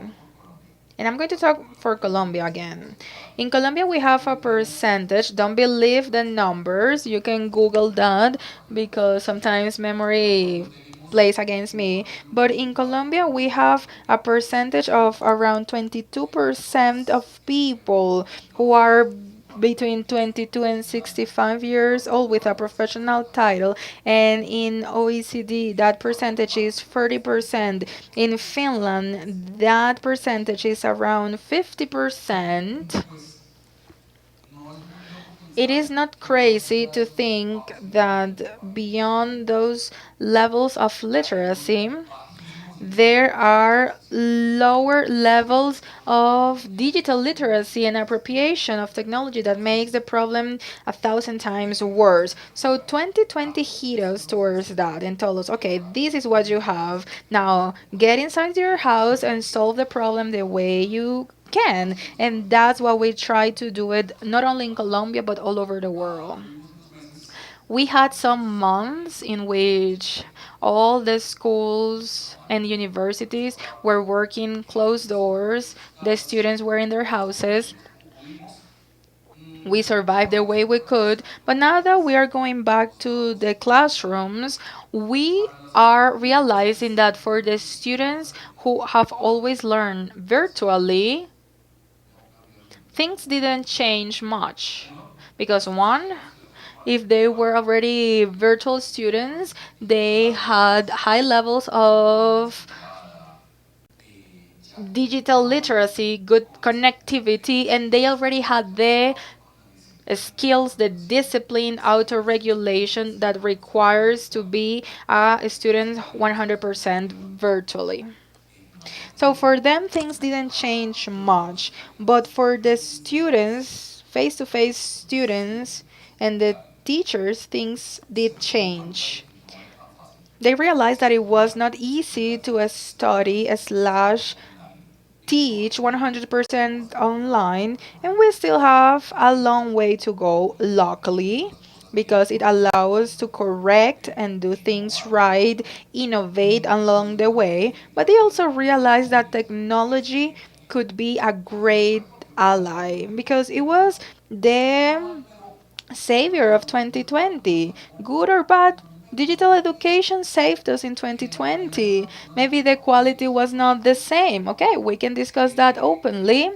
And I'm going to talk for Colombia again. In Colombia, we have a percentage. Don't believe the numbers. You can Google that because sometimes memory plays against me. But in Colombia, we have a percentage of around 22% of people who are between 22 and 65 years old with a professional title, and in OECD that percentage is 30%. In Finland that percentage is around 50%. It is not crazy to think that beyond those levels of literacy there are lower levels of digital literacy and appropriation of technology that makes the problem 1,000 times worse. So 2020 hit us towards that and told us, okay, this is what you have. Now get inside your house and solve the problem the way you can. And that's what we try to do it not only in Colombia but all over the world. We had some months in which all the schools and universities were working closed doors. The students were in their houses. We survived the way we could. But now that we are going back to the classrooms, we are realizing that for the students who have always learned virtually, things didn't change much. Because one, if they were already virtual students, they had high levels of digital literacy, good connectivity, and they already had the skills, the discipline, auto regulation that requires to be a student 100% virtually. So for them, things didn't change much, but for the students, face to face students, and the teachers, things did change. They realized that it was not easy to study slash teach 100% online, and we still have a long way to go, luckily, because it allows us to correct and do things right, innovate along the way. But they also realized that technology could be a great ally because it was the savior of 2020. Good or bad, digital education saved us in 2020. Maybe the quality was not the same. Okay, we can discuss that openly.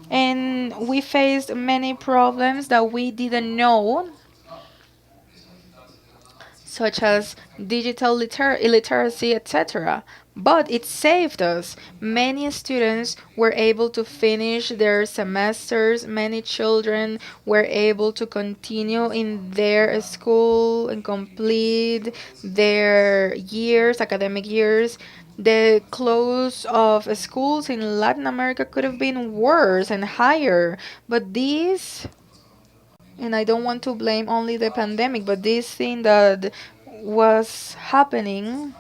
And we faced many problems that we didn't know, such as digital illiteracy, etc. But it saved us. Many students were able to finish their semesters, many children were able to continue in their school and complete their years, academic years. The close of schools in Latin America could have been worse and higher, but these, and I don't want to blame only the pandemic, but this thing that was happening,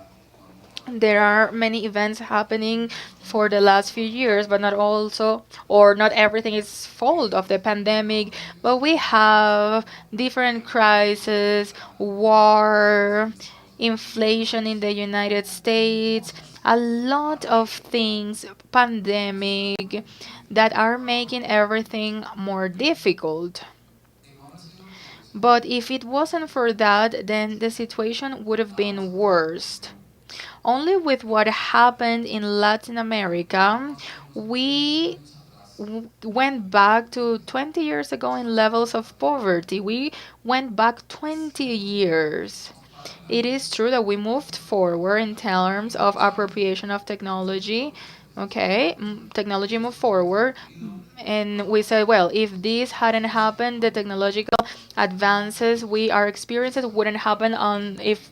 there are many events happening for the last few years, but not also, or not everything is fault of the pandemic, but we have different crises, war, inflation in the United States, a lot of things, pandemic, that are making everything more difficult. But if it wasn't for that, then the situation would have been worse. Only with what happened in Latin America, we went back to 20 years ago in levels of poverty. We went back 20 years. It is true that we moved forward in terms of appropriation of technology. Okay, technology moved forward, and we said, well, if this hadn't happened, the technological advances we are experiencing wouldn't happen on if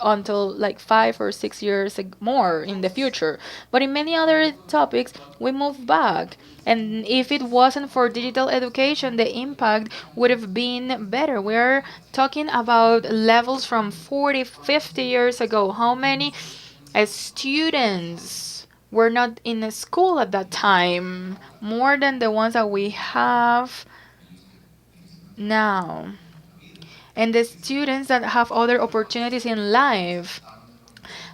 until like 5 or 6 years more in the future. But in many other topics, we move back. And if it wasn't for digital education, the impact would have been better. We're talking about levels from 40, 50 years ago. How many students were not in a school at that time? More than the ones that we have now. And the students that have other opportunities in life.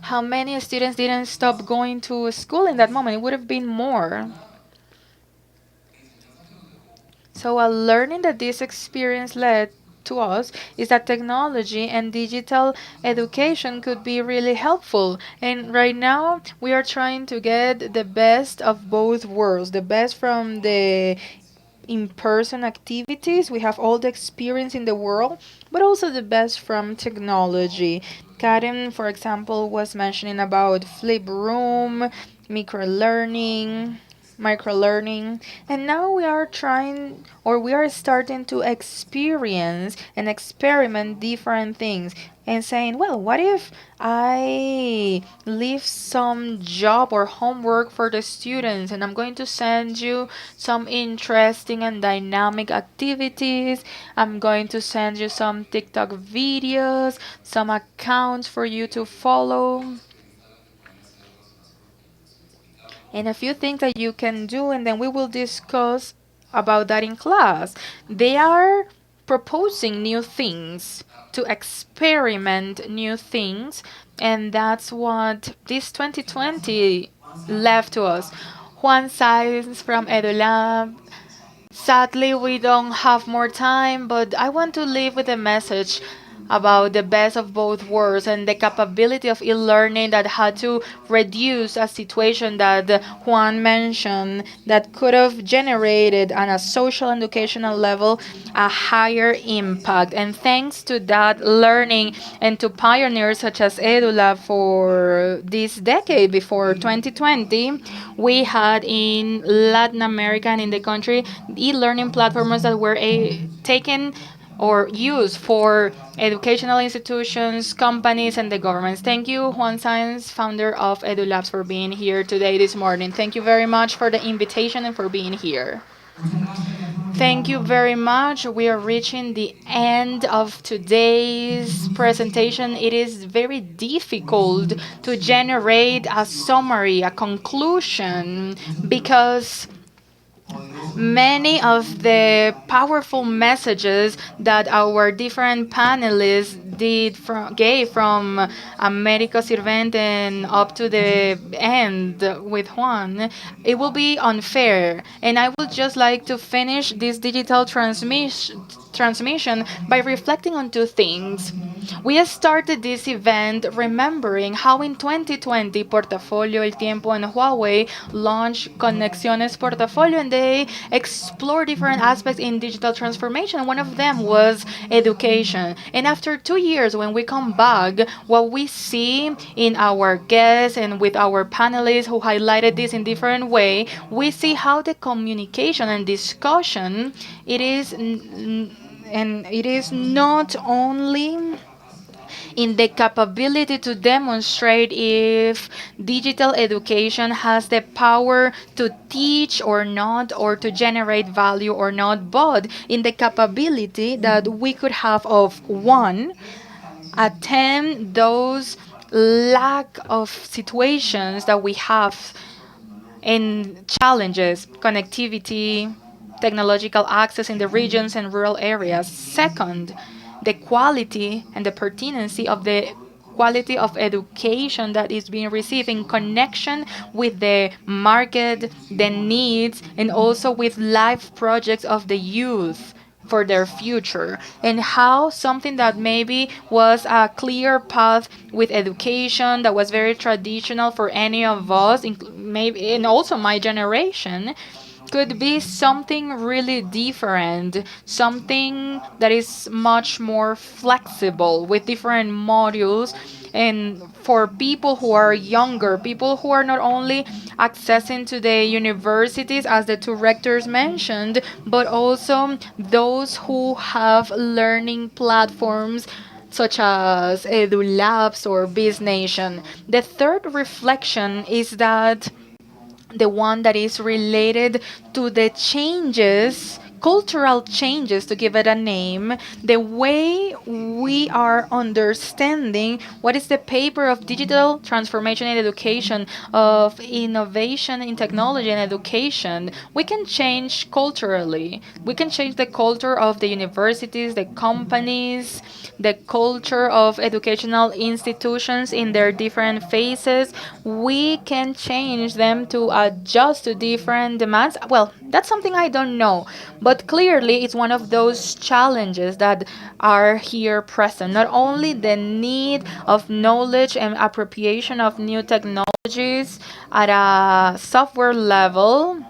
How many students didn't stop going to school in that moment? It would have been more. So, a learning that this experience led to us is that technology and digital education could be really helpful. And right now, we are trying to get the best of both worlds, the best from the in person activities. We have all the experience in the world, but also the best from technology. Karen, for example, was mentioning about flip room, micro learning, micro learning, and now we are trying, or we are starting to experience and experiment different things and saying, well, what if I leave some job or homework for the students and I'm going to send you some interesting and dynamic activities. I'm going to send you some TikTok videos, some accounts for you to follow, and a few things that you can do, and then we will discuss about that in class. They are proposing new things, to experiment new things, and that's what this 2020 left to us. Juan Sainz from EduLab. Sadly, we don't have more time, but I want to leave with a message about the best of both worlds and the capability of e-learning that had to reduce a situation that Juan mentioned that could have generated on a social and educational level a higher impact. And thanks to that learning and to pioneers such as EduLab for this decade before 2020, we had in Latin America and in the country e-learning platforms that were taken or used for educational institutions, companies, and the governments. Thank you, Juan Sáenz, founder of EduLabs, for being here today, this morning. Thank you very much for the invitation and for being here. Thank you very much. We are reaching the end of today's presentation. It is very difficult to generate a summary, a conclusion, because many of the powerful messages that our different panelists gave from America Sirvent and up to the end with Juan, it will be unfair. And I would just like to finish this digital transmission by reflecting on two things. We started this event remembering how in 2020 Portafolio, El Tiempo, and Huawei launched Conexiones Portafolio, and they explore different aspects in digital transformation. One of them was education. And after 2 years, when we come back, what we see in our guests and with our panelists who highlighted this in different way, we see how the communication and discussion it is not only in the capability to demonstrate if digital education has the power to teach or not, or to generate value or not, but in the capability that we could have of one, attempt those lack of situations that we have in challenges, connectivity, technological access in the regions and rural areas. Second, the quality and the pertinency of the quality of education that is being received in connection with the market, the needs, and also with life projects of the youth for their future, and how something that maybe was a clear path with education that was very traditional for any of us, maybe, and also my generation, could be something really different, something that is much more flexible with different modules, and for people who are younger, people who are not only accessing to the universities as the two rectors mentioned, but also those who have learning platforms such as EduLabs or BizNation. The third reflection is that the one that is related to the changes, cultural changes, to give it a name, the way we are understanding what is the paper of digital transformation in education, of innovation in technology and education. We can change culturally. We can change the culture of the universities, the companies, the culture of educational institutions in their different phases. We can change them to adjust to different demands. Well, that's something I don't know, but clearly it's one of those challenges that are here present. Not only the need of knowledge and appropriation of new technologies at a software level,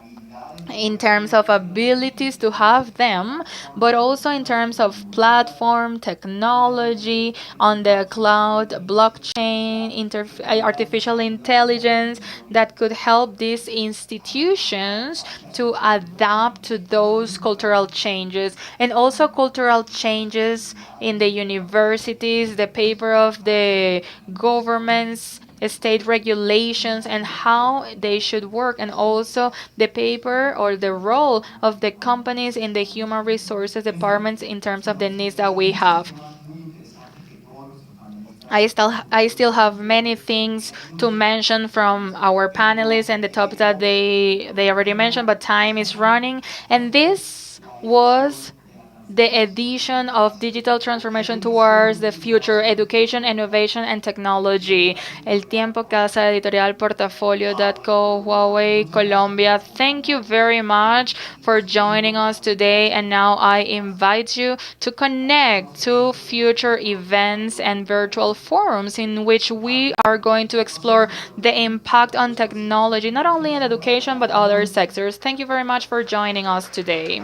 in terms of abilities to have them, but also in terms of platform technology on the cloud, blockchain, artificial intelligence that could help these institutions to adapt to those cultural changes, and also cultural changes in the universities, the paper of the governments, state regulations and how they should work, and also the paper or the role of the companies in the human resources departments in terms of the needs that we have. I still have many things to mention from our panelists and the topics that they already mentioned, but time is running, and this was the edition of Digital Transformation Towards the Future, Education, Innovation, and Technology. El Tiempo, Casa Editorial, Portafolio.co, Huawei, Colombia. Thank you very much for joining us today. And now I invite you to connect to future events and virtual forums in which we are going to explore the impact on technology, not only in education, but other sectors. Thank you very much for joining us today.